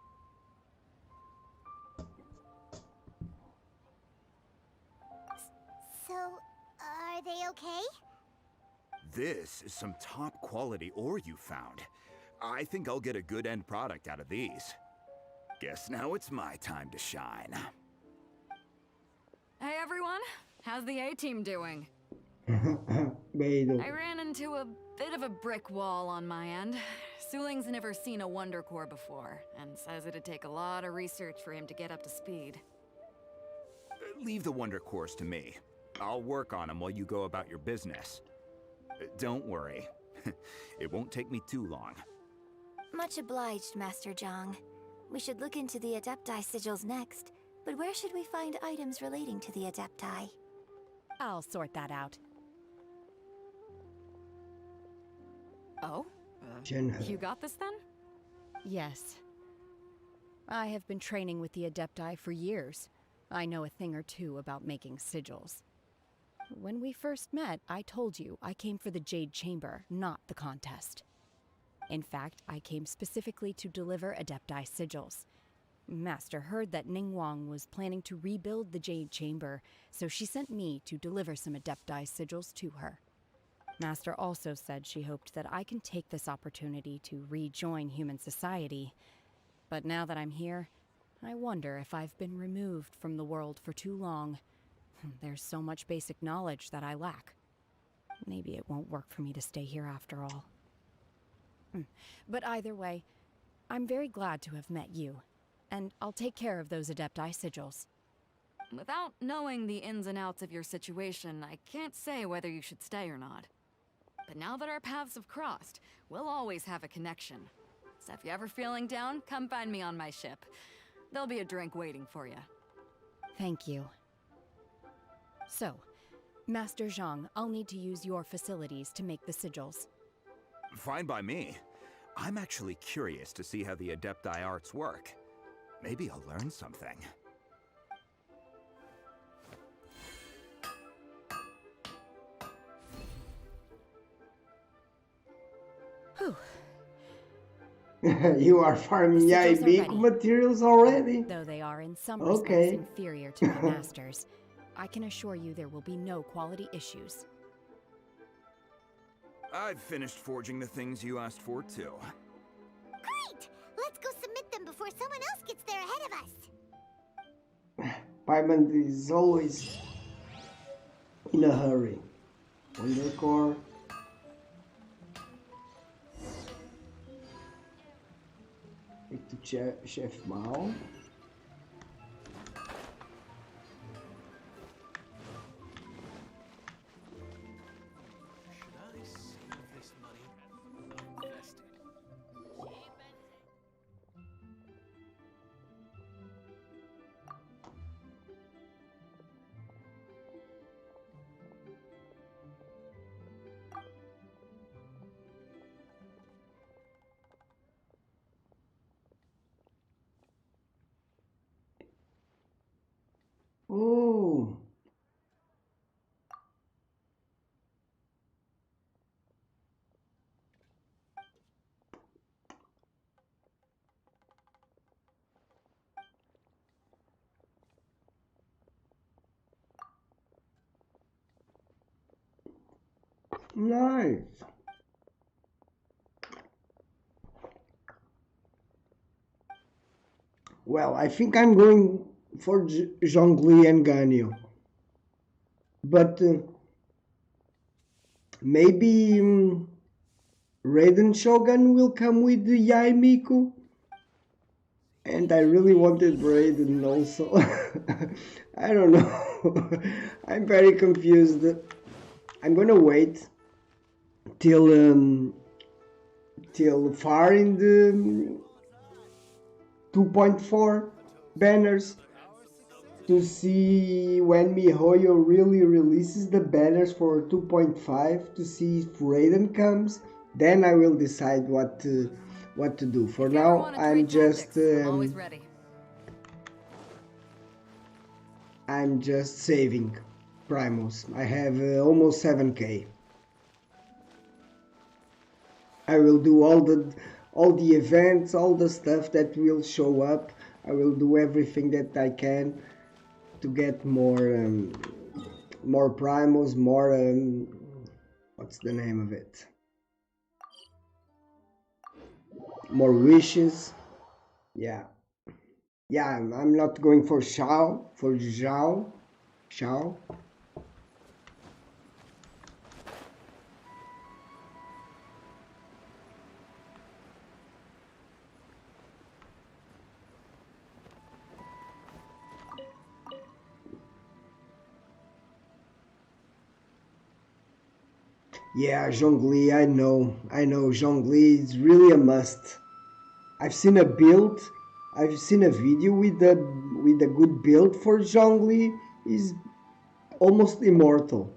So, are they okay? This is some top quality ore you found. I think I'll get a good end product out of these. Guess now it's my time to shine. Hey everyone, how's the A-team doing? I ran into a bit of a brick wall on my end. Suling's never seen a Wonder Core before, and says it'd take a lot of research for him to get up to speed. Leave the Wonder Cores to me. I'll work on them while you go about your business. Don't worry. It won't take me too long. Much obliged, Master Zhang. We should look into the Adepti sigils next, but where should we find items relating to the Adepti? I'll sort that out. Oh? You got this then? Yes. I have been training with the Adepti for years. I know a thing or two about making sigils. When we first met, I told you I came for the Jade Chamber, not the contest. In fact, I came specifically to deliver Adepti sigils. Master heard that Ningguang was planning to rebuild the Jade Chamber, so she sent me to deliver some Adepti sigils to her. Master also said she hoped that I can take this opportunity to rejoin human society. But now that I'm here, I wonder if I've been removed from the world for too long. There's so much basic knowledge that I lack. Maybe it won't work for me to stay here after all. But either way, I'm very glad to have met you, and I'll take care of those Adepti sigils. Without knowing the ins and outs of your situation, I can't say whether you should stay or not. But now that our paths have crossed, we'll always have a connection. So if you're ever feeling down, come find me on my ship. There'll be a drink waiting for you. Thank you. So, Master Zhang, I'll need to use your facilities to make the sigils. Fine by me. I'm actually curious to see how the Adepti arts work. Maybe I'll learn something. You are farming Sigils are big ready. materials already? Though they are in some Okay. respects inferior to my masters, I can assure you there will be no quality issues. I've finished forging the things you asked for, too. Great! Let's go submit them before someone else gets there ahead of us. Paimon is always in a hurry. Wondercore. Take to Chef Mao. Oh, nice. Well, I think I'm going for Zhongli and Ganyu. But maybe Raiden Shogun will come with the Yai Miku. And I really wanted Raiden also. I don't know. I'm very confused. I'm gonna wait till far in the 2.4 banners to see when MiHoYo really releases the banners for 2.5 to see if Raiden comes. Then I will decide what to do. For now, I'm just saving Primus. I have almost 7k. I will do all the events, all the stuff that will show up. I will do everything that I can to get more Primus, more what's the name of it? More wishes. Yeah. Yeah, I'm not going for Xiao, for Zhao. Yeah, Zhongli, I know, Zhongli is really a must. I've seen a video with a good build for Zhongli. Is almost immortal.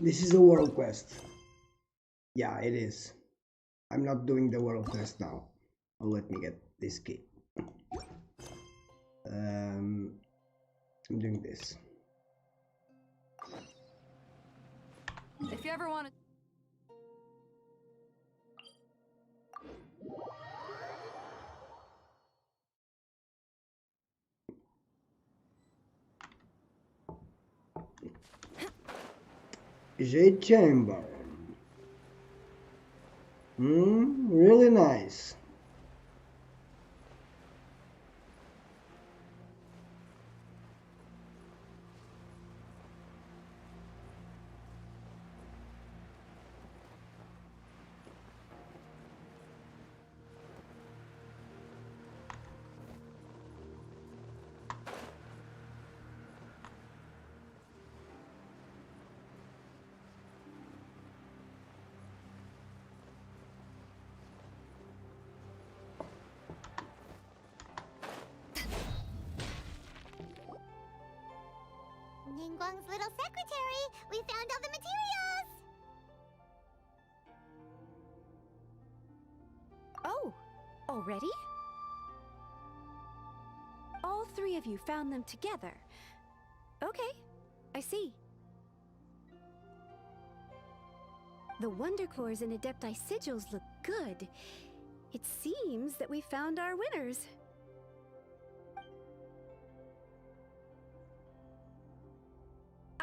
This is a world quest. Yeah, it is. I'm not doing the world quest now. Oh, let me get this key. I'm doing this. If you ever want to... Jade chamber. Really nice. Ningguang's little secretary! We found all the materials! Oh, already? All three of you found them together. Okay, I see. The Wonder Cores and Adepti sigils look good. It seems that we found our winners.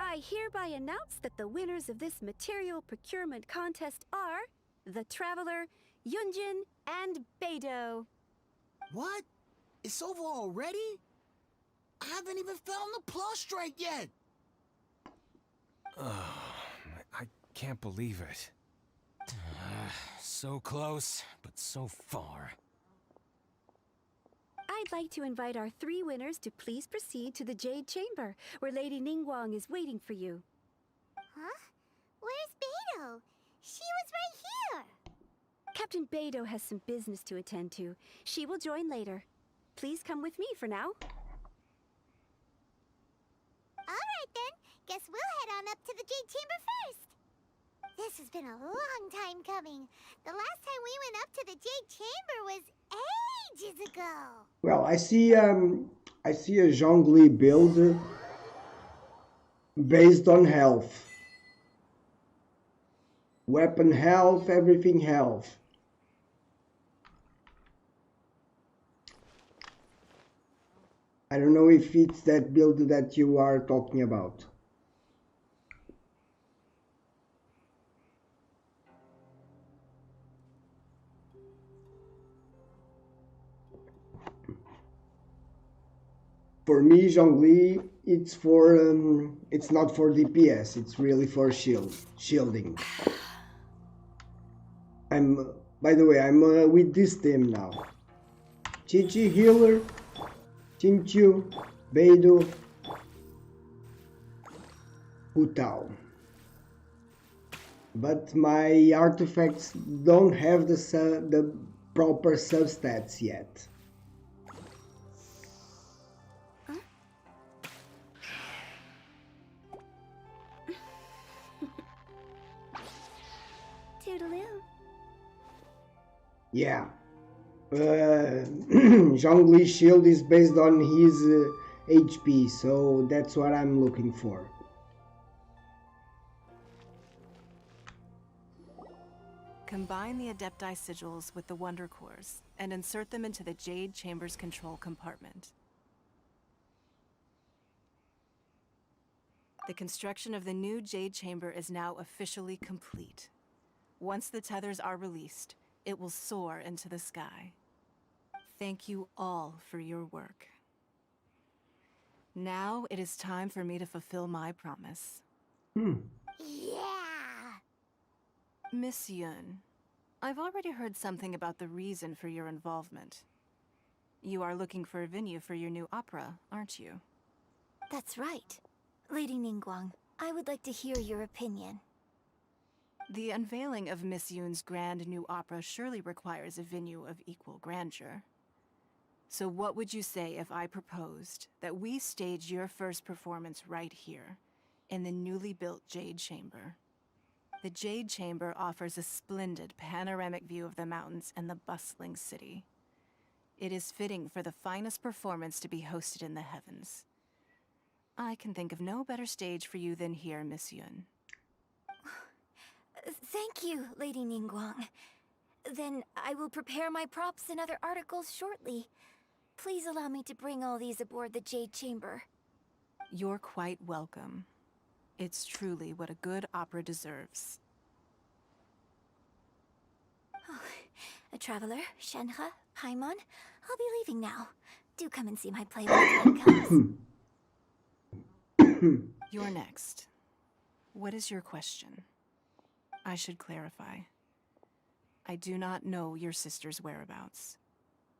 I hereby announce that the winners of this material procurement contest are the Traveler, Yunjin, and Beidou. What? It's over already? I haven't even found the Plustrite yet! I can't believe it. So close, but so far. I'd like to invite our three winners to please proceed to the Jade Chamber, where Lady Ningguang is waiting for you. Huh? Where's Beidou? She was right here! Captain Beidou has some business to attend to. She will join later. Please come with me for now. Alright then, guess we'll head on up to the Jade Chamber first! This has been a long time coming. The last time we went up to the Jade Chamber was ages ago. Well, I see a Zhongli build based on health. Weapon health, everything health. I don't know if it's that build that you are talking about. For me, Zhongli, it's not for DPS, it's really for shielding. By the way, I'm with this team now. Chi-Chi healer, Chinchu, Beidou, Hu Tao. But my artifacts don't have the proper substats yet. Toodaloo. Yeah. Zhongli's shield is based on his HP, so that's what I'm looking for. Combine the Adepti sigils with the Wonder Cores and insert them into the Jade Chamber's control compartment. The construction of the new Jade Chamber is now officially complete. Once the tethers are released, it will soar into the sky. Thank you all for your work. Now it is time for me to fulfill my promise. Yeah! Miss Yun, I've already heard something about the reason for your involvement. You are looking for a venue for your new opera, aren't you? That's right. Lady Ningguang, I would like to hear your opinion. The unveiling of Miss Yun's grand new opera surely requires a venue of equal grandeur. So what would you say if I proposed that we stage your first performance right here, in the newly built Jade Chamber? The Jade Chamber offers a splendid panoramic view of the mountains and the bustling city. It is fitting for the finest performance to be hosted in the heavens. I can think of no better stage for you than here, Miss Yun. Thank you, Lady Ningguang. Then I will prepare my props and other articles shortly. Please allow me to bring all these aboard the Jade Chamber. You're quite welcome. It's truly what a good opera deserves. Oh, a traveler, Shenhe, Paimon, I'll be leaving now. Do come and see my play when the time comes. You're next. What is your question? I should clarify. I do not know your sister's whereabouts.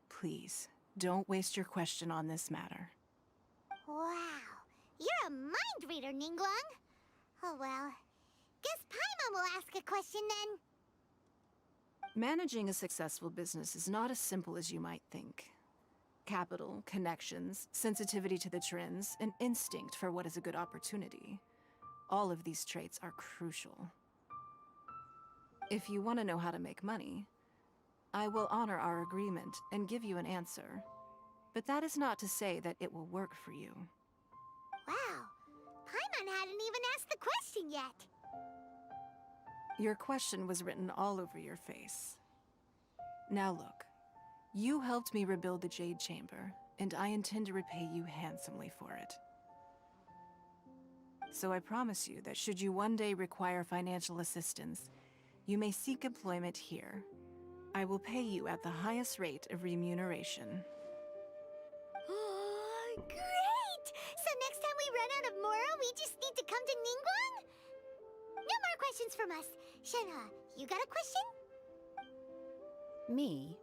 Please, don't waste your question on this matter. Wow, you're a mind reader, Ningguang. Oh well, guess Paimon will ask a question then. Managing a successful business is not as simple as you might think. Capital, connections, sensitivity to the trends, and instinct for what is a good opportunity. All of these traits are crucial. If you want to know how to make money, I will honor our agreement and give you an answer. But that is not to say that it will work for you. Wow, Paimon hadn't even asked the question yet. Your question was written all over your face. Now look, you helped me rebuild the Jade Chamber, and I intend to repay you handsomely for it. So I promise you that should you one day require financial assistance, you may seek employment here. I will pay you at the highest rate of remuneration. Great! So next time we run out of Moro, we just need to come to Ningguang? No more questions from us. Shenhe, you got a question? Me?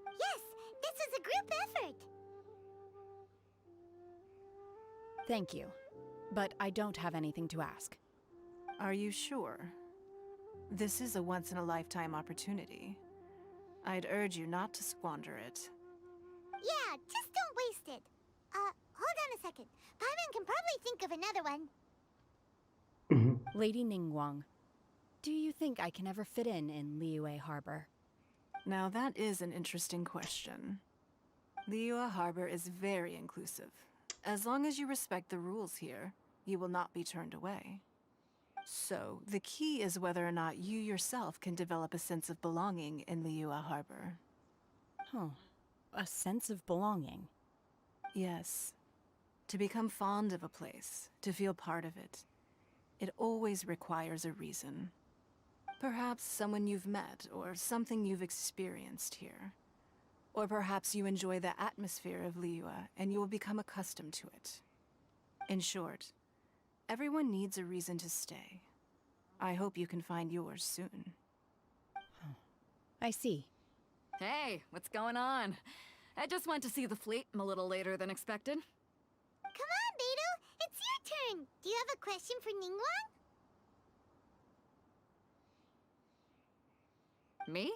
Yes, this is a group effort. Thank you. But I don't have anything to ask. Are you sure? This is a once-in-a-lifetime opportunity. I'd urge you not to squander it. Yeah, just don't waste it. Hold on a second. Paimon can probably think of another one. Lady Ningguang, do you think I can ever fit in Liyue Harbor? Now that is an interesting question. Liyue Harbor is very inclusive. As long as you respect the rules here, you will not be turned away. So, the key is whether or not you yourself can develop a sense of belonging in Liyue Harbor. Oh, a sense of belonging. Yes. To become fond of a place, to feel part of it, it always requires a reason. Perhaps someone you've met, or something you've experienced here. Or perhaps you enjoy the atmosphere of Liyue, and you will become accustomed to it. In short, everyone needs a reason to stay. I hope you can find yours soon. I see. Hey, what's going on? I just went to see the fleet a little later than expected. Come on, Beidou! It's your turn! Do you have a question for Ningguang? Me?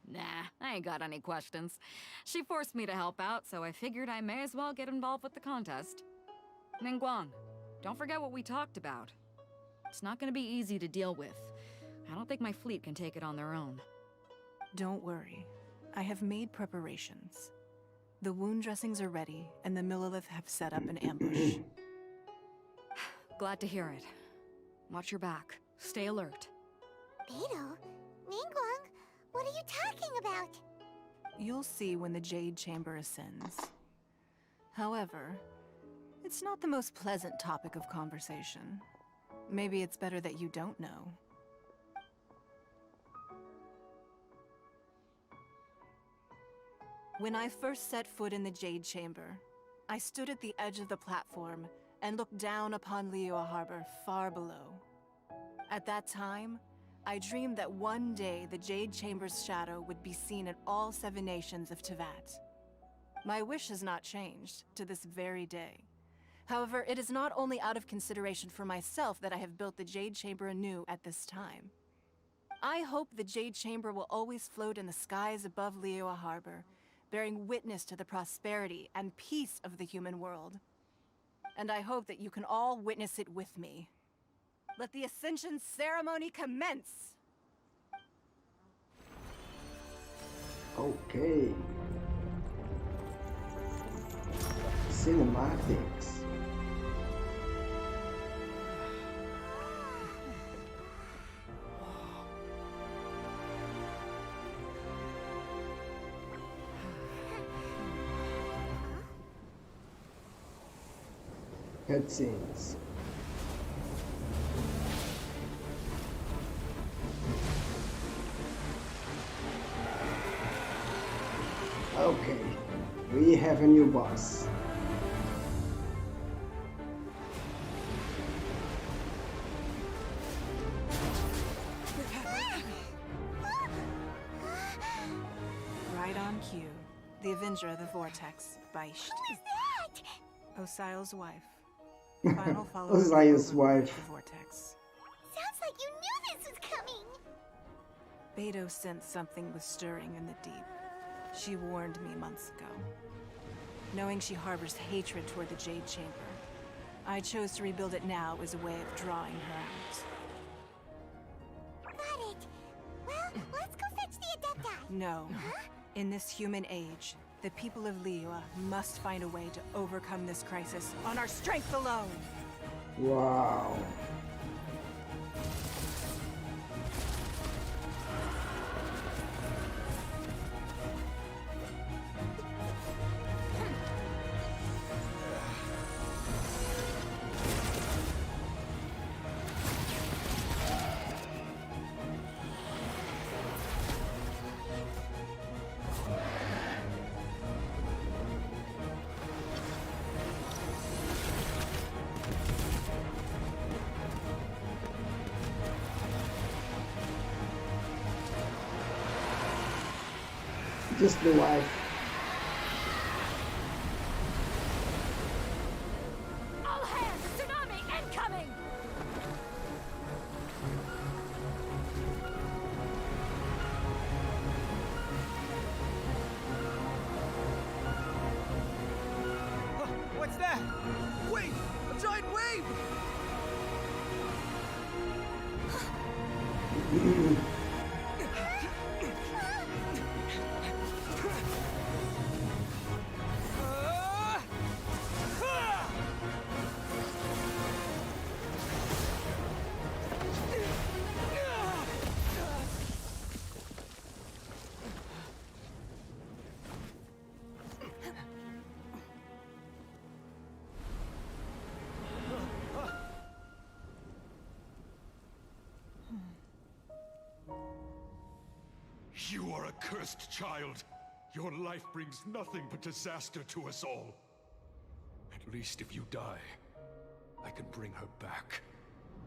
Nah, I ain't got any questions. She forced me to help out, so I figured I may as well get involved with the contest. Ningguang, don't forget what we talked about. It's not gonna be easy to deal with. I don't think my fleet can take it on their own. Don't worry. I have made preparations. The wound dressings are ready, and the Millilith have set up an ambush. Glad to hear it. Watch your back. Stay alert. Beidou? Ningguang? What are you talking about? You'll see when the Jade Chamber ascends. However, it's not the most pleasant topic of conversation. Maybe it's better that you don't know. When I first set foot in the Jade Chamber, I stood at the edge of the platform and looked down upon Liyue Harbor far below. At that time, I dreamed that one day the Jade Chamber's shadow would be seen in all 7 nations of Teyvat. My wish has not changed to this very day. However, it is not only out of consideration for myself that I have built the Jade Chamber anew at this time. I hope the Jade Chamber will always float in the skies above Liyue Harbor, bearing witness to the prosperity and peace of the human world. And I hope that you can all witness it with me. Let the Ascension ceremony commence! Okay. Cinematics. Cutscenes. Okay, we have a new boss. Right on cue. The Avenger of the Vortex, Beisht. Who is that? Osial's wife. Final follower of the Osial's Overlord wife. of the Vortex. Sounds like you knew this was coming. Beidou sensed something was stirring in the deep. She warned me months ago. Knowing she harbors hatred toward the Jade Chamber, I chose to rebuild it now as a way of drawing her out. Got it. Well, let's go fetch the Adepti. No. In this human age, the people of Liyue must find a way to overcome this crisis on our strength alone. Wow. Just the wife. All hands! Tsunami incoming! What's that? Wait! A giant wave! You are a cursed child. Your life brings nothing but disaster to us all. At least if you die, I can bring her back.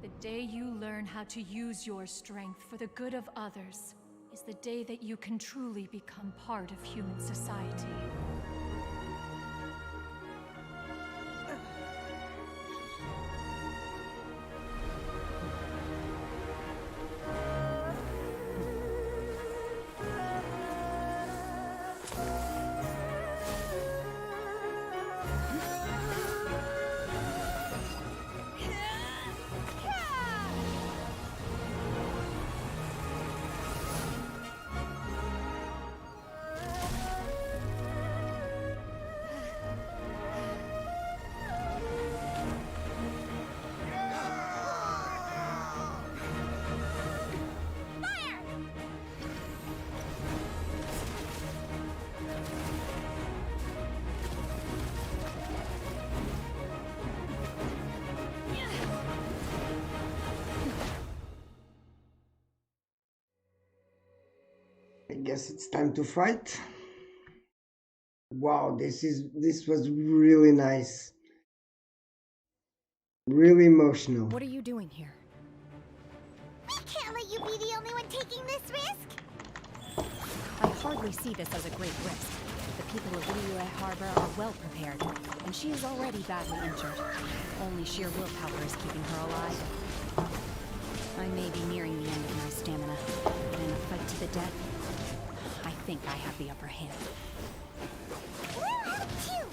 The day you learn how to use your strength for the good of others is the day that you can truly become part of human society. I guess it's time to fight. Wow, this was really nice. Really emotional. What are you doing here? We can't let you be the only one taking this risk. I hardly see this as a great risk. The people of Liyue Harbor are well prepared, and she is already badly injured. Only sheer willpower is keeping her alive. I may be nearing the end of my stamina, but in a fight to the death, I think I have the upper hand. We'll help too.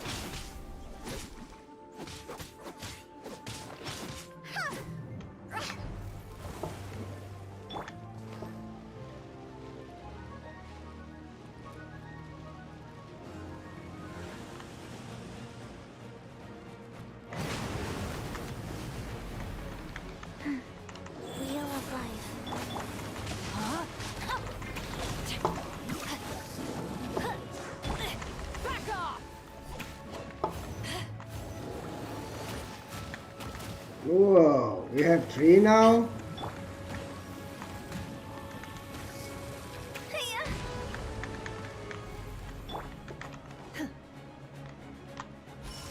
Whoa, we have 3 now?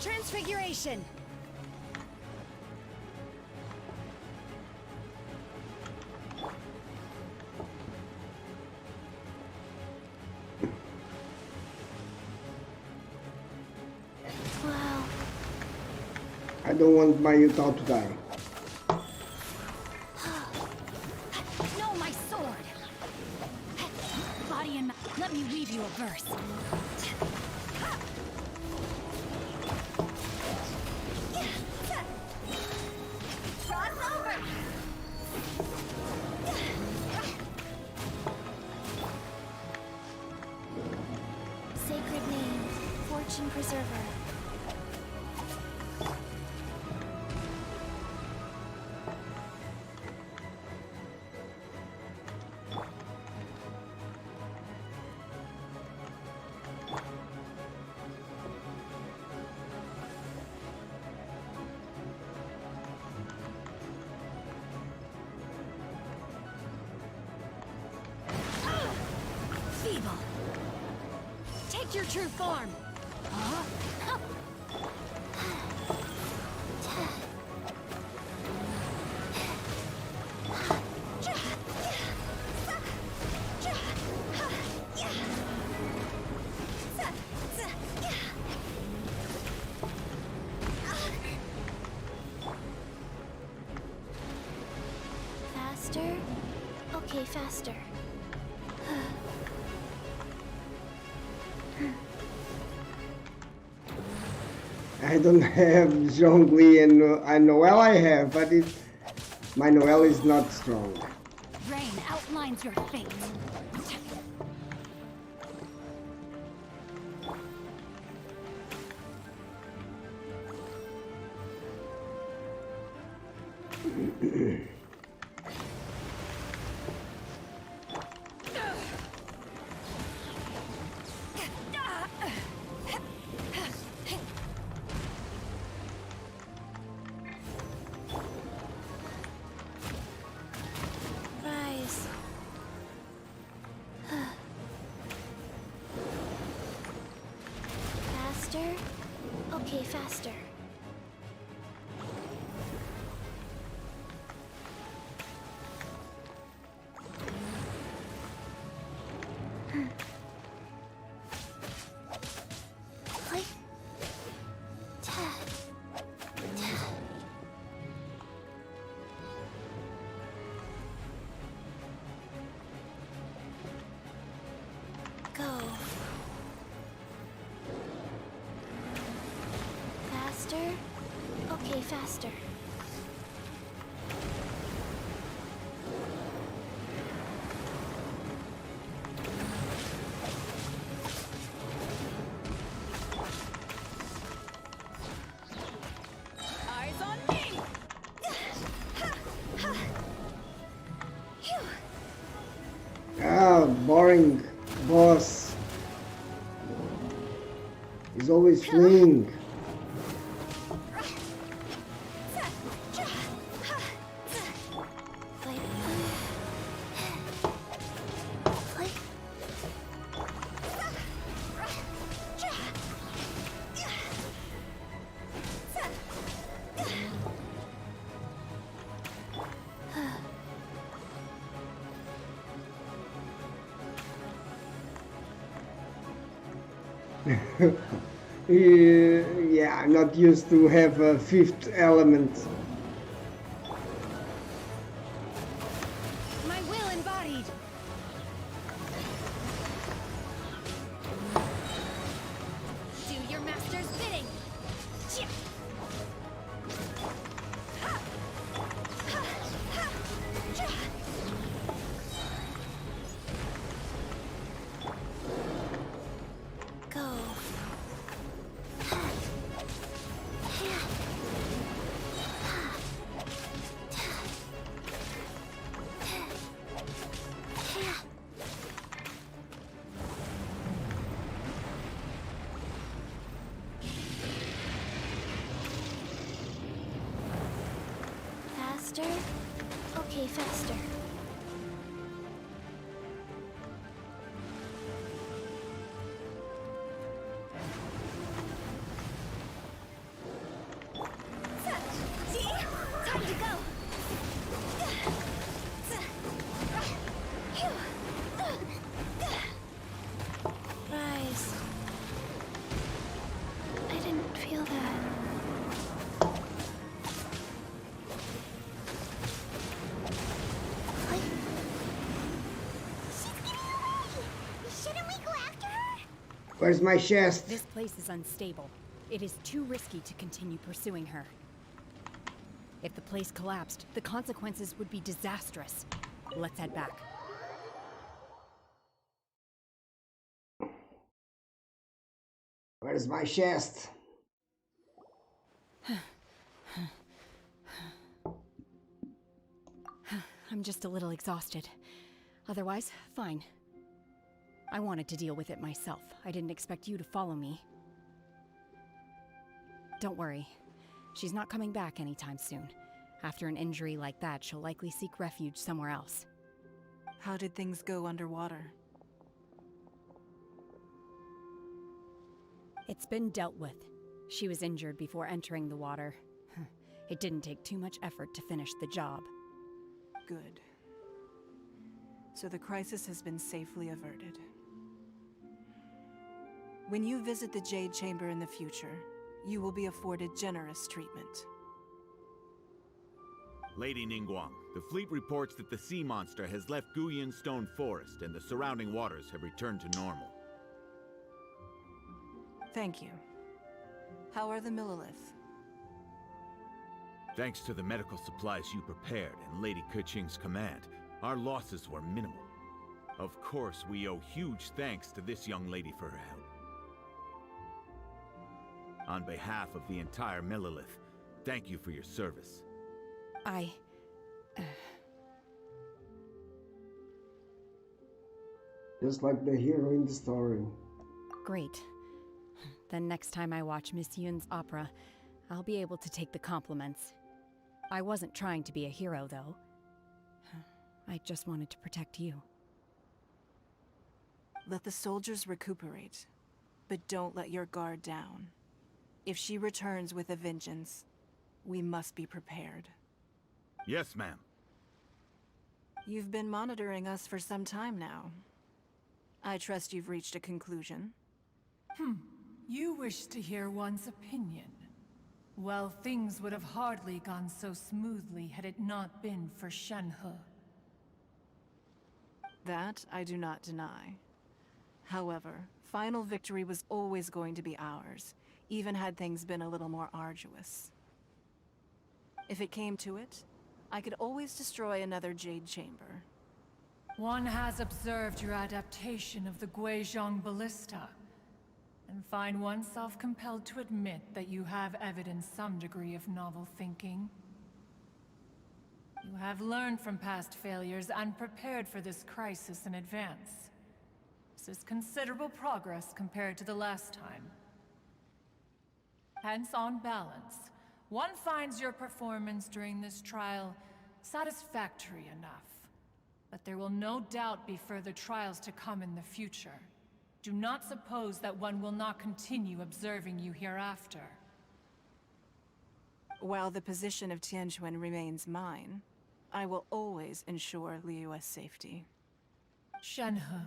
Transfiguration. Wow. I don't want my Utah to die. No, my sword! Body and mouth. Let me weave you a verse. Cross over! Sacred name, fortune preserver. Feeble. Take your true form. Huh? Faster? Okay, faster. I don't have Zhongli and Noel I have, but my Noel is not strong. Rain outlines your fate. Rise. Faster? Okay, faster. Click. Ta. Ta. Go. Faster? Okay, faster. Eyes on me! Ah, boring boss. He's always fleeing. Yeah, I'm not used to have a 5th element. My will embodied. Do your master's bidding. Go. Faster? Okay, faster. See? Time to go! Rise. I didn't feel that. Where's my chest? This place is unstable. It is too risky to continue pursuing her. If the place collapsed, the consequences would be disastrous. Let's head back. Where's my chest? I'm just a little exhausted. Otherwise, fine. I wanted to deal with it myself. I didn't expect you to follow me. Don't worry. She's not coming back anytime soon. After an injury like that, she'll likely seek refuge somewhere else. How did things go underwater? It's been dealt with. She was injured before entering the water. It didn't take too much effort to finish the job. Good. So the crisis has been safely averted. When you visit the Jade Chamber in the future, you will be afforded generous treatment. Lady Ningguang, the fleet reports that the sea monster has left Guyun Stone Forest and the surrounding waters have returned to normal. Thank you. How are the Millilith? Thanks to the medical supplies you prepared and Lady Keqing's command, our losses were minimal. Of course, we owe huge thanks to this young lady for her help. On behalf of the entire Millilith, thank you for your service. Just like the hero in the story. Great. Then next time I watch Miss Yun's opera, I'll be able to take the compliments. I wasn't trying to be a hero, though. I just wanted to protect you. Let the soldiers recuperate, but don't let your guard down. If she returns with a vengeance, we must be prepared. Yes, ma'am. You've been monitoring us for some time now. I trust you've reached a conclusion. You wish to hear one's opinion. Well, things would have hardly gone so smoothly had it not been for Shenhe. That I do not deny. However, final victory was always going to be ours, even had things been a little more arduous. If it came to it, I could always destroy another Jade Chamber. One has observed your adaptation of the Guizhong Ballista, and find oneself compelled to admit that you have evidenced some degree of novel thinking. You have learned from past failures and prepared for this crisis in advance. This is considerable progress compared to the last time. Hence, on balance, one finds your performance during this trial satisfactory enough. But there will no doubt be further trials to come in the future. Do not suppose that one will not continue observing you hereafter. While the position of Tianquan remains mine, I will always ensure Liyue's safety. Shenhe,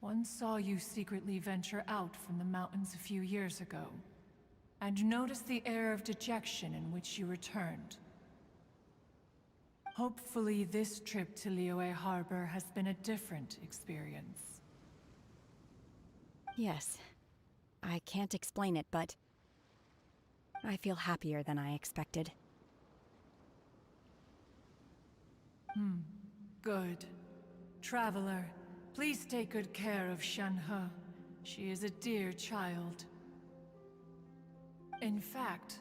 one saw you secretly venture out from the mountains a few years ago, and noticed the air of dejection in which you returned. Hopefully this trip to Liyue Harbor has been a different experience. Yes. I can't explain it, but I feel happier than I expected. Good. Traveler, please take good care of Shenhe. She is a dear child. In fact,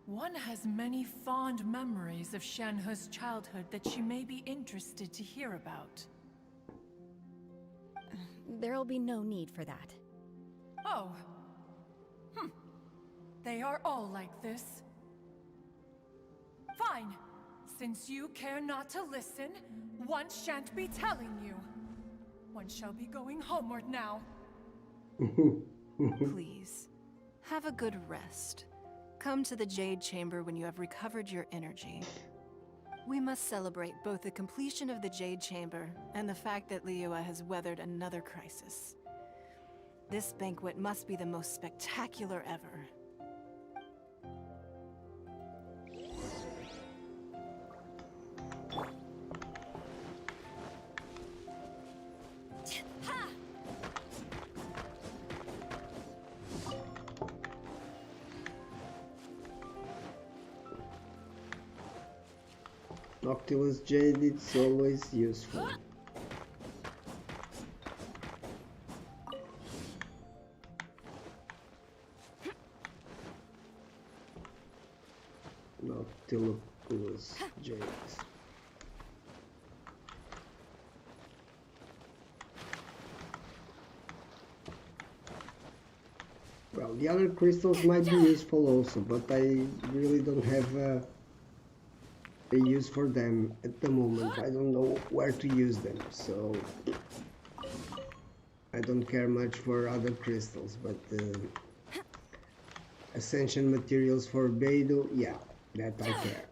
one has many fond memories of Shenhe's childhood that she may be interested to hear about. There'll be no need for that. Oh. They are all like this. Fine. Since you care not to listen, one shan't be telling you. One shall be going homeward now. Please, have a good rest. Come to the Jade Chamber when you have recovered your energy. We must celebrate both the completion of the Jade Chamber and the fact that Liyue has weathered another crisis. This banquet must be the most spectacular ever. Noctilus Jade, it's always useful. Noctilus Jade. Well, the other crystals might be useful also, but I really don't have a use for them at the moment. I don't know where to use them, so I don't care much for other crystals, but ascension materials for Beidou, yeah, that I care.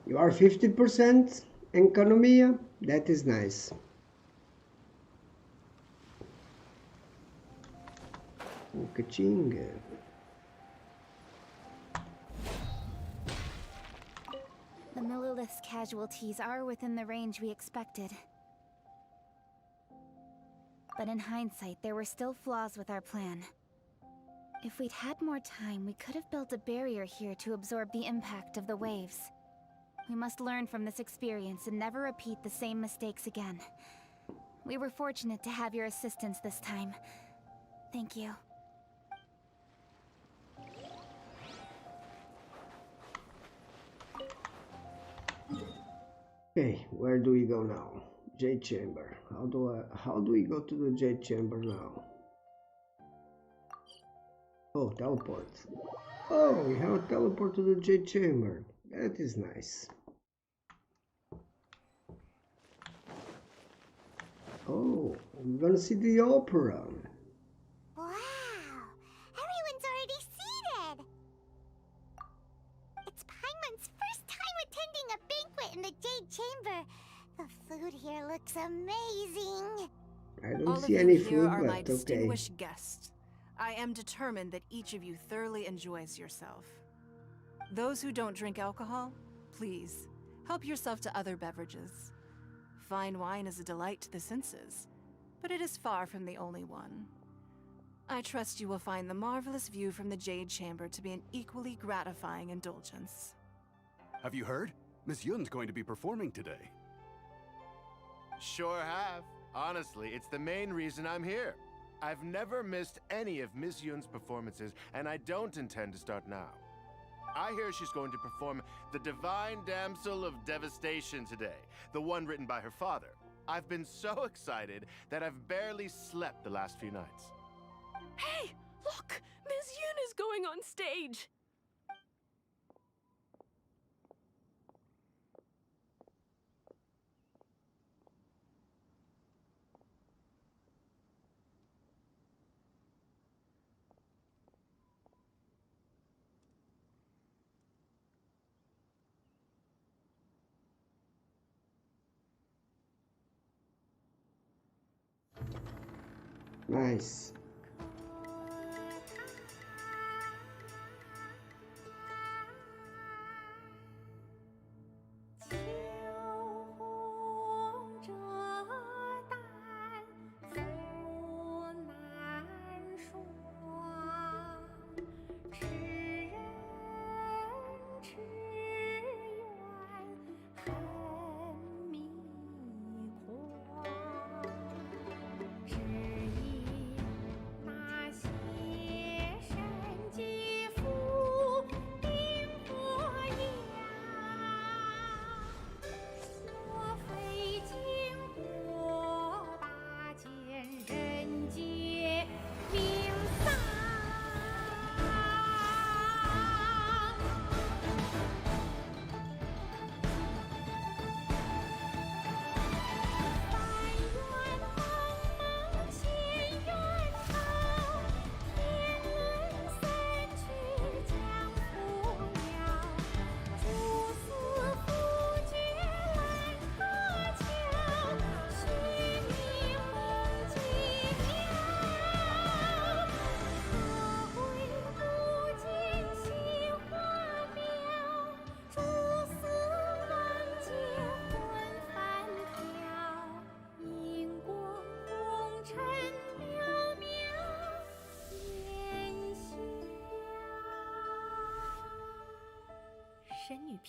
You are 50% Enkanomiya? That is nice. Ka-ching. The Millilith's casualties are within the range we expected. But in hindsight, there were still flaws with our plan. If we'd had more time, we could have built a barrier here to absorb the impact of the waves. We must learn from this experience and never repeat the same mistakes again. We were fortunate to have your assistance this time. Thank you. Okay, where do we go now? Jade Chamber. How do we go to the Jade Chamber now? Oh, teleport. Oh, we have a teleport to the Jade Chamber. That is nice. Oh, we're gonna see the opera. Wow! Everyone's already seated! It's Paimon's first time attending a banquet in the Jade Chamber. The food here looks amazing. I don't All see of any you here food, are my but okay. distinguished guests. I am determined that each of you thoroughly enjoys yourself. Those who don't drink alcohol, please, help yourself to other beverages. Fine wine is a delight to the senses, but it is far from the only one. I trust you will find the marvelous view from the Jade Chamber to be an equally gratifying indulgence. Have you heard? Miss Yun's going to be performing today. Sure have. Honestly, it's the main reason I'm here. I've never missed any of Miss Yun's performances, and I don't intend to start now. I hear she's going to perform The Divine Damsel of Devastation today, the one written by her father. I've been so excited that I've barely slept the last few nights. Hey, look! Miss Yun is going on stage! Nice.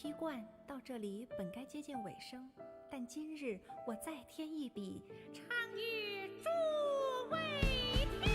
批贯，到这里本该接近尾声，但今日我再添一笔，唱与诸位听。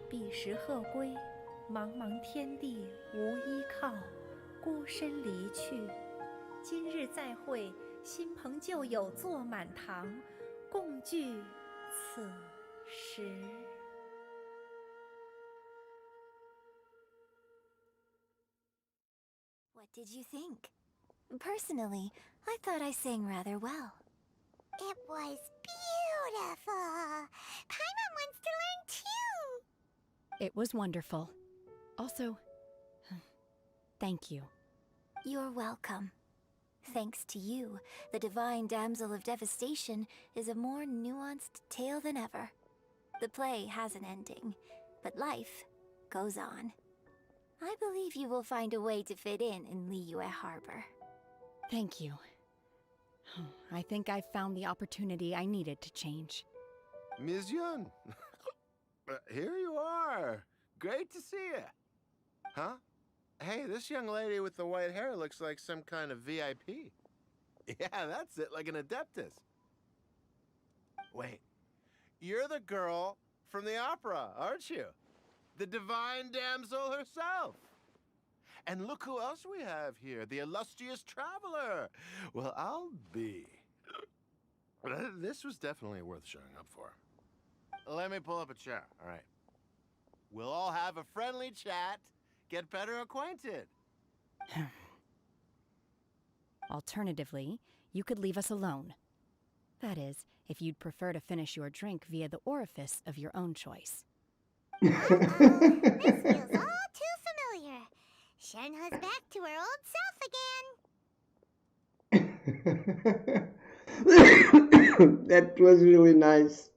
彼时鹤归，茫茫天地无依靠，孤身离去。今日再会，新朋旧友坐满堂，共聚此时。What did you think? Personally, I thought I sang rather well. It was beautiful. Paimon wants to learn too. It was wonderful. Also, thank you. You're welcome. Thanks to you, the Divine Damsel of Devastation is a more nuanced tale than ever. The play has an ending, but life goes on. I believe you will find a way to fit in Liyue Harbor. Thank you. I think I've found the opportunity I needed to change. Ms. Yun, here you are. Great to see you. Huh? Hey, this young lady with the white hair looks like some kind of VIP. Yeah, that's it, like an Adeptus. Wait, you're the girl from the opera, aren't you? The Divine Damsel herself. And look who else we have here, the illustrious traveler. Well, I'll be. This was definitely worth showing up for. Let me pull up a chair, all right. We'll all have a friendly chat, get better acquainted. Alternatively, you could leave us alone. That is, if you'd prefer to finish your drink via the orifice of your own choice. This feels all too familiar. Shenhe's back to her old self again. That was really nice.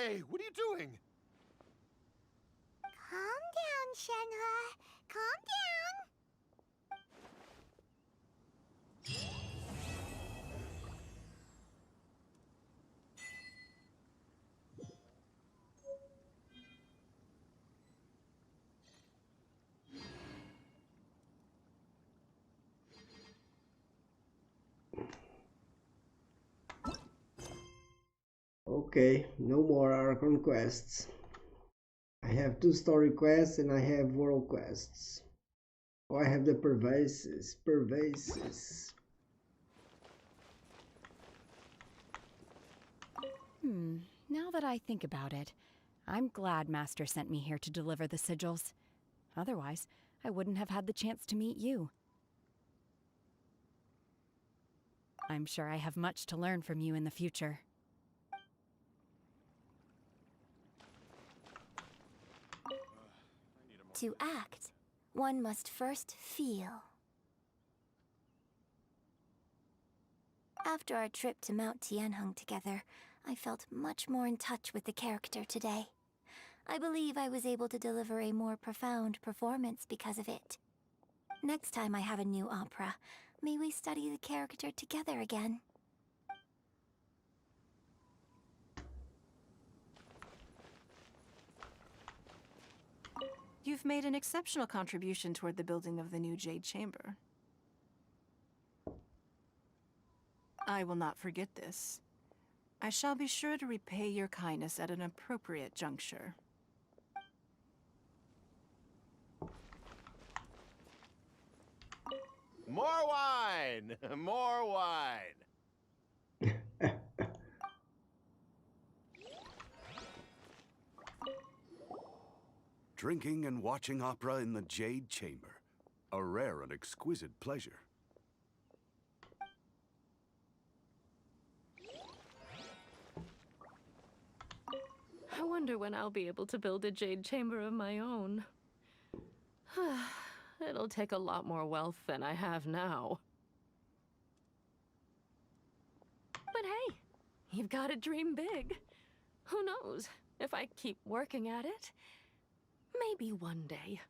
Hey, what are you doing? Calm down, Shenhe. Calm down. Okay, no more Archon quests. I have 2 story quests and I have world quests. Oh, I have the pervases. Now that I think about it, I'm glad Master sent me here to deliver the sigils. Otherwise, I wouldn't have had the chance to meet you. I'm sure I have much to learn from you in the future. To act, one must first feel. After our trip to Mount Tianheng together, I felt much more in touch with the character today. I believe I was able to deliver a more profound performance because of it. Next time I have a new opera, may we study the character together again. You've made an exceptional contribution toward the building of the new Jade Chamber. I will not forget this. I shall be sure to repay your kindness at an appropriate juncture. More wine! More wine! Drinking and watching opera in the Jade Chamber. A rare and exquisite pleasure. I wonder when I'll be able to build a jade chamber of my own. It'll take a lot more wealth than I have now. But hey, you've got to dream big. Who knows? If I keep working at it, maybe one day.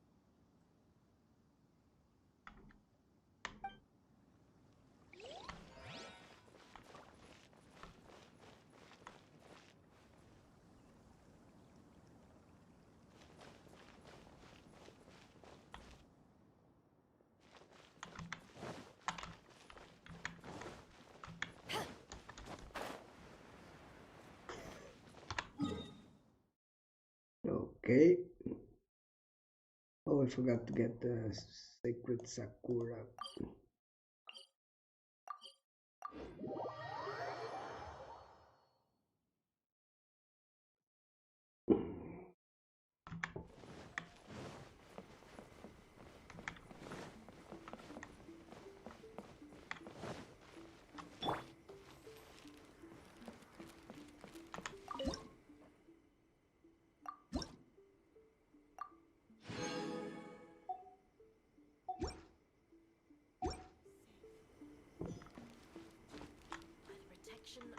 Okay. Oh, I forgot to get the sacred Sakura.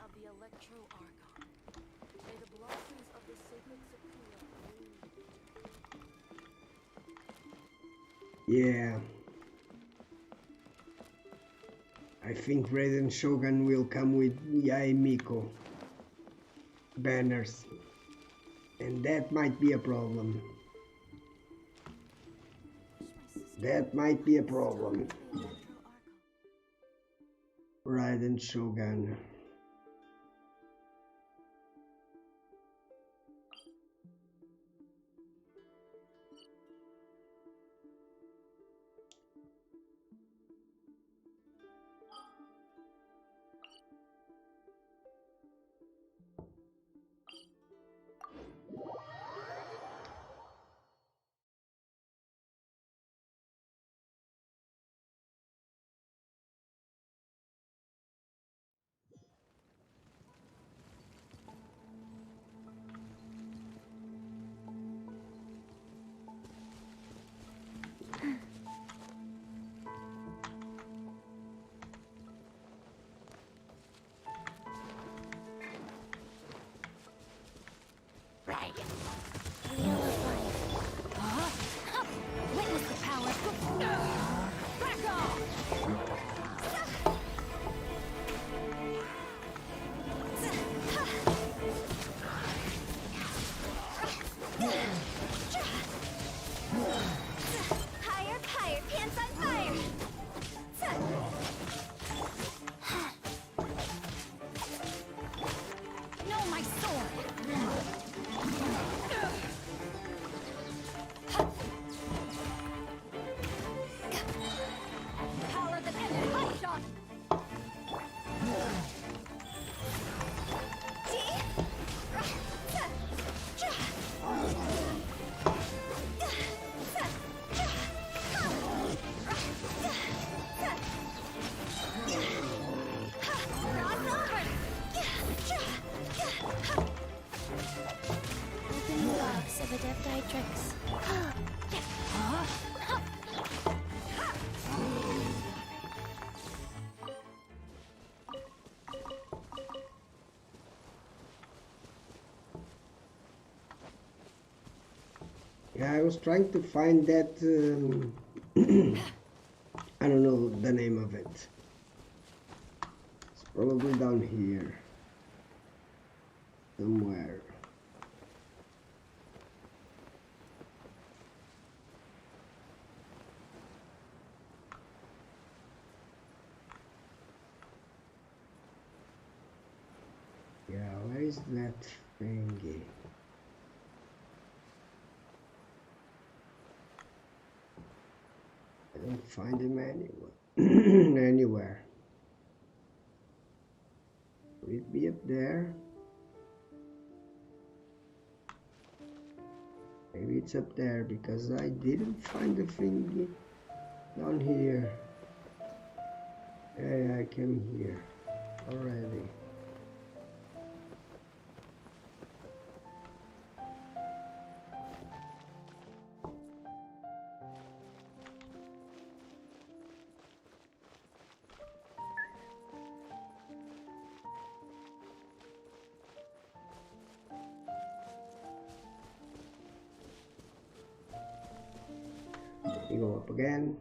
Of the Electro Argon. May the blossoms of the sacred Sakura. Yeah. I think Raiden Shogun will come with Yae Miko banners. And that might be a problem. That might be a problem. Raiden Shogun. Witness the power. Back off! Higher, higher, pants on fire! No, my sword! Power that ends hot shot! Opening logs of Adepti-Trix. Yeah, I was trying to find that. I don't know the name of it. It's probably down here somewhere. Yeah, where is that thingy? I don't find him anywhere. Anywhere. Could it be up there? Maybe it's up there because I didn't find the thingy down here. Yeah, I came here already. go up again.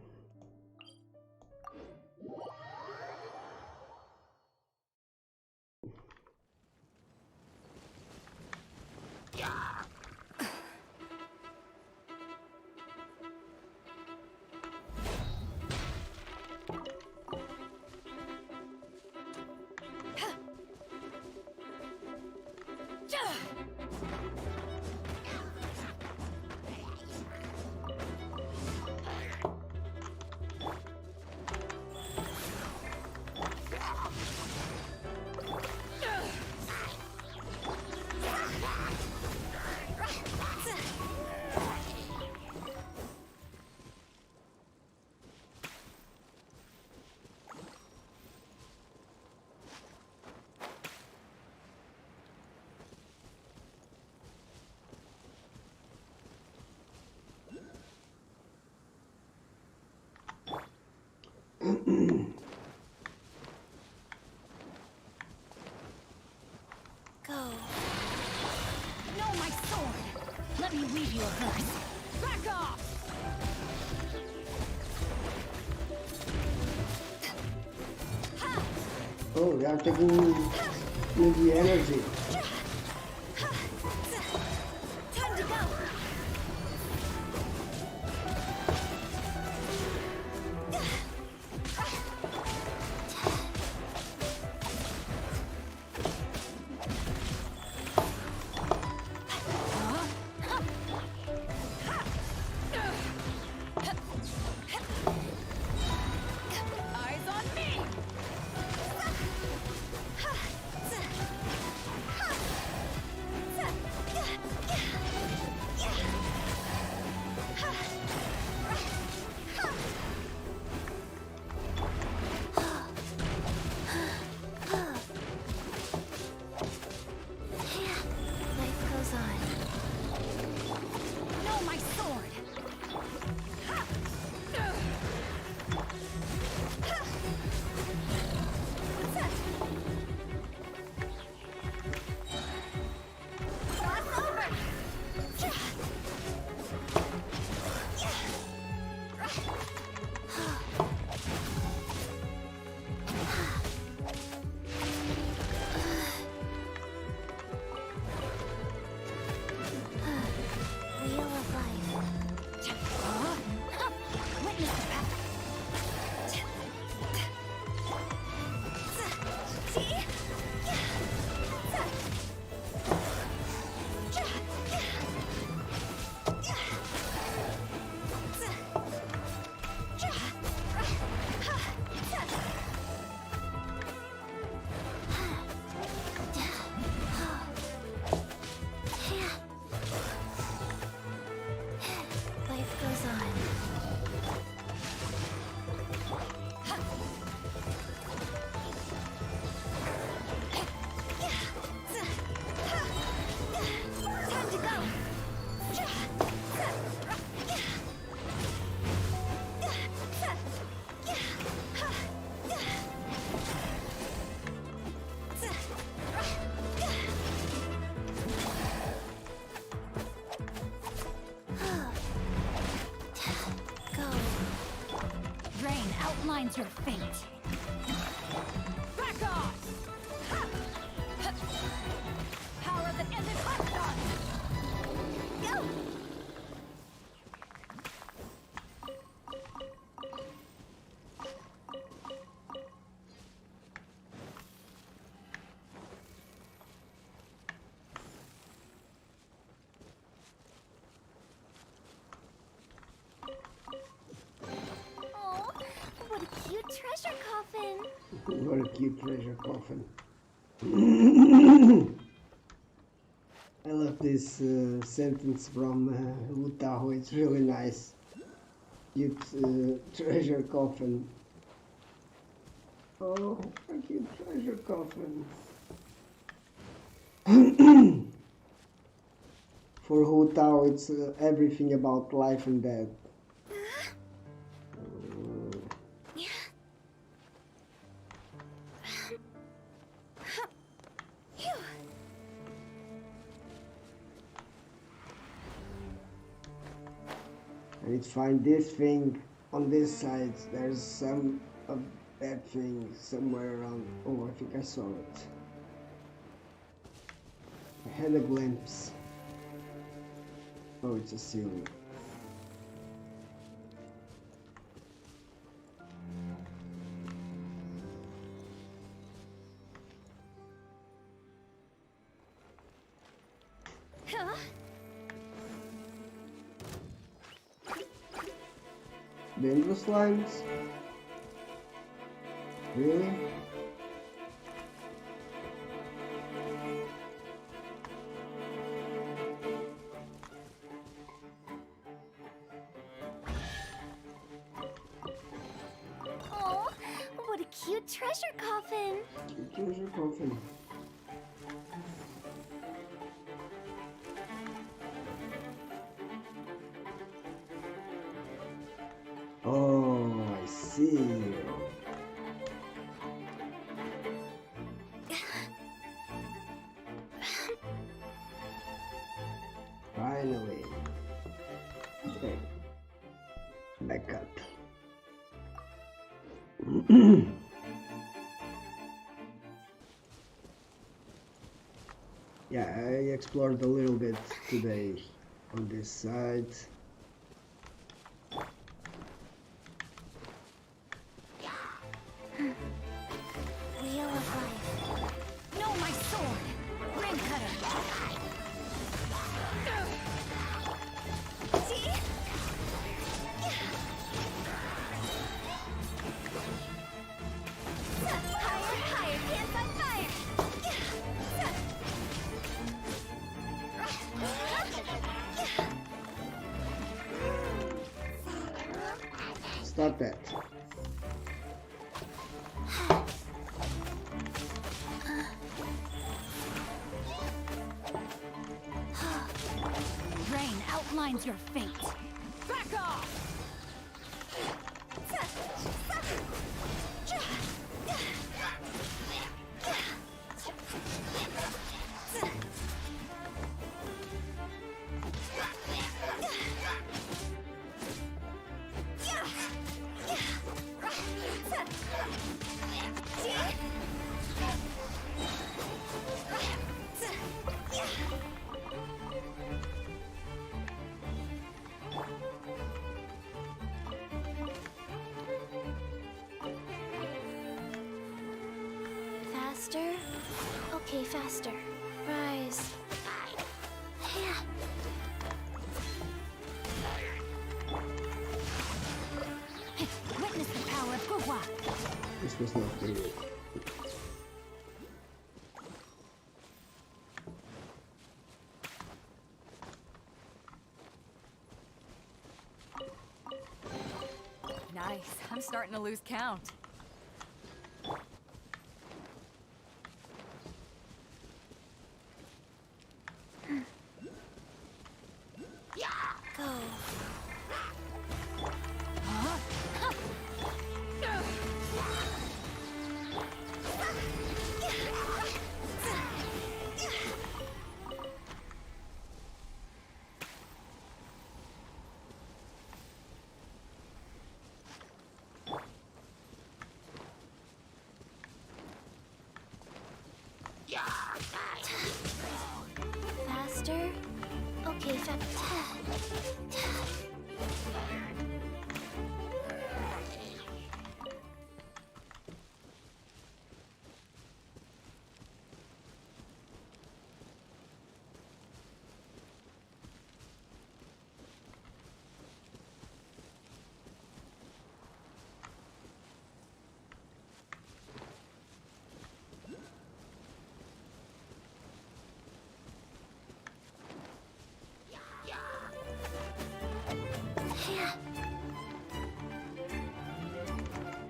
Go. No, my sword! Let me weave you a curse. Back off! Oh, they are taking the energy. Time to go! Eyes on me! Life goes on. No, my sword! Cross over! Wheel of life. Witness the path. See? Life goes on. Time to go. Go. Rain outlines your fate. Back off! Power that ended hot done! Go! Oh, what a cute treasure coffin! What a cute treasure coffin. I love this sentence from Wu Tao. It's really nice. Cute treasure coffin. Oh, a cute treasure coffin. For Hu Tao, it's everything about life and death. I need to find this thing on this side. There's some of that thing somewhere around. Oh, I think I saw it. I had a glimpse. Oh, it's a ceiling. Dangerous slimes? Really? Oh, what a cute treasure coffin! Treasure coffin. Oh, I see. Finally. Okay. Back up. Yeah, I explored a little bit today on this side. Wheel of life. No, my sword! Ring cutter! See? Higher, higher, can't fight fire! Stop that. Rain outlines your fate. Back off! Faster? Okay, faster. Rise. Witness the power of Gugwa. This was not good. Nice. I'm starting to lose count. Go. Faster? Okay,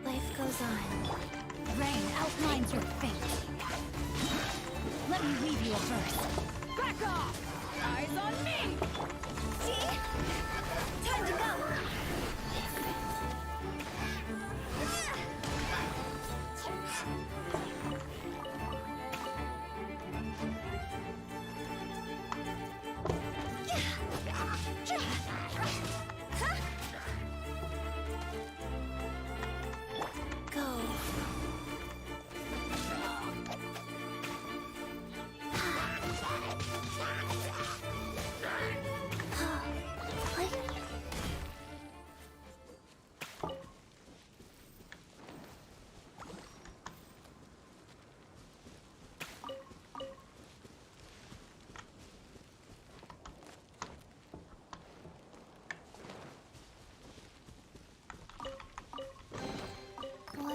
Life goes on. Rain outlines your fate. Let me weave you a verse. Back off! Eyes on me! See? Time to go!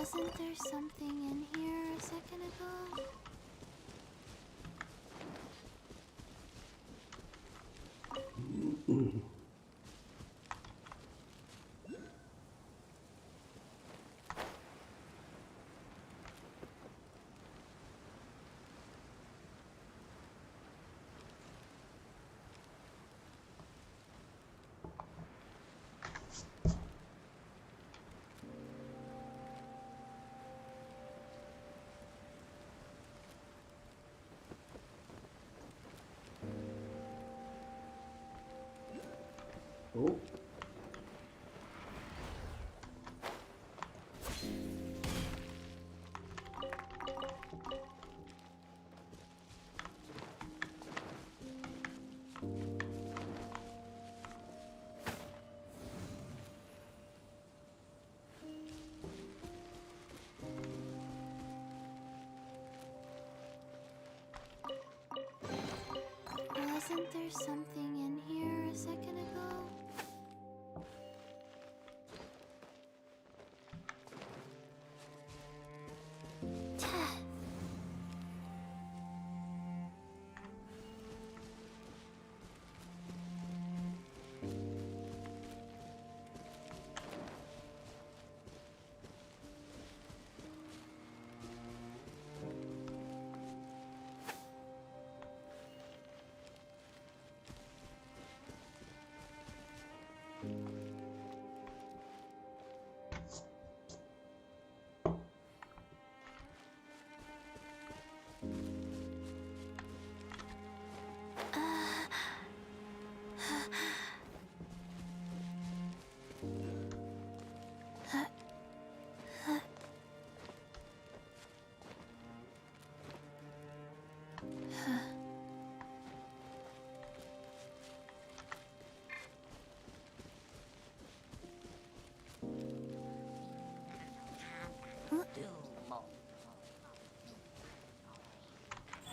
Wasn't there something in here a second ago? Oh. Wasn't there something in here a second ago?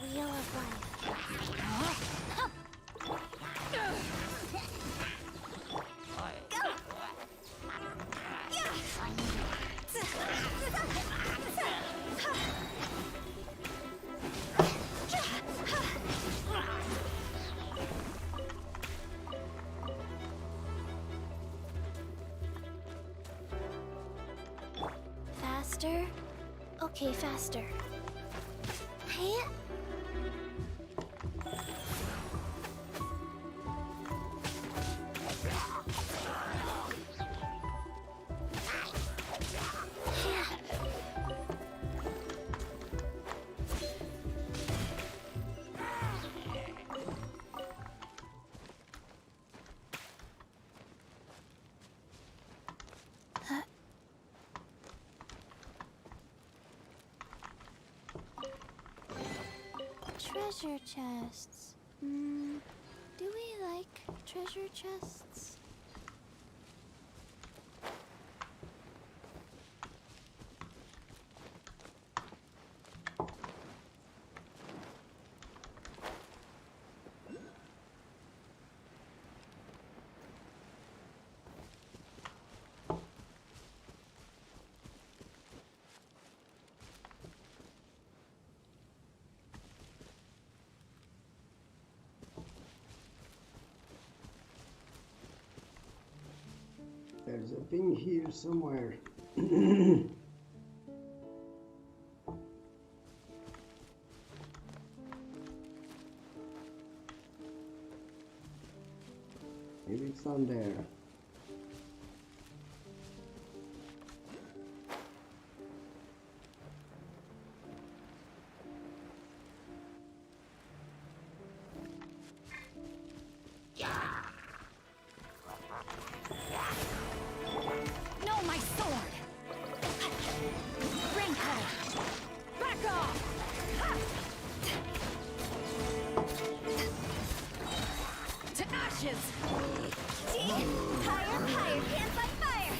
Wheel of Life. Faster? Okay, faster. Hey. Treasure chests. Do we like treasure chests? There's a thing here somewhere. Maybe it's on there. No, my sword! Raincutter! Back off! Ha! To ashes! See? Higher, higher, hands like fire!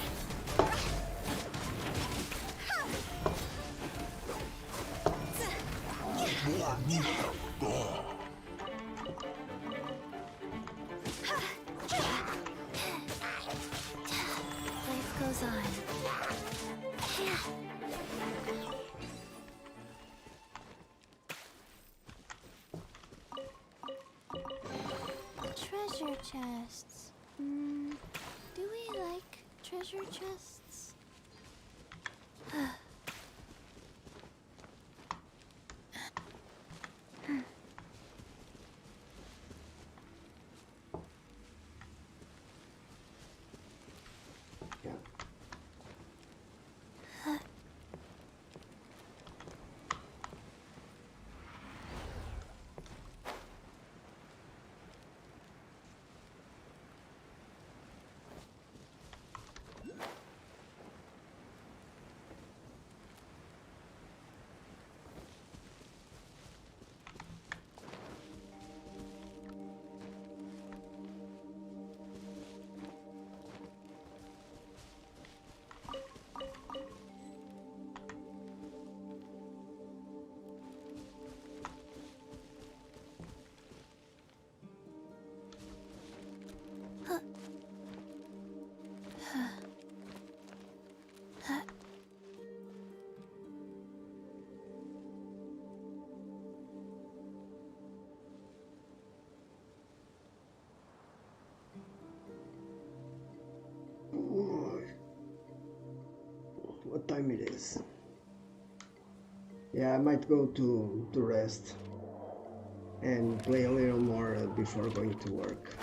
Life goes on. Treasure chests. Do we like treasure chests? What time it is? Yeah, I might go to rest and play a little more before going to work.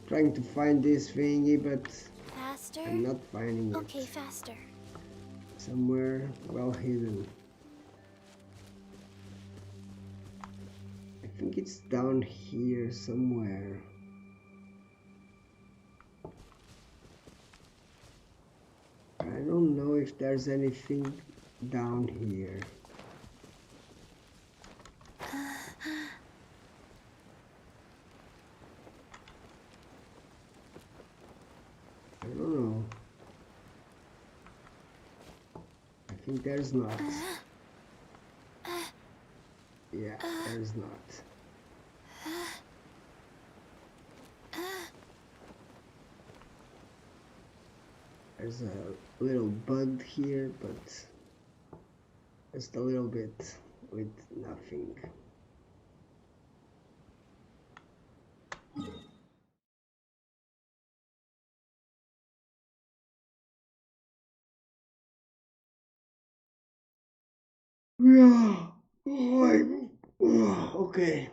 Trying to find this thingy, but Faster? I'm not finding it. Okay, faster. Somewhere well hidden. I think it's down here somewhere. I don't know if there's anything down here. I don't know. I think there's not. Yeah, there's not. There's a little bug here, but just a little bit with nothing. Yeah. Okay.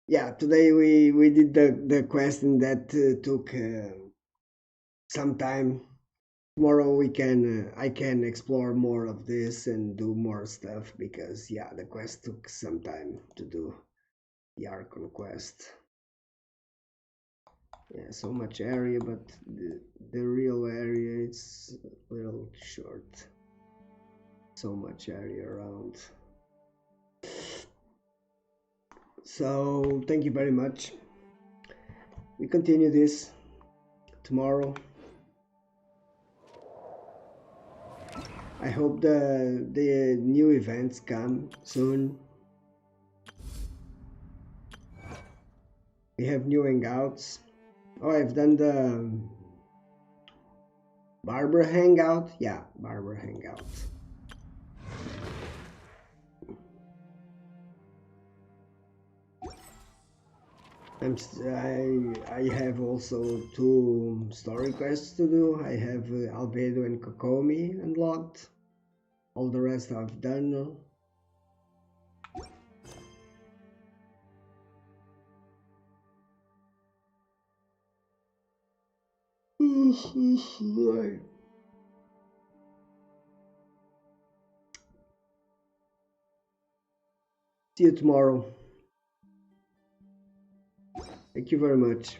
Yeah, today we did the question that took some time. Tomorrow I can explore more of this and do more stuff because yeah, the quest took some time to do, the Archon quest. Yeah, so much area, but the real area is a little short. So much area around. So thank you very much. We continue this tomorrow. I hope the new events come soon. We have new hangouts. Oh, I've done the Barber hangout. Yeah, Barber hangout. I have also 2 story quests to do. I have Albedo and Kokomi unlocked. All the rest I've done. See you tomorrow. Thank you very much.